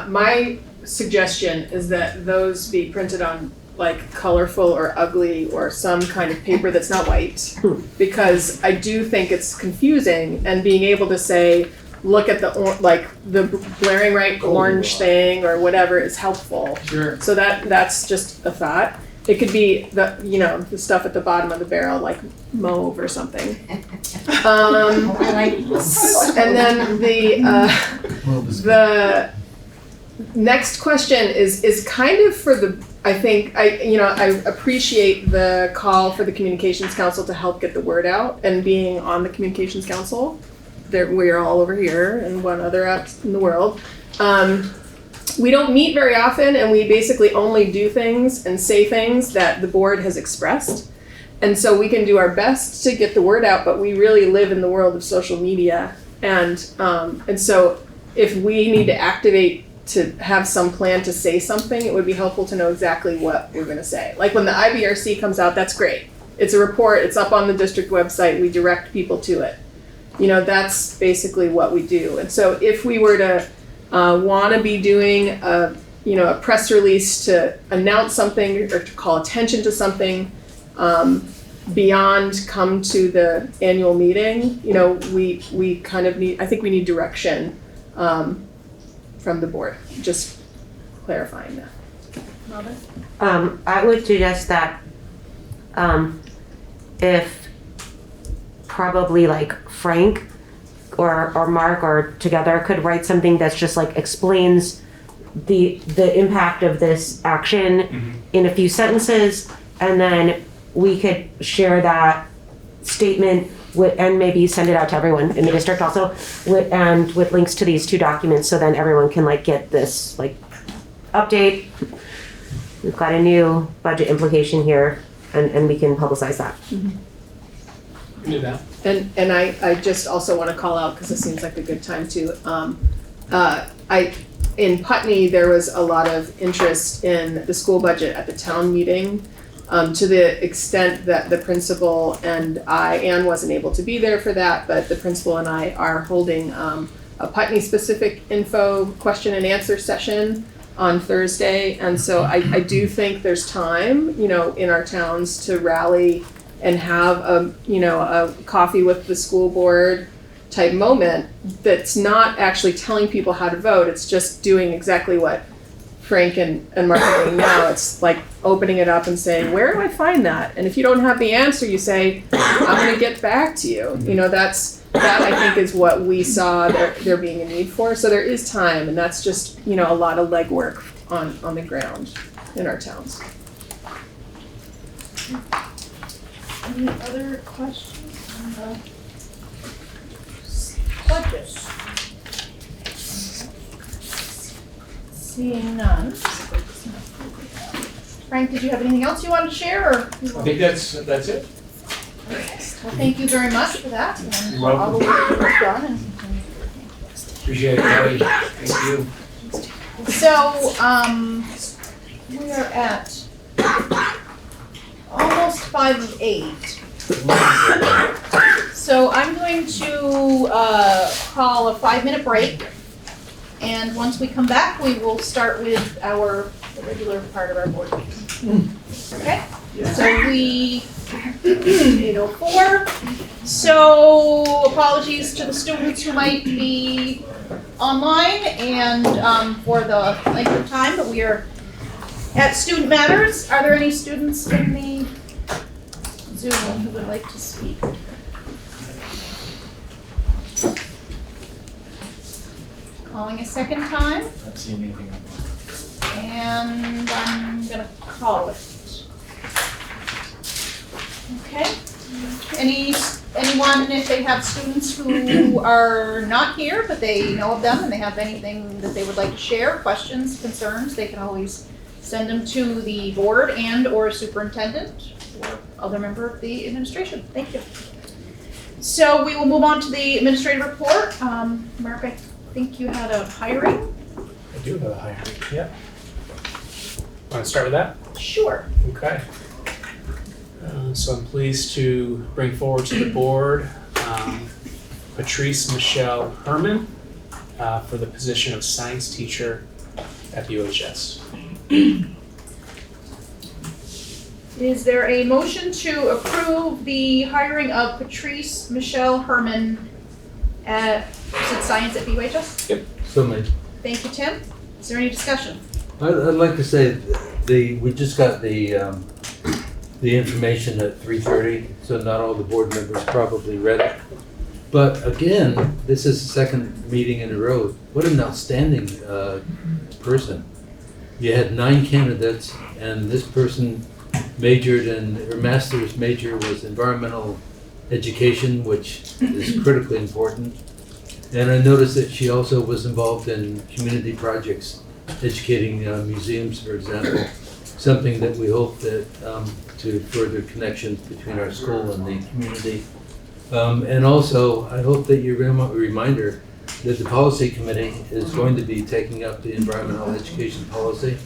my suggestion is that those be printed on like colorful or ugly or some kind of paper that's not white. Because I do think it's confusing, and being able to say, look at the blaring right orange thing or whatever is helpful. Sure. So that's just a thought. It could be the stuff at the bottom of the barrel, like mauve or something. And then the next question is kind of for the, I think, I appreciate the call for the Communications Council to help get the word out, and being on the Communications Council. We're all over here and one other out in the world. We don't meet very often, and we basically only do things and say things that the board has expressed. And so we can do our best to get the word out, but we really live in the world of social media. And so if we need to activate to have some plan to say something, it would be helpful to know exactly what we're gonna say. Like when the IBRC comes out, that's great. It's a report, it's up on the district website, we direct people to it. That's basically what we do. And so if we were to want to be doing a press release to announce something or to call attention to something beyond come to the annual meeting, we kind of need, I think we need direction from the board, just clarifying that. Robin? I would suggest that if probably like Frank or Mark or together could write something that's just like explains the impact of this action in a few sentences, and then we could share that statement and maybe send it out to everyone in the district also with links to these two documents, so then everyone can like get this like update. We've got a new budget implication here, and we can publicize that. Do that. And I just also want to call out, because it seems like a good time to, in Putney, there was a lot of interest in the school budget at the town meeting, to the extent that the principal and Anne wasn't able to be there for that, but the principal and I are holding a Putney specific info question and answer session on Thursday. And so I do think there's time, in our towns to rally and have a coffee with the school board type moment that's not actually telling people how to vote. It's just doing exactly what Frank and Mark are doing now. It's like opening it up and saying, where do I find that? And if you don't have the answer, you say, I'm going to get back to you. That I think is what we saw there being a need for. So there is time, and that's just, a lot of legwork on the ground in our towns. Any other questions on the budget? Seeing none. Frank, did you have anything else you wanted to share, or? I think that's it. Well, thank you very much for that. And You're welcome. all the work that was done. And Appreciate it, Kelly. Thank you. so, we are at almost 5 of 8. So I'm going to call a 5-minute break. And once we come back, we will start with the regular part of our board meeting. Okay? So 8:04. So apologies to the students who might be online and for the length of time, but we are At Student Matters, are there any students in the Zoom who would like to speak? Calling a second time, Not seeing anything. and I'm gonna call it. Okay. Anyone, if they have students who are not here, but they know of them and they have anything that they would like to share, questions, concerns, they can always send them to the board and or superintendent or other member of the administration. Thank you. So we will move on to the administrative report. Mark, I think you had a hiring? I do have a hiring, yep. Want to start with that? Sure. Okay. So I'm pleased to bring forward to the board Patrice Michelle Herman for the position of science teacher at UHS. Is there a motion to approve the hiring of Patrice Michelle Herman at science at BUHS? Yep. So many. Thank you, Tim. Is there any discussion? I'd like to say we just got the information at 3:30, so not all the board members probably read it. But again, this is the second meeting in a row. What an outstanding person. You had 9 candidates, and this person majored in, her master's major was environmental education, which is critically important. And I noticed that she also was involved in community projects, educating museums, for example, something that we hope that to further connections between our school and the community. And also, I hope that you remind her that the policy committee is going to be taking up the environmental education policy,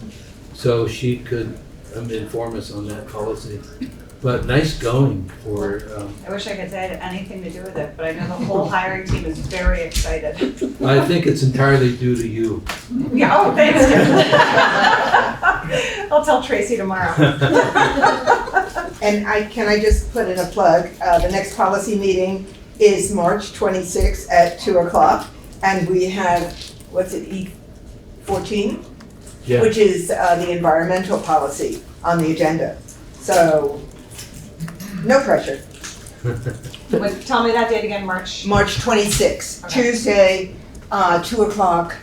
so she could inform us on that policy. But nice going for. I wish I could say I had anything to do with it, but I know the whole hiring team is very excited. I think it's entirely due to you. Yeah, oh, thanks. I'll tell Tracy tomorrow. And can I just put in a plug? The next policy meeting is March 26th at 2 o'clock. And we have, what's it, E14? Yeah. Which is the environmental policy on the agenda. So, no pressure. Tell me that date again, March. March 26th, Okay. Tuesday, 2 o'clock,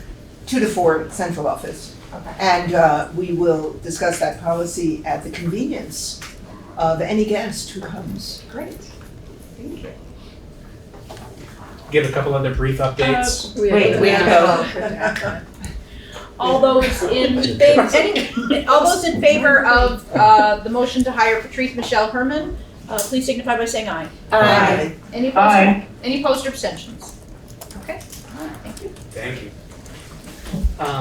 2 to 4, central office. Okay. And we will discuss that policy at the convenience of any guest who comes. Great. Thank you. Give a couple other brief updates. We have to vote. All those in favor of the motion to hire Patrice Michelle Herman, please signify by saying aye. Aye. Any opposed? Any opposed or abstentions? Okay, all right, thank you. Thank you.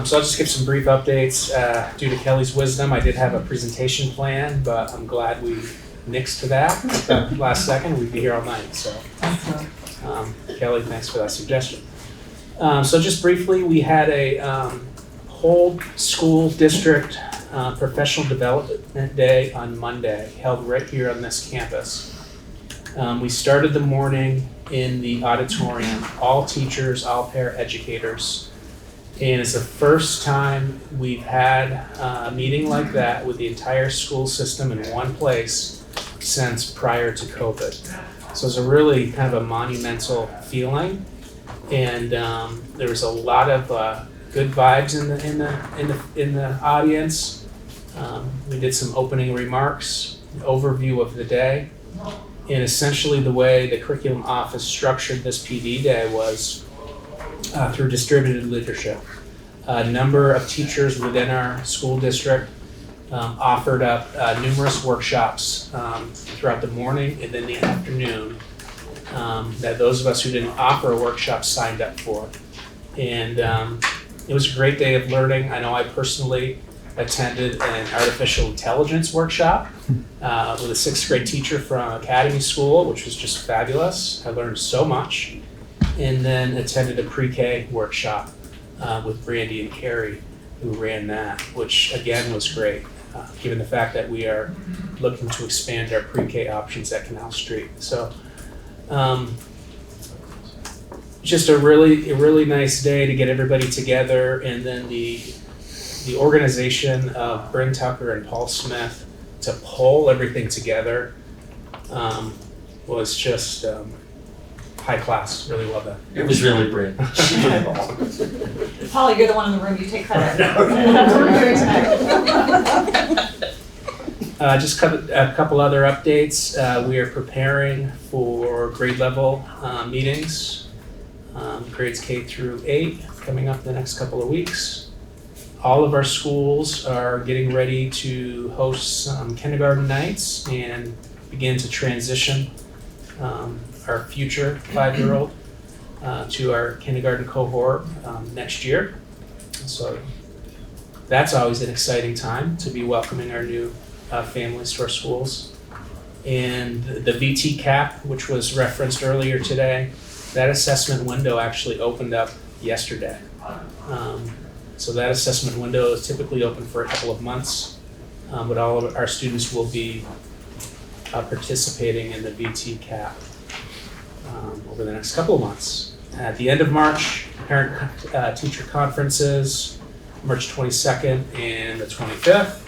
So I'll just give some brief updates. Due to Kelly's wisdom, I did have a presentation plan, but I'm glad we nixed to that at the last second. We'd be here all night, so. Kelly, thanks for that suggestion. So just briefly, we had a whole school district professional development day on Monday, held right here on this campus. We started the morning in the auditorium, all teachers, all paraeducators. And it's the first time we've had a meeting like that with the entire school system in one place since prior to COVID. So it's a really kind of a monumental feeling, and there was a lot of good vibes in the audience. We did some opening remarks, an overview of the day, and essentially the way the curriculum office structured this PD day was through distributed leadership. A number of teachers within our school district offered up numerous workshops throughout the morning and then the afternoon that those of us who didn't offer a workshop signed up for. And it was a great day of learning. I know I personally attended an artificial intelligence workshop with a 6th grade teacher from Academy School, which was just fabulous. I learned so much. And then attended a pre-K workshop with Brandy and Carrie, who ran that, which again was great, given the fact that we are looking to expand our pre-K options at Canal Street. So just a really nice day to get everybody together, and then the the organization of Bryn Tucker and Paul Smith to pull everything together was just high class. Really love that. It was really brilliant. Polly, you're the one in the room, you take credit. That's what we're doing tonight. Just a couple other updates. We are preparing for grade level meetings, grades K through 8, coming up in the next couple of weeks. All of our schools are getting ready to host some kindergarten nights and begin to transition our future 5-year-old to our kindergarten cohort next year. So that's always an exciting time to be welcoming our new families to our schools. And the VT cap, which was referenced earlier today, that assessment window actually opened up yesterday. So that assessment window is typically open for a couple of months, but all of our students will be participating in the VT cap over the next couple of months. At the end of March, parent-teacher conferences, March 22nd and the 25th.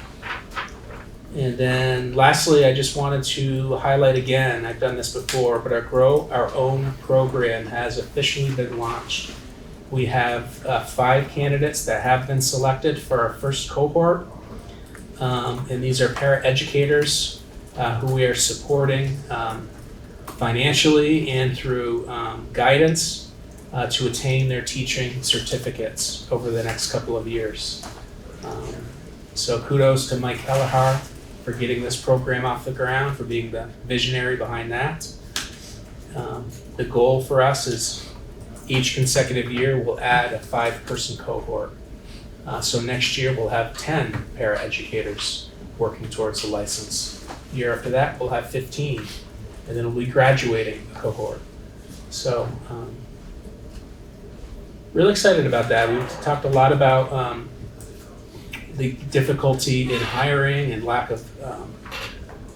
And then lastly, I just wanted to highlight again, I've done this before, but our Grow Our Own program has officially been launched. We have 5 candidates that have been selected for our first cohort. And these are paraeducators who we are supporting financially and through guidance to attain their teaching certificates over the next couple of years. So kudos to Mike Kelleher for getting this program off the ground, for being the visionary behind that. The goal for us is each consecutive year we'll add a 5-person cohort. So next year we'll have 10 paraeducators working towards the license. The year after that we'll have 15, and then we'll be graduating a cohort. So really excited about that. We've talked a lot about the difficulty in hiring and lack of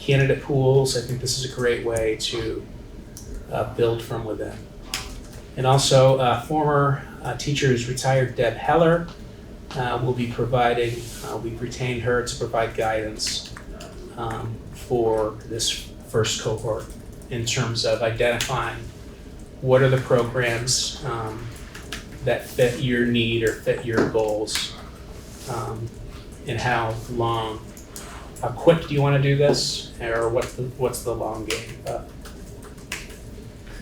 candidate pools. I think this is a great way to build from within. And also, former teacher who's retired, Deb Heller, will be providing, we've retained her to provide guidance for this first cohort in terms of identifying what are the programs that fit your need or fit your goals, and how quick do you want to do this, or what's the long game?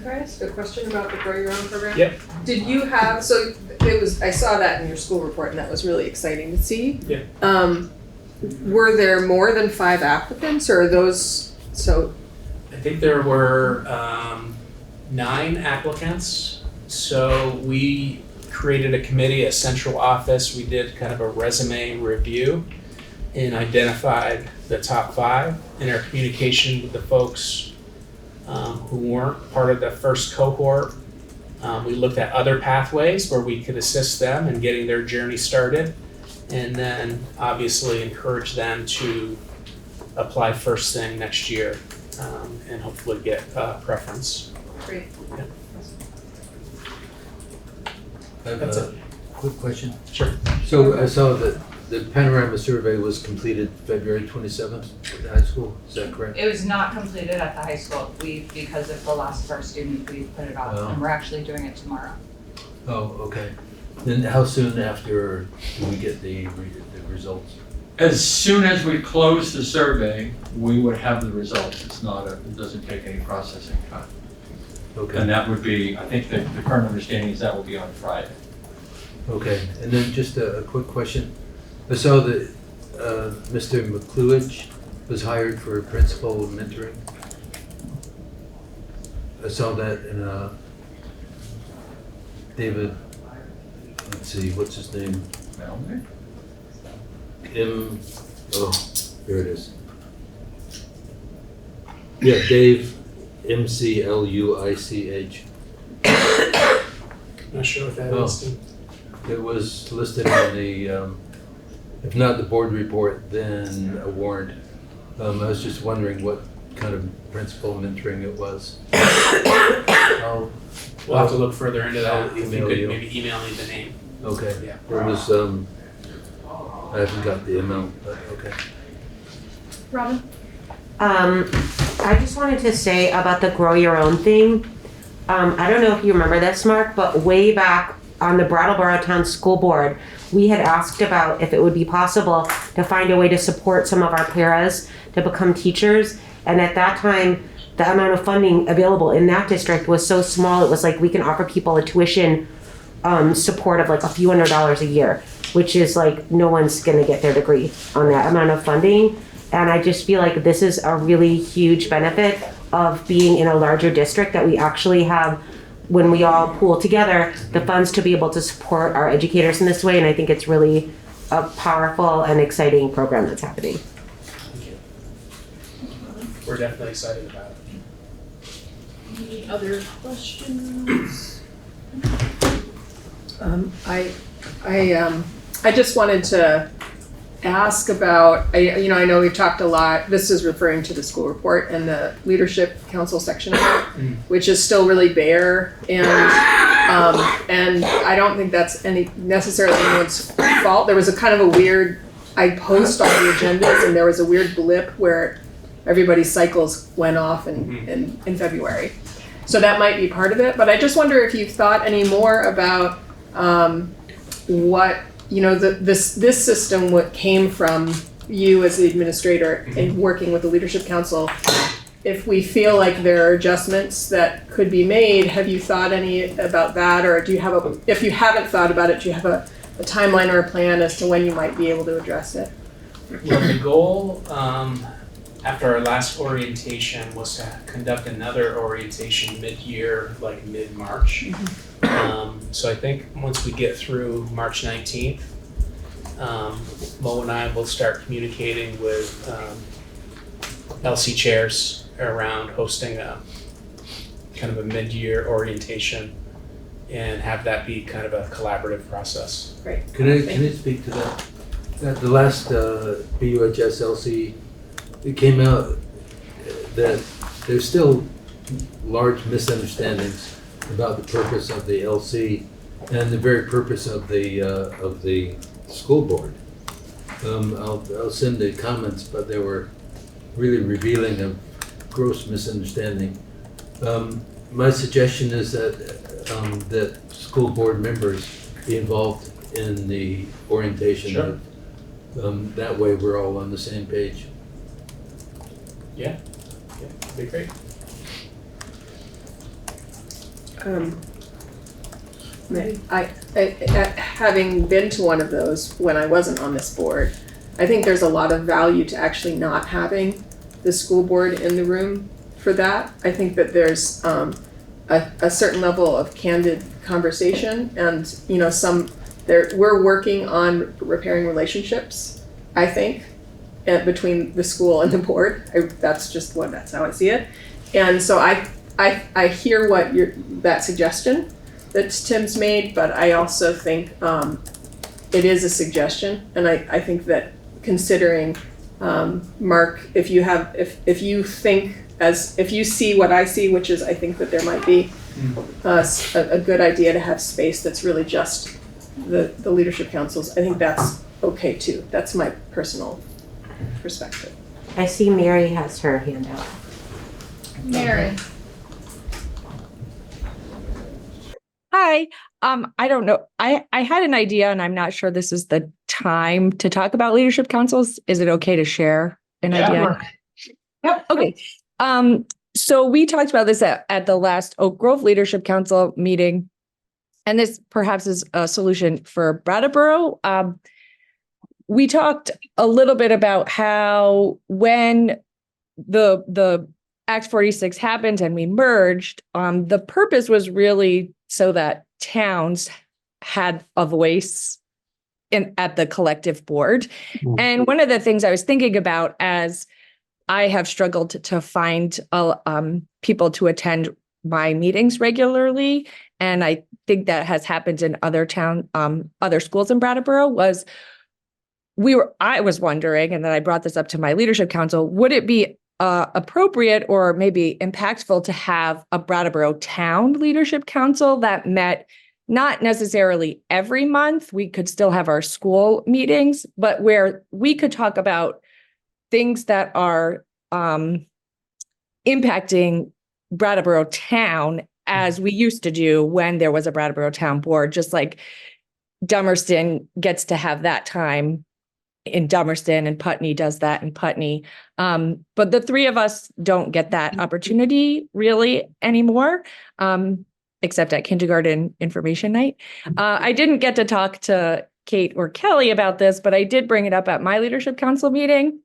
Can I ask a question about the Grow Your Own program? Yep. Did you have, so it was, I saw that in your school report and that was really exciting to see. Yeah. Were there more than 5 applicants, or are those, so? I think there were 9 applicants. So we created a committee, a central office. We did kind of a resume review and identified the top 5 in our communication with the folks who weren't part of the first cohort. We looked at other pathways where we could assist them in getting their journey started, and then obviously encourage them to apply first thing next year and hopefully get preference. Great. Yeah. I have That's a quick question. Sure. So I saw that the panorama survey was completed February 27th at the high school, is that correct? It was not completed at the high school. Because of the loss of our student, we put it off, Oh. and we're actually doing it tomorrow. Oh, okay. Then how soon after do we get the results? As soon as we close the survey, we would have the results. It doesn't take any processing time. Okay. And that would be, I think the current understanding is that will be on Friday. Okay, and then just a quick question. I saw that Mr. McCluich was hired for principal mentoring. I saw that in David, let's see, what's his name? Melnick? Here it is. Yeah, Dave, MCLUICH. Not sure what that Oh. is. It was listed on the, if not the board report, then a warrant. I was just wondering what kind of principal mentoring it was. We'll have to look further into that. I'll If you email could you. maybe email me the name. Okay. Yeah. It was I haven't got the amount, but okay. Robin? I just wanted to say about the grow your own thing. I don't know if you remember this, Mark, but way back on the Brattleboro Town School Board, we had asked about if it would be possible to find a way to support some of our paras to become teachers. And at that time, the amount of funding available in that district was so small, it was like we can offer people a tuition support of like a few $100s a year, which is like no one's gonna get their degree on that amount of funding. And I just feel like this is a really huge benefit of being in a larger district, that we actually have, when we all pool together, the funds to be able to support our educators in this way. And I think it's really a powerful and exciting program that's happening. Thank you. We're definitely excited about it. Any other questions? I just wanted to ask about, I know we've talked a lot, this is referring to the school report and the leadership council section of it, which is still really bare, and I don't think that's necessarily anyone's fault. There was a kind of a weird, I post all the agendas, and there was a weird blip where everybody's cycles went off in February. So that might be part of it, but I just wonder if you've thought any more about what, this system, what came from you as the administrator and working with the leadership council. If we feel like there are adjustments that could be made, have you thought any about that? Or do you have if you haven't thought about it, do you have a timeline or a plan as to when you might be able to address it? Well, the goal after our last orientation was to conduct another orientation mid-year, like mid-March. So I think once we get through March 19th, Mo and I will start communicating with LC chairs around hosting a kind of a mid-year orientation and have that be kind of a collaborative process. Great. Can I speak to that? At the last BUHS LC, it came out that there's still large misunderstandings about the purpose of the LC and the very purpose of the school board. I'll send the comments, but they were really revealing of gross misunderstanding. My suggestion is that school board members be involved in the orientation. Sure. That way we're all on the same page. Yeah, that'd be great. Having been to one of those when I wasn't on this board, I think there's a lot of value to actually not having the school board in the room for that. I think that there's a certain level of candid conversation, and we're working on repairing relationships, I think, between the school and the board. That's how I see it. And so I hear that suggestion that Tim's made, but I also think it is a suggestion, and I think that considering Mark, if you see what I see, which is I think that there might be a good idea to have space that's really just the leadership councils, I think that's okay too. That's my personal perspective. I see Mary has her hand out. Mary. Hi. I don't know. I had an idea, and I'm not sure this is the time to talk about leadership councils. Is it okay to share an idea? Yep. Okay. So we talked about this at the last Oak Grove Leadership Council meeting, and this perhaps is a solution for Brattleboro. We talked a little bit about how when the Act 46 happened and we merged, the purpose was really so that towns had a voice at the collective board. And one of the things I was thinking about, as I have struggled to find people to attend my meetings regularly, and I think that has happened in other schools in Brattleboro, I was wondering, and then I brought this up to my leadership council, would it be appropriate or maybe impactful to have a Brattleboro town leadership council that met not necessarily every month, we could still have our school meetings, but where we could talk about things that are impacting Brattleboro town as we used to do when there was a Brattleboro town board, just like Dummerston gets to have that time in Dummerston and Putney does that in Putney. But the three of us don't get that opportunity really anymore, except at kindergarten information night. I didn't get to talk to Kate or Kelly about this, but I did bring it up at my leadership council meeting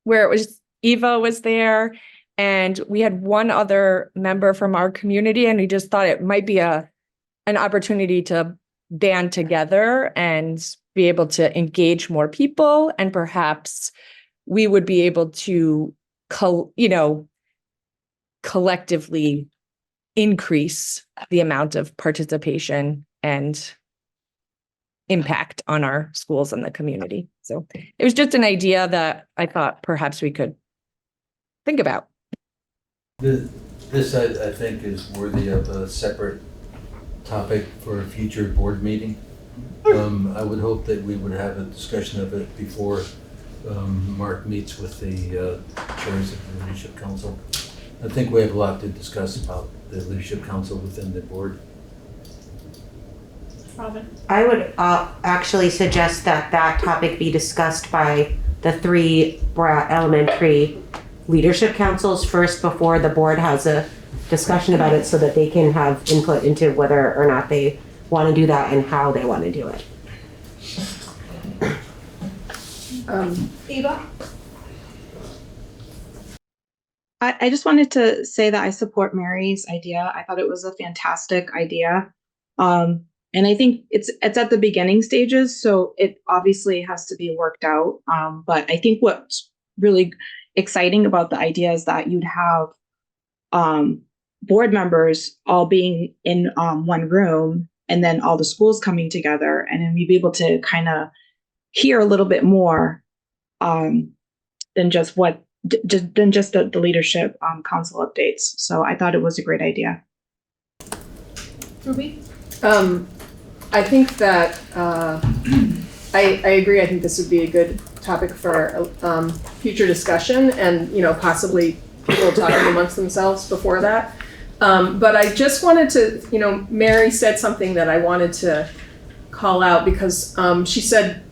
where it was Eva was there and we had one other member from our community, and we just thought it might be an opportunity to band together and be able to engage more people, and perhaps we would be able to collectively increase the amount of participation and impact on our schools and the community. So it was just an idea that I thought perhaps we could think about. This, I think, is worthy of a separate topic for a future board meeting. I would hope that we would have a discussion of it before Mark meets with the chairs of the Leadership Council. I think we have a lot to discuss about the Leadership Council within the board. Robin? I would actually suggest that that topic be discussed by the 3 Brat Elementary leadership councils first before the board has a discussion about it, so that they can have input into whether or not they want to do that and how they want to do it. Eva? I just wanted to say that I support Mary's idea. I thought it was a fantastic idea. And I think it's at the beginning stages, so it obviously has to be worked out. But I think what's really exciting about the idea is that you'd have board members all being in one room, and then all the schools coming together, and then we'd be able to kind of hear a little bit more than just the leadership council updates. So I thought it was a great idea. Ruby? I think that I agree. I think this would be a good topic for future discussion, and possibly people talking amongst themselves before that. But I just wanted to, Mary said something that I wanted to call out, because she said,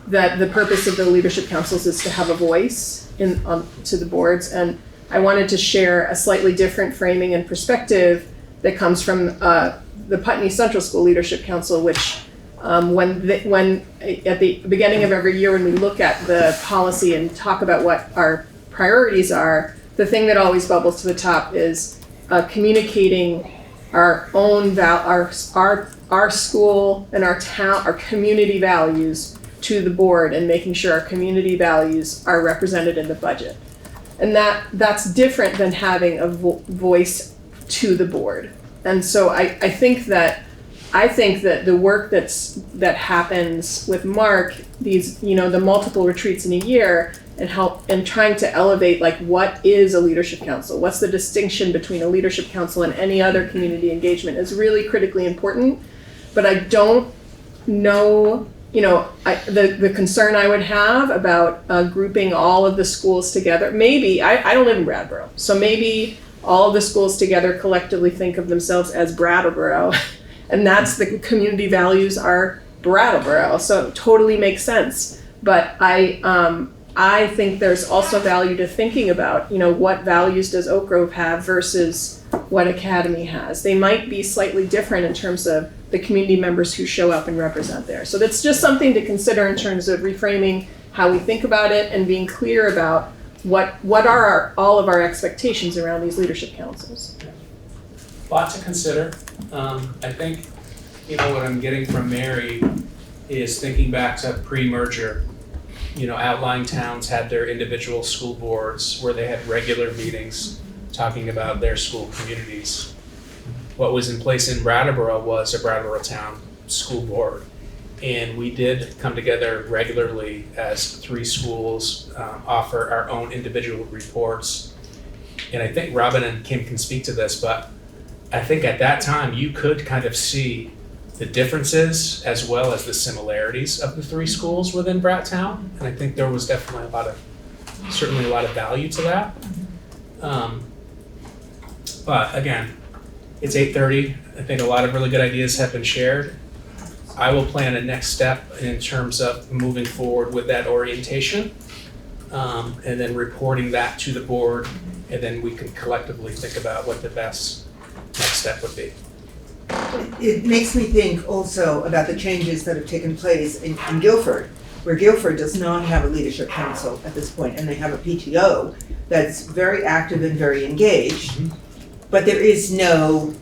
that the purpose of the leadership councils is to have a voice to the boards, and I wanted to share a slightly different framing and perspective that comes from the Putney Central School Leadership Council, which when at the beginning of every year when we look at the policy and talk about what our priorities are, the thing that always bubbles to the top is communicating our own our school and our town, our community values to the board, and making sure our community values are represented in the budget. And that's different than having a voice to the board. And so I think that the work that happens with Mark, these the multiple retreats in a year, and trying to elevate, like, what is a leadership council? What's the distinction between a leadership council and any other community engagement is really critically important. But I don't know, the concern I would have about grouping all of the schools together. Maybe, I don't live in Brattleboro, so maybe all of the schools together collectively think of themselves as Brattleboro, and that's the community values are Brattleboro, so it totally makes sense. But I think there's also value to thinking about, what values does Oak Grove have versus what Academy has. They might be slightly different in terms of the community members who show up and represent there. So that's just something to consider in terms of reframing how we think about it and being clear about what are all of our expectations around these leadership councils. Lot to consider. I think, what I'm getting from Mary is thinking back to pre-merger. Outlying towns had their individual school boards where they had regular meetings talking about their school communities. What was in place in Brattleboro was a Brattleboro Town School Board. And we did come together regularly as 3 schools, offer our own individual reports. And I think Robin and Kim can speak to this, but I think at that time you could kind of see the differences as well as the similarities of the three schools within Bratttown. And I think there was definitely certainly a lot of value to that. But again, it's 8:30. I think a lot of really good ideas have been shared. I will plan a next step in terms of moving forward with that orientation, and then reporting that to the board, and then we can collectively think about what the best next step would be. It makes me think also about the changes that have taken place in Guilford, where Guilford does not have a leadership council at this point, and they have a PTO that's very active and very engaged, but there is no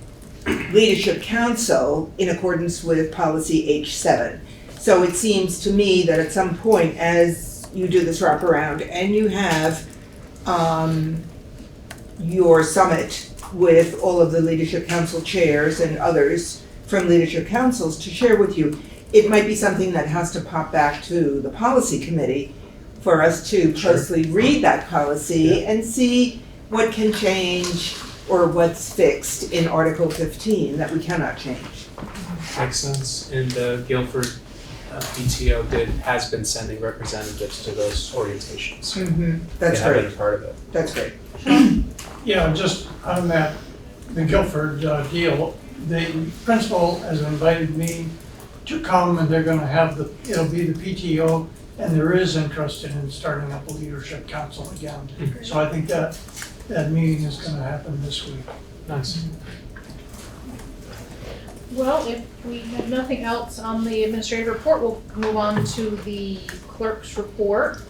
leadership council in accordance with policy H7. So it seems to me that at some point, as you do this wraparound and you have your summit with all of the leadership council chairs and others from leadership councils to share with you, it might be something that has to pop back to the policy committee for us to closely read that policy and see what can change or what's fixed in Article 15 that we cannot change. Makes sense. And the Guilford PTO has been sending representatives to those orientations. That's They have great. been a part of it. That's great. Yeah, just on that, the Guilford deal, the principal has invited me to come, and they're gonna have it'll be the PTO, and there is interest in starting up a leadership council again. So I think that meeting is gonna happen this week. Nice. Well, if we have nothing else on the administrative report, we'll move on to the clerk's report.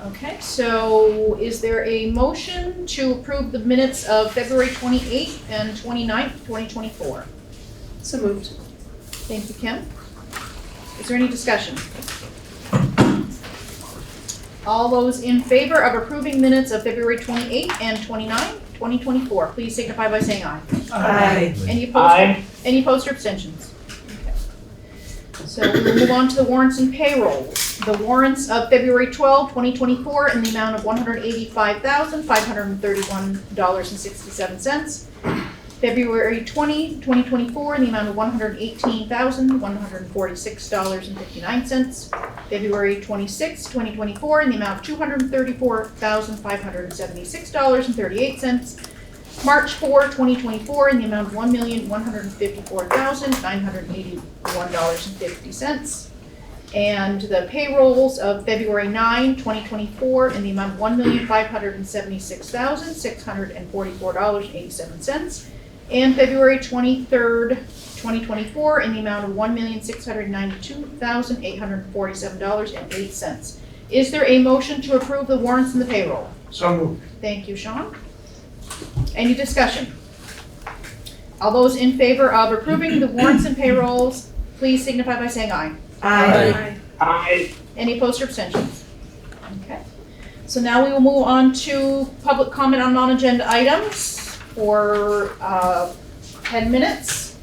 Okay, so is there a motion to approve the minutes of February 28th and 29th, 2024? So moved. Thank you, Kim. Is there any discussion? All those in favor of approving minutes of February 28th and 29th, 2024, please signify by saying aye. Aye. Any opposed? Any opposed or abstentions? Okay. So we will move on to the warrants and payrolls. The warrants of February 12, 2024 in the amount of $185,531.67. February 20, 2024 in the amount of $118,146.59. February 26, 2024 in the amount of $234,576.38. March 4, 2024 in the amount of $1,154,981.50. And the payrolls of February 9, 2024 in the amount of $1,576,644.87. And February 23rd, 2024 in the amount of $1,692,847.08. Is there a motion to approve the warrants and the payroll? So moved. Thank you, Sean. Any discussion? All those in favor of approving the warrants and payrolls, please signify by saying aye. Aye. Aye. Any opposed or abstentions? Okay. So now we will move on to public comment on non-agenda items for 10 minutes.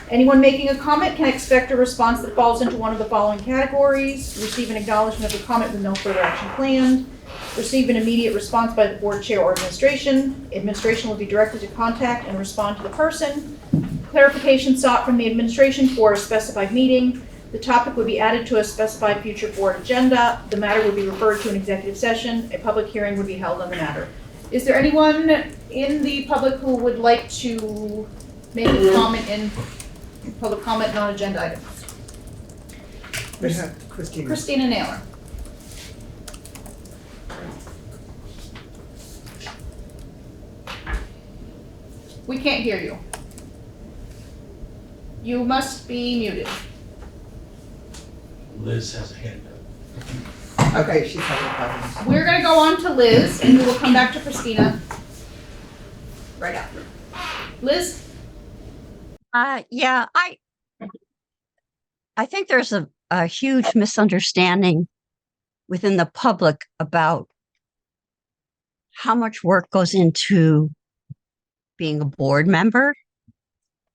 Anyone making a comment can expect a response that falls into one of the following categories. Receive an acknowledgement of the comment with no further action planned. Receive an immediate response by the board chair or administration. Administration will be directed to contact and respond to the person. Clarification sought from the administration for a specified meeting. The topic would be added to a specified future board agenda. The matter would be referred to an executive session. A public hearing would be held on the matter. Is there anyone in the public who would like to make a comment in public comment on agenda items? We have Christina. Christina Naylor. We can't hear you. You must be muted. Liz has a hand up. Okay, she's having problems. We're gonna go on to Liz and we will come back to Christina right after. Liz? Yeah, I think there's a huge misunderstanding within the public about how much work goes into being a board member,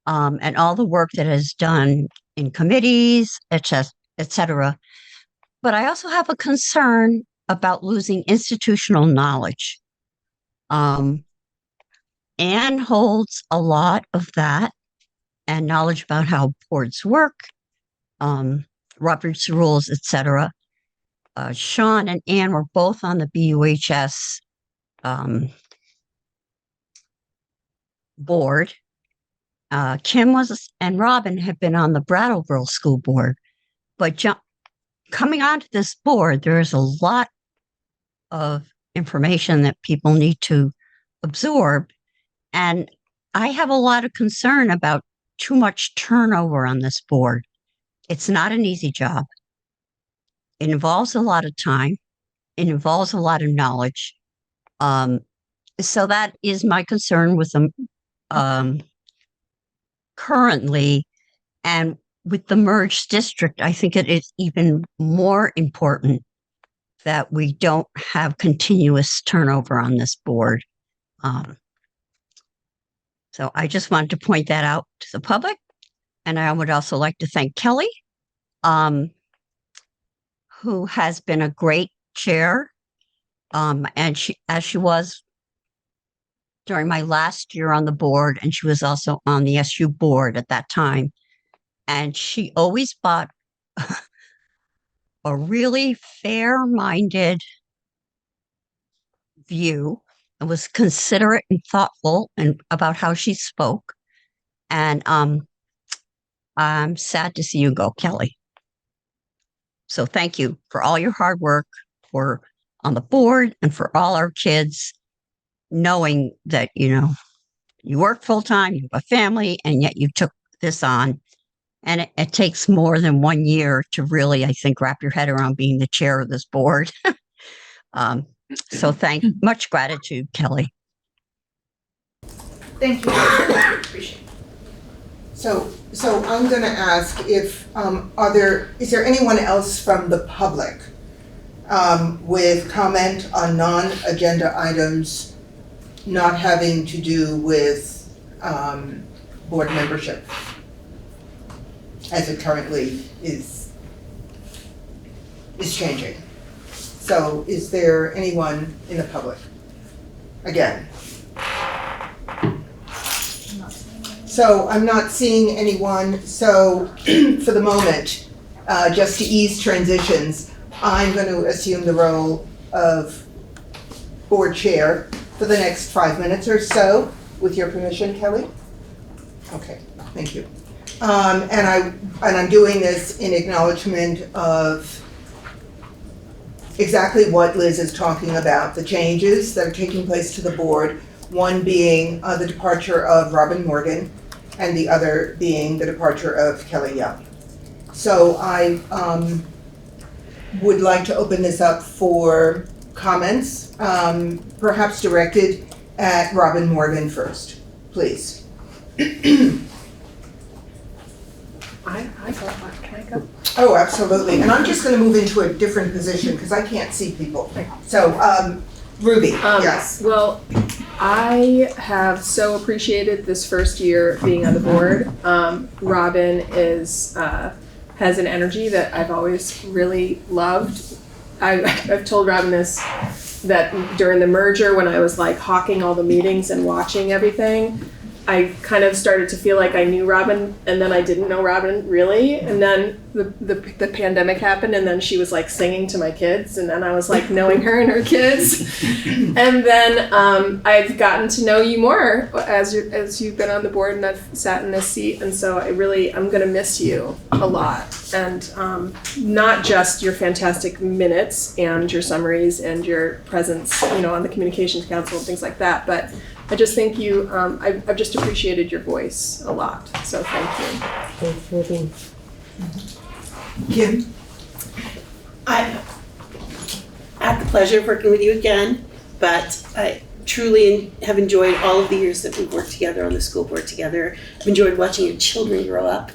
and all the work that is done in committees, et cetera. But I also have a concern about losing institutional knowledge. Anne holds a lot of that and knowledge about how boards work, Robert's rules, etc. Sean and Anne were both on the BUHS board. Kim and Robin have been on the Brattleboro school board, but coming onto this board, there is a lot of information that people need to absorb. And I have a lot of concern about too much turnover on this board. It's not an easy job. It involves a lot of time. It involves a lot of knowledge. So that is my concern with them currently. And with the merged district, I think it is even more important that we don't have continuous turnover on this board. So I just wanted to point that out to the public. And I would also like to thank Kelly, who has been a great chair. And as she was during my last year on the board, and she was also on the SU board at that time. And she always brought a really fair-minded view and was considerate and thoughtful and about how she spoke. And I'm sad to see you go, Kelly. So thank you for all your hard work on the board and for all our kids, knowing that, you work full-time, you have a family, and yet you took this on. And it takes more than 1 year to really, I think, wrap your head around being the chair of this board. So much gratitude, Kelly. Thank you. Appreciate it. So I'm gonna ask if, is there anyone else from the public with comment on non-agenda items not having to do with board membership as it currently is changing? So is there anyone in the public? Again. So I'm not seeing anyone, so for the moment, just to ease transitions, I'm going to assume the role of board chair for the next 5 minutes or so, with your permission, Kelly? Okay, thank you. And I'm doing this in acknowledgement of exactly what Liz is talking about, the changes that are taking place to the board, one being the departure of Robin Morgan, and the other being the departure of Kelly Young. So I would like to open this up for comments, perhaps directed at Robin Morgan first, please. Can I go? Oh, absolutely. And I'm just going to move into a different position because I can't see people. So, Ruby, yes. Well, I have so appreciated this first year being on the board. Robin has an energy that I've always really loved. I've told Robin this, that during the merger when I was like hawking all the meetings and watching everything, I kind of started to feel like I knew Robin, and then I didn't know Robin really. And then the pandemic happened, and then she was like singing to my kids, and then I was like knowing her and her kids. And then I've gotten to know you more as you've been on the board, and I've sat in this seat. And so I'm gonna miss you a lot, and not just your fantastic minutes and your summaries and your presence, on the communications council and things like that, but I just think I've just appreciated your voice a lot, so thank you. Thanks, Ruby. Kim? I had the pleasure of working with you again, but I truly have enjoyed all of the years that we've worked together on the school board together. I've enjoyed watching your children grow up.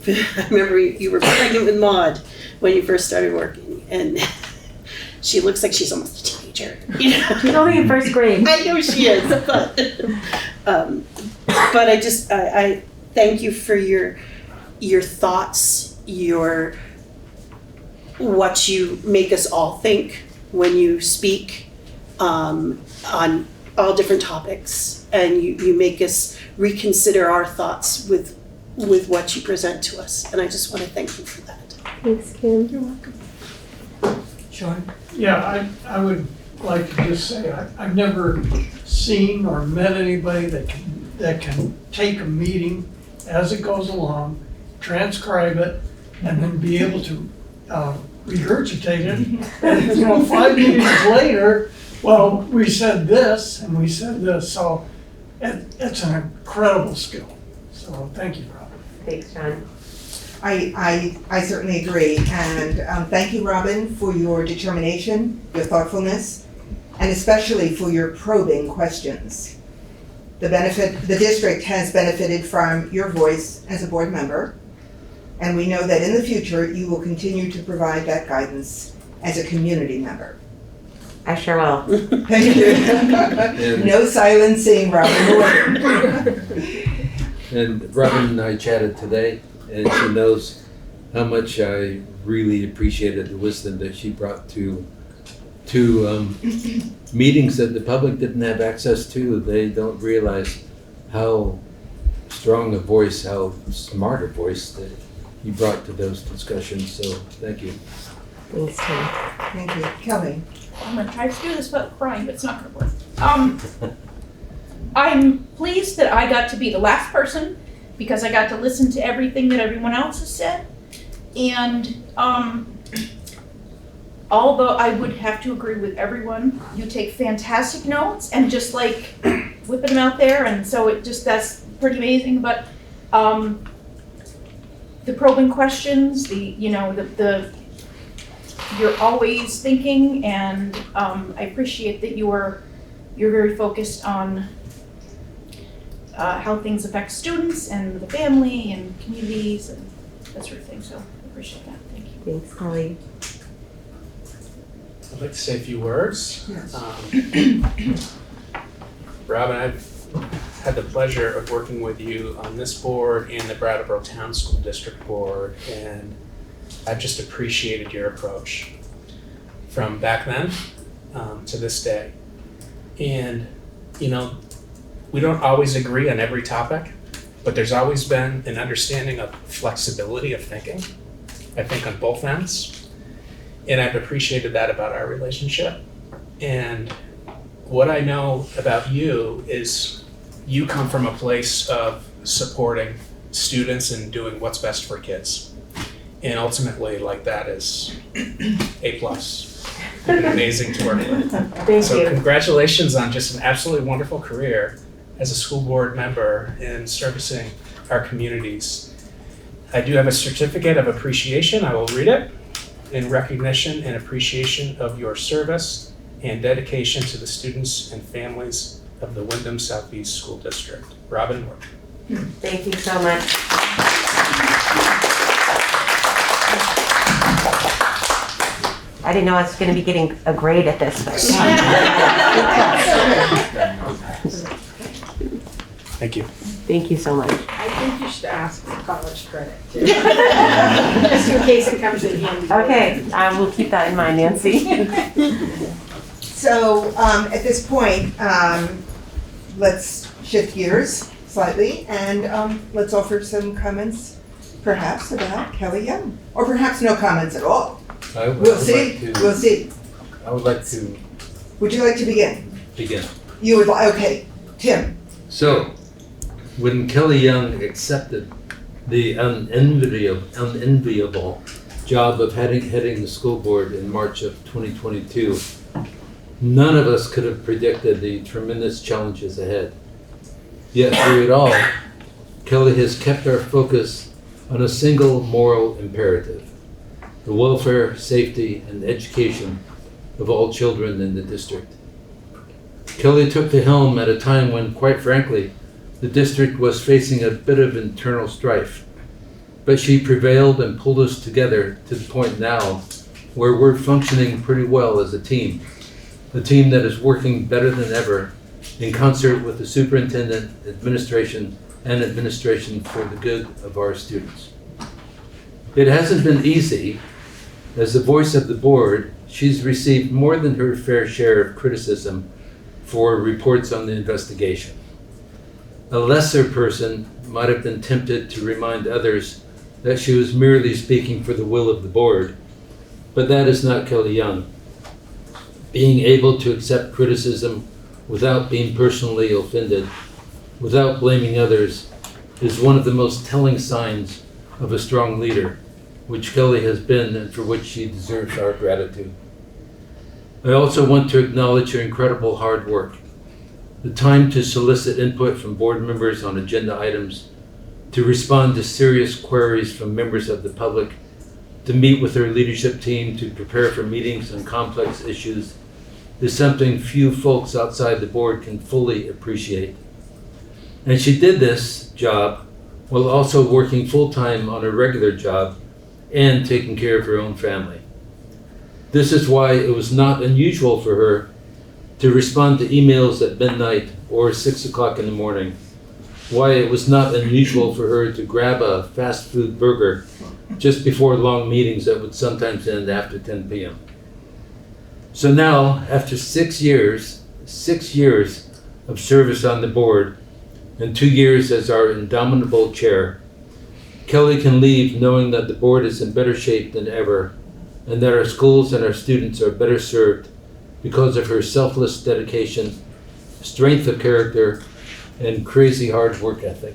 I remember you were pregnant with Maud when you first started working, and she looks like she's almost a teenager. She's only in first grade. I know she is, but I thank you for your thoughts, what you make us all think when you speak on all different topics, and you make us reconsider our thoughts with what you present to us. And I just want to thank you for that. Thanks, Kim. You're welcome. Sean? Yeah, I would like to just say, I've never seen or met anybody that can take a meeting as it goes along, transcribe it, and then be able to regurgitate it. And, 5 meetings later, well, we said this and we said this, so it's an incredible skill. So thank you, Robin. Thanks, John. I certainly agree, and thank you, Robin, for your determination, your thoughtfulness, and especially for your probing questions. The district has benefited from your voice as a board member, and we know that in the future you will continue to provide that guidance as a community member. I sure will. Thank you. No silencing, Robin. And Robin and I chatted today, and she knows how much I really appreciated the wisdom that she brought to meetings that the public didn't have access to. They don't realize how strong a voice, how smart a voice that you brought to those discussions. So thank you. Thanks, Tim. Thank you. Kelly. I'm gonna try to do this without crying, but it's not gonna work. I'm pleased that I got to be the last person because I got to listen to everything that everyone else has said. And although I would have to agree with everyone, you take fantastic notes and just like whipping them out there, and so that's pretty amazing. But the probing questions, you're always thinking, and I appreciate that you're very focused on how things affect students and the family and communities and that sort of thing. So I appreciate that. Thank you. Thanks, Holly. I'd like to say a few words. Yes. Robin, I've had the pleasure of working with you on this board and the Brattleboro Town School District Board, and I've just appreciated your approach from back then to this day. And, we don't always agree on every topic, but there's always been an understanding of flexibility of thinking, I think, on both ends. And I've appreciated that about our relationship. And what I know about you is you come from a place of supporting students and doing what's best for kids. And ultimately, that is A+. You've been amazing to work with. Thank So you. congratulations on just an absolutely wonderful career as a school board member in servicing our communities. I do have a certificate of appreciation. I will read it. In recognition and appreciation of your service and dedication to the students and families of the Windham Southeast School District. Robin Moore. Thank you so much. I didn't know I was going to be getting a grade at this, but Thank you. Thank you so much. I think you should ask for college credit too. Just in case it comes in handy. Okay, I will keep that in mind, Nancy. So at this point, let's shift gears slightly and let's offer some comments perhaps about Kelly Young, or perhaps no comments at all. We'll see. We'll see. I would like to Would you like to begin? begin. You would like, okay, Tim. So, when Kelly Young accepted the unenviable job of heading the school board in March of 2022, none of us could have predicted the tremendous challenges ahead. Yet through it all, Kelly has kept our focus on a single moral imperative: the welfare, safety, and education of all children in the district. Kelly took the helm at a time when, quite frankly, the district was facing a bit of internal strife. But she prevailed and pulled us together to the point now where we're functioning pretty well as a team that is working better than ever in concert with the superintendent, administration for the good of our students. It hasn't been easy. As the voice of the board, she's received more than her fair share of criticism for reports on the investigation. A lesser person might have been tempted to remind others that she was merely speaking for the will of the board, but that is not Kelly Young. Being able to accept criticism without being personally offended, without blaming others, is one of the most telling signs of a strong leader, which Kelly has been and for which she deserves our gratitude. I also want to acknowledge her incredible hard work. The time to solicit input from board members on agenda items, to respond to serious queries from members of the public, to meet with her leadership team to prepare for meetings on complex issues, is something few folks outside the board can fully appreciate. And she did this job while also working full-time on a regular job and taking care of her own family. This is why it was not unusual for her to respond to emails at midnight or 6 o'clock in the morning, why it was not unusual for her to grab a fast food burger just before long meetings that would sometimes end after 10 p.m. So now, after 6 years of service on the board and 2 years as our indomitable chair, Kelly can leave knowing that the board is in better shape than ever and that our schools and our students are better served because of her selfless dedication, strength of character, and crazy hard work ethic.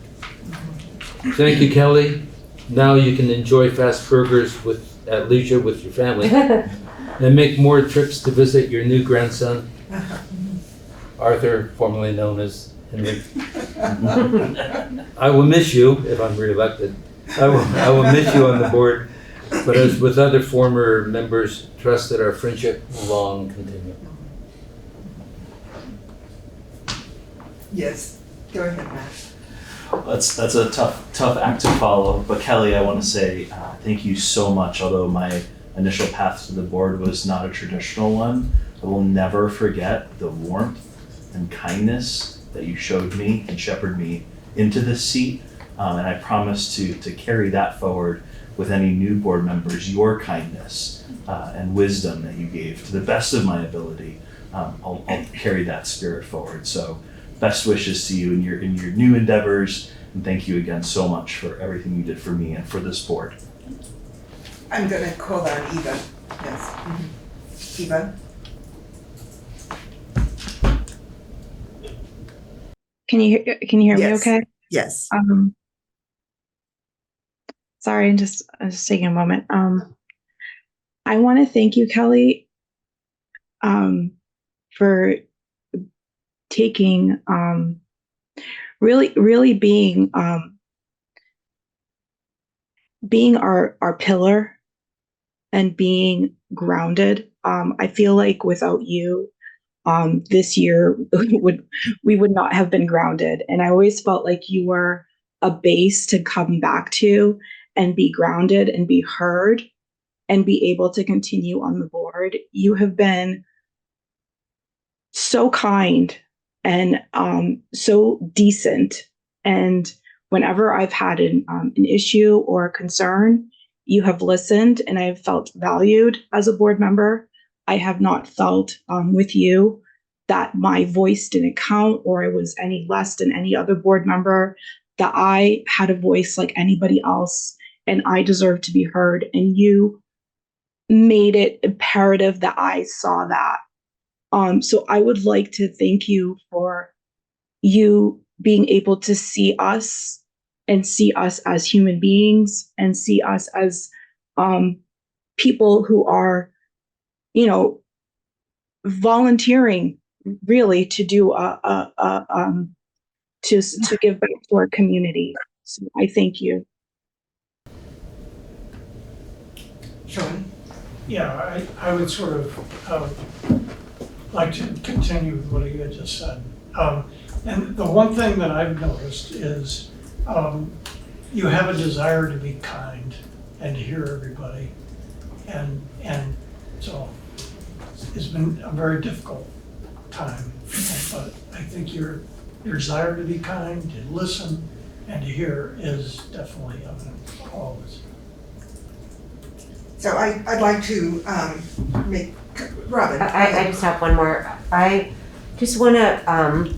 Thank you, Kelly. Now you can enjoy fast burgers at leisure with your family and make more trips to visit your new grandson, Arthur, formerly known as Henry. I will miss you if I'm reelected. I will miss you on the board, but as with other former members, trust that our friendship will long continue. Yes, go ahead, Matt. That's a tough act to follow, but Kelly, I want to say thank you so much. Although my initial path to the board was not a traditional one, I will never forget the warmth and kindness that you showed me and shepherded me into this seat, and I promise to carry that forward with any new board members. Your kindness and wisdom that you gave to the best of my ability, I'll carry that spirit forward. So best wishes to you in your new endeavors, and thank you again so much for everything you did for me and for this board. I'm gonna call on Eva. Yes. Mm-hmm. Eva? Can you hear me okay? Yes. Sorry, I'm just taking a moment. I want to thank you, Kelly, for taking really being our pillar and being grounded. I feel like without you, this year we would not have been grounded. And I always felt like you were a base to come back to and be grounded and be heard and be able to continue on the board. You have been so kind and so decent. And whenever I've had an issue or a concern, you have listened and I have felt valued as a board member. I have not felt with you that my voice didn't count or I was any less than any other board member, that I had a voice like anybody else and I deserve to be heard. And you made it imperative that I saw that. So I would like to thank you for you being able to see us and see us as human beings and see us as people who are, volunteering really to do to give back to our community. So I thank you. Sean? Yeah, I would sort of like to continue with what you had just said. And the one thing that I've noticed is you have a desire to be kind and to hear everybody. And so it's been a very difficult time, but I think your desire to be kind, to listen, and to hear is definitely evident always. So I'd like to make, Robin. I just have one more. I just want to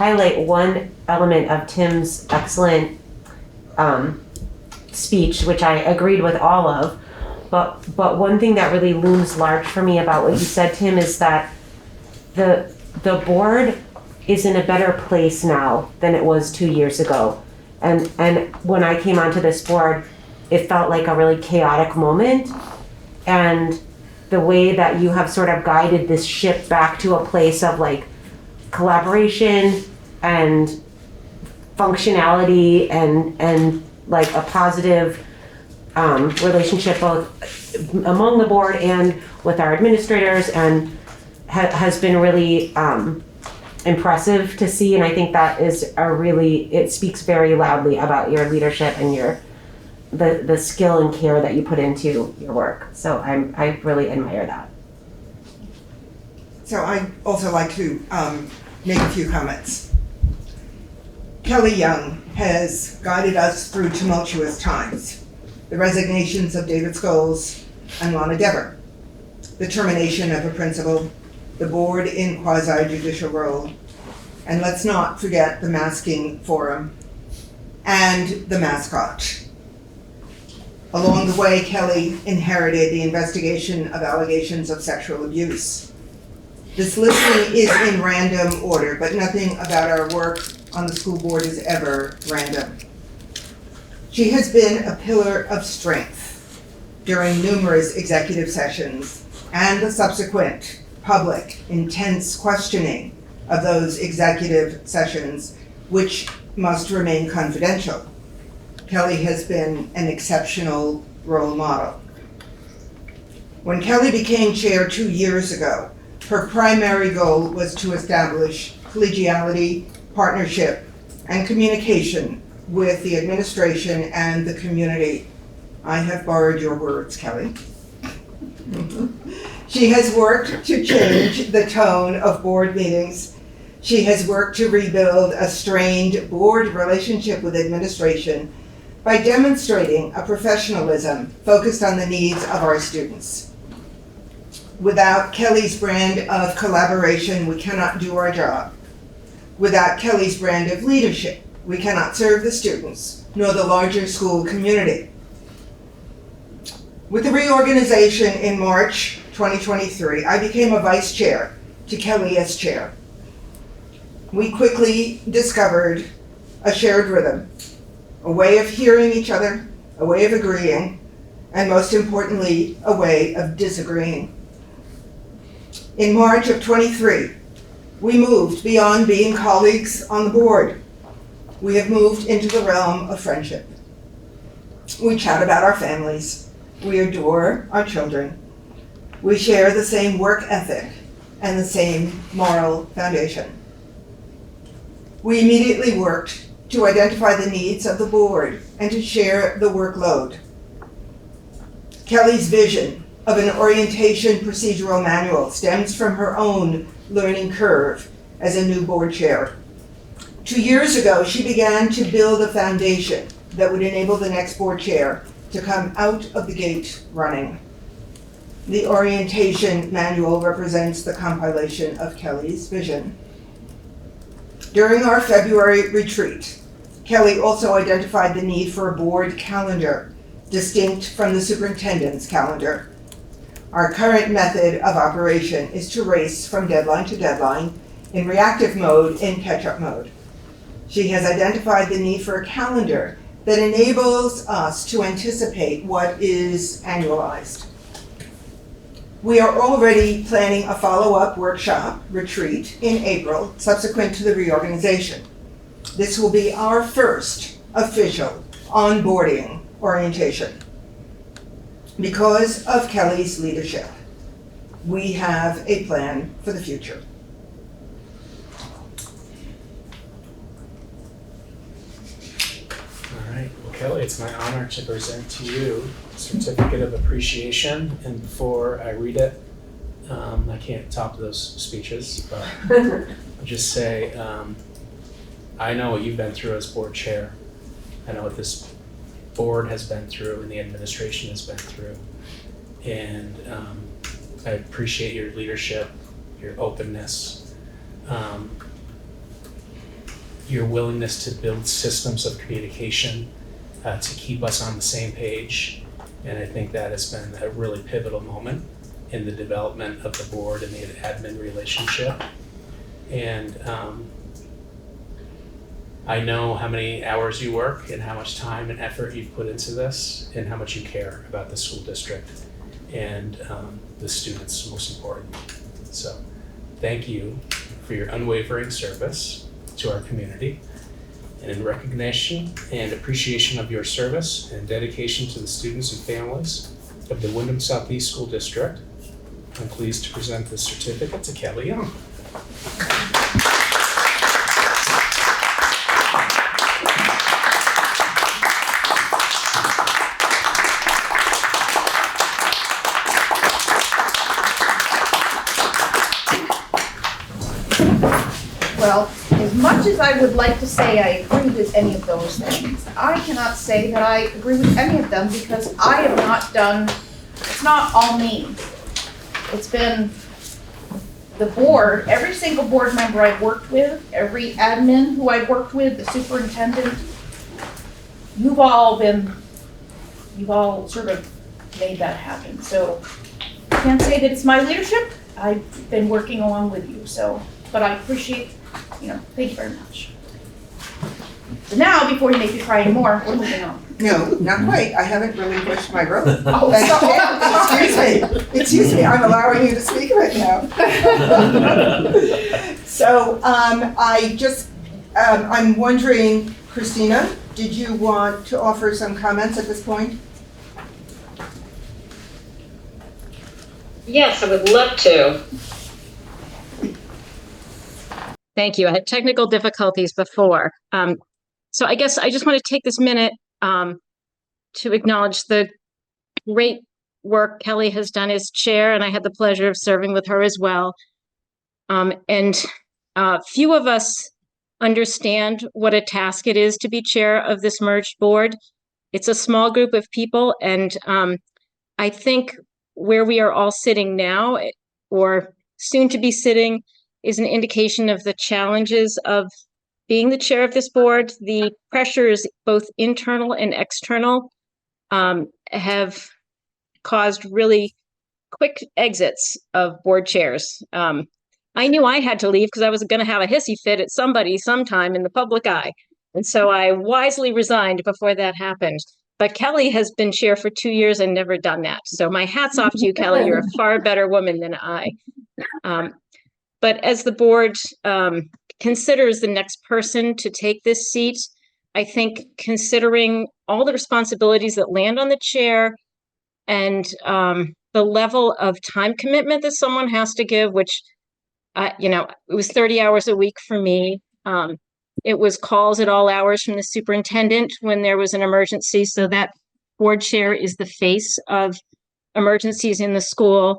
highlight one element of Tim's excellent speech, which I agreed with all of. But one thing that really looms large for me about what you said, Tim, is that the board is in a better place now than it was 2 years ago. And when I came onto this board, it felt like a really chaotic moment. And the way that you have sort of guided this ship back to a place of like collaboration and functionality and like a positive relationship both among the board and with our administrators, and has been really impressive to see. And I think that is it speaks very loudly about your leadership and the skill and care that you put into your work. So I really admire that. So I'd also like to make a few comments. Kelly Young has guided us through tumultuous times. The resignations of David Scholes and Lana Dever, the termination of a principal, the board in quasi-judicial role, and let's not forget the masking forum and the mascot. Along the way, Kelly inherited the investigation of allegations of sexual abuse. This listing is in random order, but nothing about our work on the school board is ever random. She has been a pillar of strength during numerous executive sessions and the subsequent public, intense questioning of those executive sessions, which must remain confidential. Kelly has been an exceptional role model. When Kelly became chair 2 years ago, her primary goal was to establish collegiality, partnership, and communication with the administration and the community. I have borrowed your words, Kelly. She has worked to change the tone of board meetings. She has worked to rebuild a strained board relationship with administration by demonstrating a professionalism focused on the needs of our students. Without Kelly's brand of collaboration, we cannot do our job. Without Kelly's brand of leadership, we cannot serve the students nor the larger school community. With the reorganization in March 2023, I became a vice chair to Kelly as chair. We quickly discovered a shared rhythm, a way of hearing each other, a way of agreeing, and most importantly, a way of disagreeing. In March of 23, we moved beyond being colleagues on the board. We have moved into the realm of friendship. We chat about our families. We adore our children. We share the same work ethic and the same moral foundation. We immediately worked to identify the needs of the board and to share the workload. Kelly's vision of an orientation procedural manual stems from her own learning curve as a new board chair. 2 years ago, she began to build a foundation that would enable the next board chair to come out of the gate running. The orientation manual represents the compilation of Kelly's vision. During our February retreat, Kelly also identified the need for a board calendar distinct from the superintendent's calendar. Our current method of operation is to race from deadline to deadline in reactive mode in catch-up mode. She has identified the need for a calendar that enables us to anticipate what is annualized. We are already planning a follow-up workshop retreat in April, subsequent to the reorganization. This will be our first official onboarding orientation. Because of Kelly's leadership, we have a plan for the future. All right, well, Kelly, it's my honor to present to you a certificate of appreciation. And before I read it, I can't top those speeches, but I'll just say, I know what you've been through as board chair. I know what this board has been through and the administration has been through. And I appreciate your leadership, your openness. your willingness to build systems of communication to keep us on the same page. And I think that has been a really pivotal moment in the development of the board and the admin relationship. And I know how many hours you work and how much time and effort you've put into this and how much you care about the school district and the students, most important. So thank you for your unwavering service to our community. And in recognition and appreciation of your service and dedication to the students and families of the Windham Southeast School District, I'm pleased to present this certificate to Kelly Young. Well, as much as I would like to say I agree with any of those things, I cannot say that I agree with any of them because I have not done, it's not all me. It's been the board, every single board member I've worked with, every admin who I've worked with, the superintendent. You've all sort of made that happen. So I can't say that it's my leadership. I've been working along with you, but I appreciate, thank you very much. So now, before you make me cry anymore, we're moving on. No, not quite. I haven't relinquished my role. Oh, Excuse me, I'm allowing you to speak right now. So I'm wondering, Christina, did you want to offer some comments at this point? Yes, I would love to. Thank you. I had technical difficulties before. So I guess I just want to take this minute to acknowledge the great work Kelly has done as chair, and I had the pleasure of serving with her as well. And few of us understand what a task it is to be chair of this merged board. It's a small group of people, and I think where we are all sitting now, or soon to be sitting, is an indication of the challenges of being the chair of this board. The pressures, both internal and external, have caused really quick exits of board chairs. I knew I had to leave because I was going to have a hissy fit at somebody sometime in the public eye. And so I wisely resigned before that happened. But Kelly has been chair for 2 years and never done that. So my hat's off to you, Kelly. You're a far better woman than I. But as the board considers the next person to take this seat, I think considering all the responsibilities that land on the chair and the level of time commitment that someone has to give, which, it was 30 hours a week for me. It was calls at all hours from the superintendent when there was an emergency. So that board chair is the face of emergencies in the school.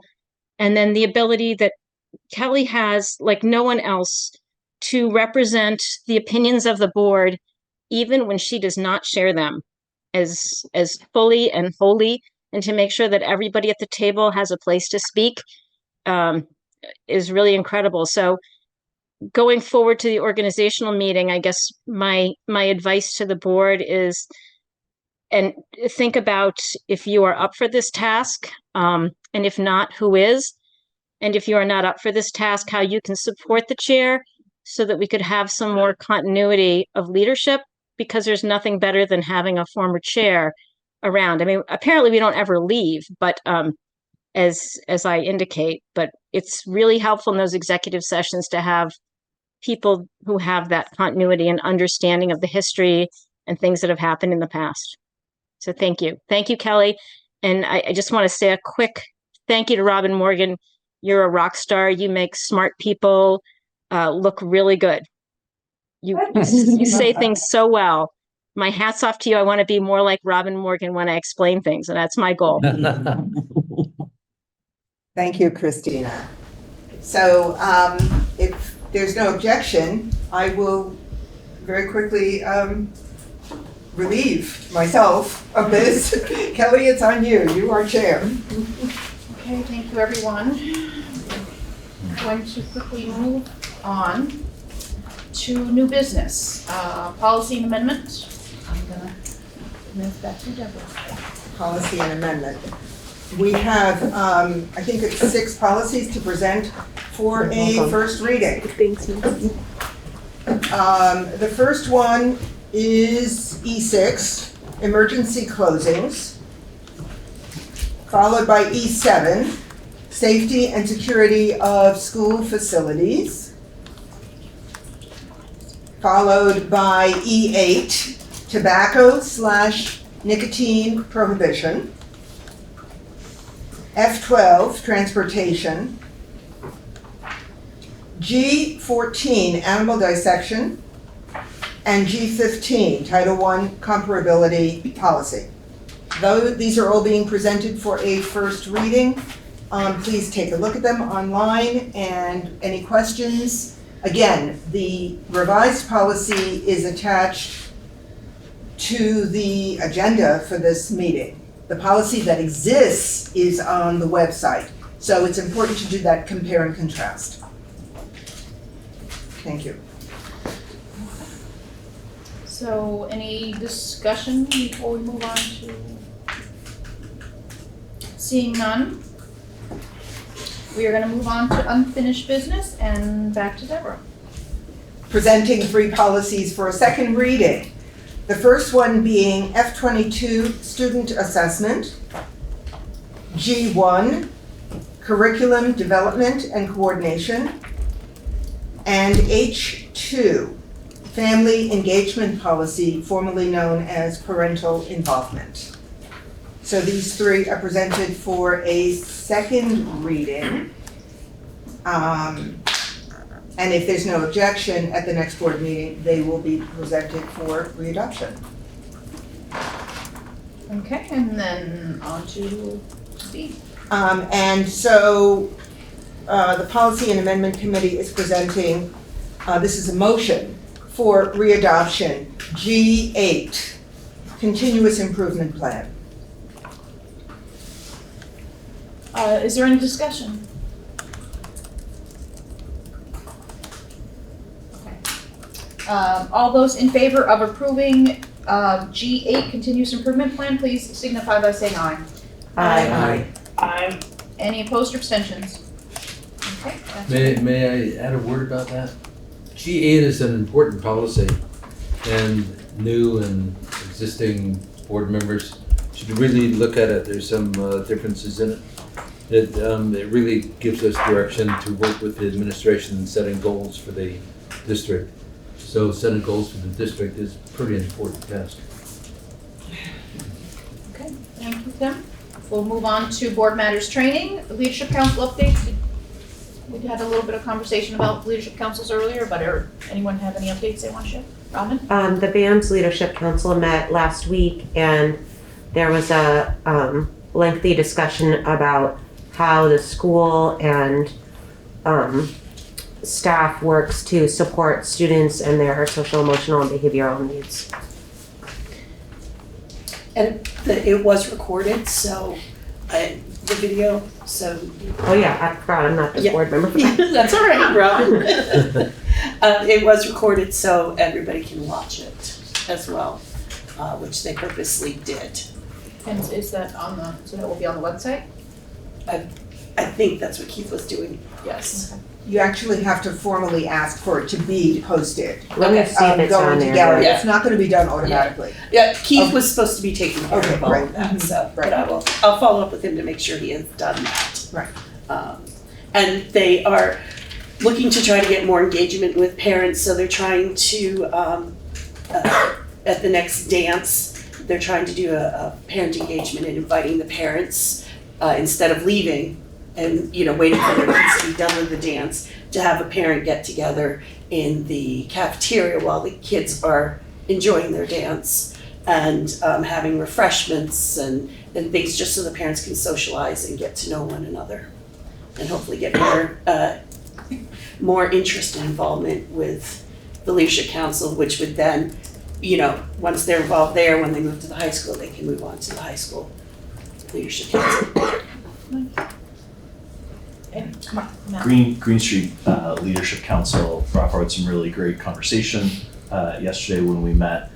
And then the ability that Kelly has, like no one else, to represent the opinions of the board, even when she does not share them, as fully and wholly, and to make sure that everybody at the table has a place to speak, is really incredible. So going forward to the organizational meeting, I guess my advice to the board is, and think about if you are up for this task, and if not, who is? And if you are not up for this task, how you can support the chair so that we could have some more continuity of leadership, because there's nothing better than having a former chair around. I mean, apparently we don't ever leave, but as I indicate, but it's really helpful in those executive sessions to have people who have that continuity and understanding of the history and things that have happened in the past. So thank you. Thank you, Kelly. And I just want to say a quick thank you to Robin Morgan. You're a rock star. You make smart people look really good. You say things so well. My hat's off to you. I want to be more like Robin Morgan when I explain things, and that's my goal. Thank you, Christina. So if there's no objection, I will very quickly relieve myself of this. Kelly, it's on you. You are chair. Okay, thank you, everyone. I'm going to quickly move on. to new business, policy and amendment. I'm gonna move back to Deborah. Policy and amendment. We have, I think it's 6 policies to present for a first reading. The first one is E6, emergency closings, followed by E7, safety and security of school facilities, followed by E8, tobacco/nicotine prohibition, F12, transportation, G14, animal dissection, and G15, Title I comparability policy. Though these are all being presented for a first reading, please take a look at them online, and any questions. Again, the revised policy is attached to the agenda for this meeting. The policy that exists is on the website, so it's important to do that compare and contrast. Thank you. So any discussion before we move on to? Seeing none, we are going to move on to unfinished business and back to Deborah. Presenting 3 policies for a second reading. The first one being F22, student assessment, G1, curriculum development and coordination, and H2, family engagement policy, formerly known as parental involvement. So these 3 are presented for a second reading. And if there's no objection at the next board meeting, they will be presented for readoption. Okay, and then on to B. And so the Policy and Amendment Committee is presenting, this is a motion for readoption, G8, Continuous Improvement Plan. Is there any discussion? All those in favor of approving G8 Continuous Improvement Plan, please signify by saying aye. Aye. Aye. Any opposed or abstentions? Okay. that's May I add a word about that? G8 is an important policy, and new and existing board members should really look at it. There's some differences in it. It really gives us direction to work with the administration in setting goals for the district. So setting goals for the district is a pretty important task. Okay, thank you, Tim. We'll move on to board matters training, leadership council updates. We had a little bit of conversation about leadership councils earlier, but anyone have any updates they want to share? Robin? The BAM's leadership council met last week, and there was a lengthy discussion about how the school and staff works to support students and their social, emotional, and behavioral needs. And it was recorded, so the video, so. Oh yeah, I forgot, I'm not the board member. That's all right, Robin. It was recorded so everybody can watch it as well, which they purposely did. And is that so that will be on the website? I think that's what Keith was doing. Yes. Okay. You actually have to formally ask for it to be posted. Let me see if it's on there. Yeah. It's not going to be done automatically. Yeah, Keith was supposed to be taking care of all right. of that, so, but I'll follow up with him to make sure he has done that. Right. And they are looking to try to get more engagement with parents, so they're trying to, at the next dance, they're trying to do a parent engagement and inviting the parents, instead of leaving and, waiting for their kids to be done with the dance, to have a parent get together in the cafeteria while the kids are enjoying their dance, and having refreshments and things just so the parents can socialize and get to know one another, and hopefully get more interest and involvement with the leadership council, which would then, once they're involved there, when they move to the high school, they can move on to the high school leadership council. And come on, Matt. Green Street Leadership Council brought forward some really great conversation yesterday when we met.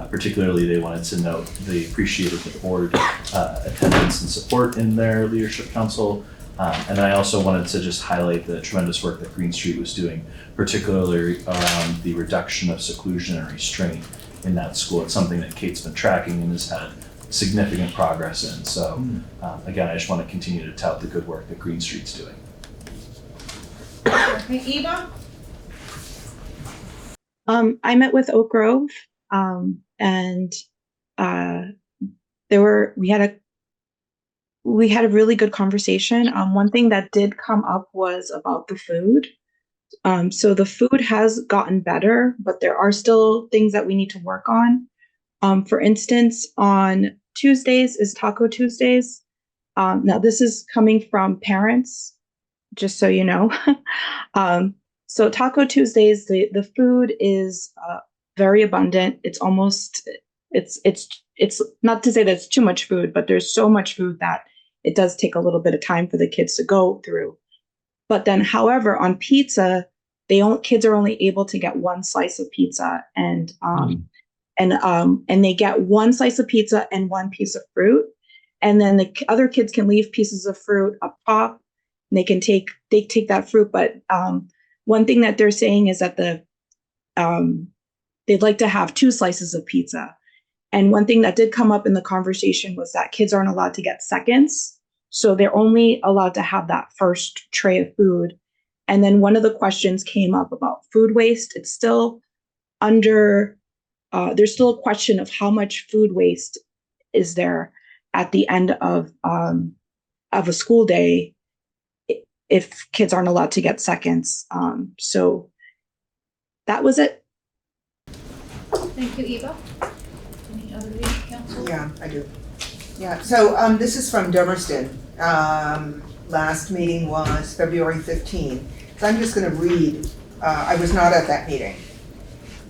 Particularly, they wanted to note they appreciated the board attendance and support in their Leadership Council. And I also wanted to just highlight the tremendous work that Green Street was doing, particularly around the reduction of seclusion and restraint in that school. It's something that Kate's been tracking and has had significant progress in. So again, I just want to continue to tout the good work that Green Street's doing. Okay, Eva? I met with Oak Grove, and we had a really good conversation. One thing that did come up was about the food. So the food has gotten better, but there are still things that we need to work on. For instance, on Tuesdays is Taco Tuesdays. Now this is coming from parents, just so you know. So Taco Tuesdays, the food is very abundant. It's not to say that it's too much food, but there's so much food that it does take a little bit of time for the kids to go through. But then, however, on pizza, kids are only able to get one slice of pizza, and they get one slice of pizza and one piece of fruit, and then the other kids can leave pieces of fruit up top, and they take that fruit. But one thing that they're saying is that they'd like to have 2 slices of pizza. And one thing that did come up in the conversation was that kids aren't allowed to get seconds. So they're only allowed to have that first tray of food. And then one of the questions came up about food waste. It's still there's still a question of how much food waste is there at the end of a school day if kids aren't allowed to get seconds. So that was it. Thank you, Eva. Any other leadership council? Yeah, I do. Yeah, so this is from Dummerston. Last meeting was February 15. So I'm just going to read. I was not at that meeting.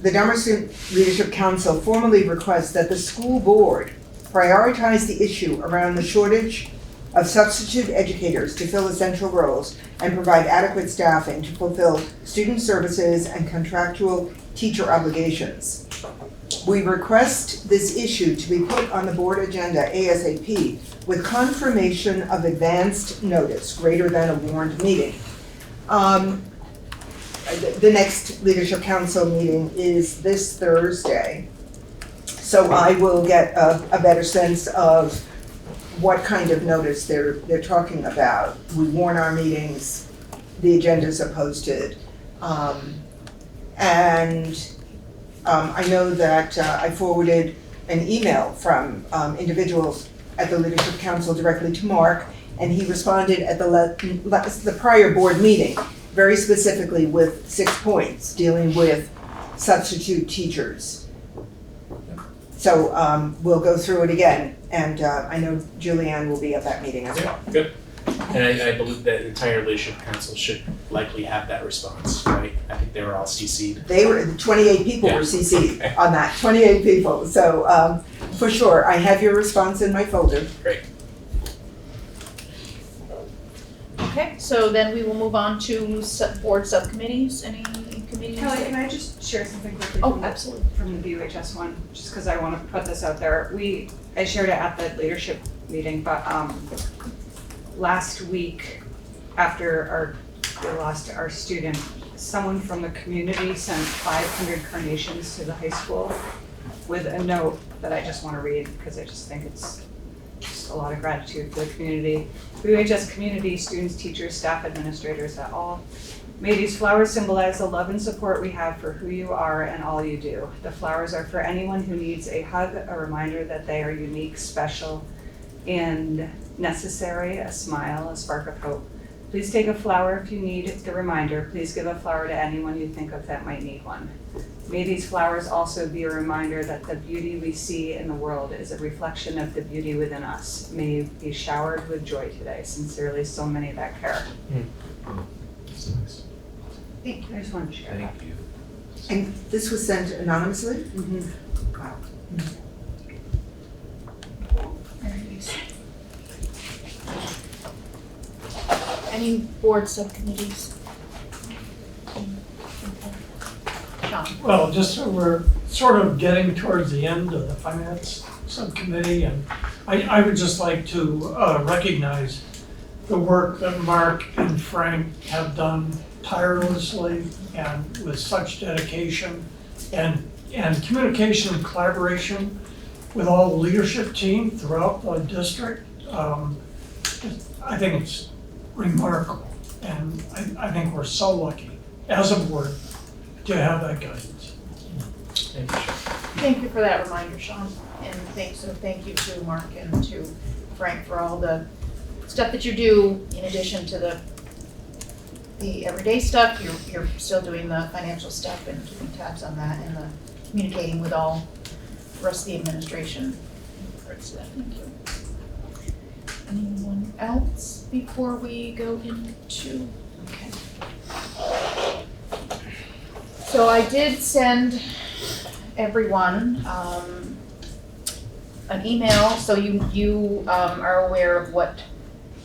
The Dummerston Leadership Council formally requests that the school board prioritize the issue around the shortage of substitute educators to fill essential roles and provide adequate staffing to fulfill student services and contractual teacher obligations. We request this issue to be put on the board agenda ASAP with confirmation of advanced notice greater than a warned meeting. The next Leadership Council meeting is this Thursday, so I will get a better sense of what kind of notice they're talking about. We warn our meetings, the agendas are posted, and I know that I forwarded an email from individuals at the Leadership Council directly to Mark, and he responded at the prior board meeting, very specifically with 6 points dealing with substitute teachers. So we'll go through it again, and I know Julianne will be at that meeting as well. Good. And I believe that the entire Leadership Council should likely have that response, right? I think they were all CC'd. They were, 28 people were CC'd on that, 28 people. So for sure, I have your response in my folder. Great. Okay, so then we will move on to board subcommittees. Any committees? Kelly, can I just share something quickly? Oh, absolutely. From the BUHS one, just because I want to put this out there. I shared it at the leadership meeting, but last week, after we lost our student, someone from the community sent 500 carnations to the high school with a note that I just want to read because I just think it's just a lot of gratitude for the community. WHS community, students, teachers, staff, administrators, at all. May these flowers symbolize the love and support we have for who you are and all you do. The flowers are for anyone who needs a hug, a reminder that they are unique, special, and necessary, a smile, a spark of hope. Please take a flower if you need the reminder. Please give a flower to anyone you think of that might need one. May these flowers also be a reminder that the beauty we see in the world is a reflection of the beauty within us. May you be showered with joy today. Sincerely, so many that care. That's nice. Thank you. I just wanted to share that. Thank you. And this was sent anonymously? Mm-hmm. Wow. Any board subcommittees? Sean. Well, just so we're sort of getting towards the end of the finance subcommittee, and I would just like to recognize the work that Mark and Frank have done tirelessly and with such dedication and communication and collaboration with all the leadership team throughout the district. I think it's remarkable, and I think we're so lucky as a board to have that guidance. Thank you, Sean. Thank you for that reminder, Sean, and thank you to Mark and to Frank for all the stuff that you do in addition to the everyday stuff. You're still doing the financial stuff and keeping tabs on that and the communicating with all the rest of the administration. Thank you. Anyone else before we go into, okay. So I did send everyone an email, so you are aware of what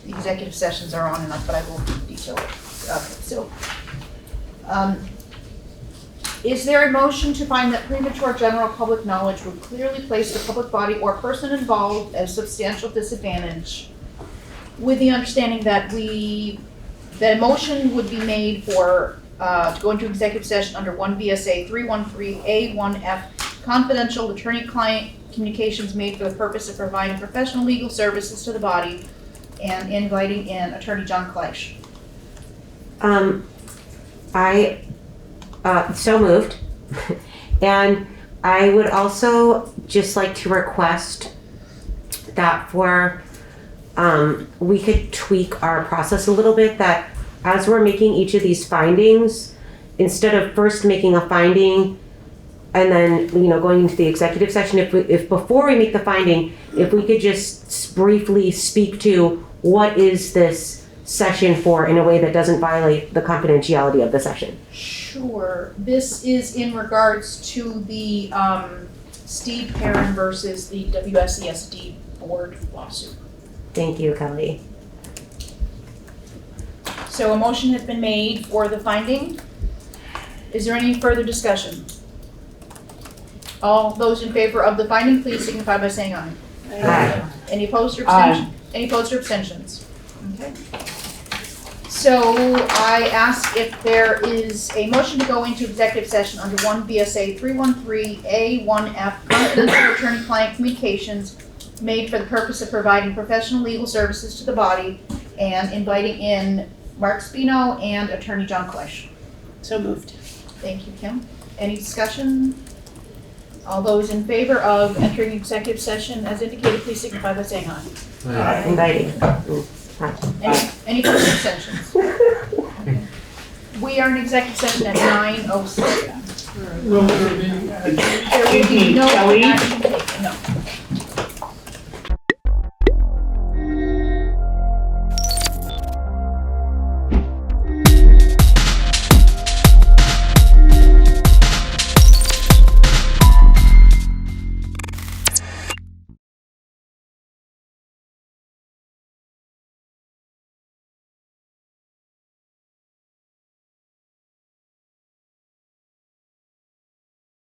the executive sessions are on, but I will detail it. So, is there a motion to find that premature general public knowledge would clearly place the public body or person involved at a substantial disadvantage, with the understanding that a motion would be made for to go into executive session under 1 VSA 313A1F, confidential attorney-client communications made for the purpose of providing professional legal services to the body, and inviting in Attorney John Kleisch. I so moved. And I would also just like to request that we could tweak our process a little bit, that as we're making each of these findings, instead of first making a finding and then, going into the executive session, if before we make the finding, if we could just briefly speak to what is this session for in a way that doesn't violate the confidentiality of the session. Sure. This is in regards to the Steve Perrin versus the WSESD board lawsuit. Thank you, Kelly. So a motion has been made for the finding. Is there any further discussion? All those in favor of the finding, please signify by saying aye. Aye. Any opposed or abstentions? Any opposed or abstentions? Okay. So I ask if there is a motion to go into executive session under 1 VSA 313A1F, confidential attorney-client communications made for the purpose of providing professional legal services to the body, and inviting in Mark Spino and Attorney John Kleisch. So moved. Thank you, Kim. Any discussion? All those in favor of entering executive session as indicated, please signify by saying aye. Aye. Inviting. Any further abstentions? Okay. We are in executive session at 9:06. Will there be There will be no action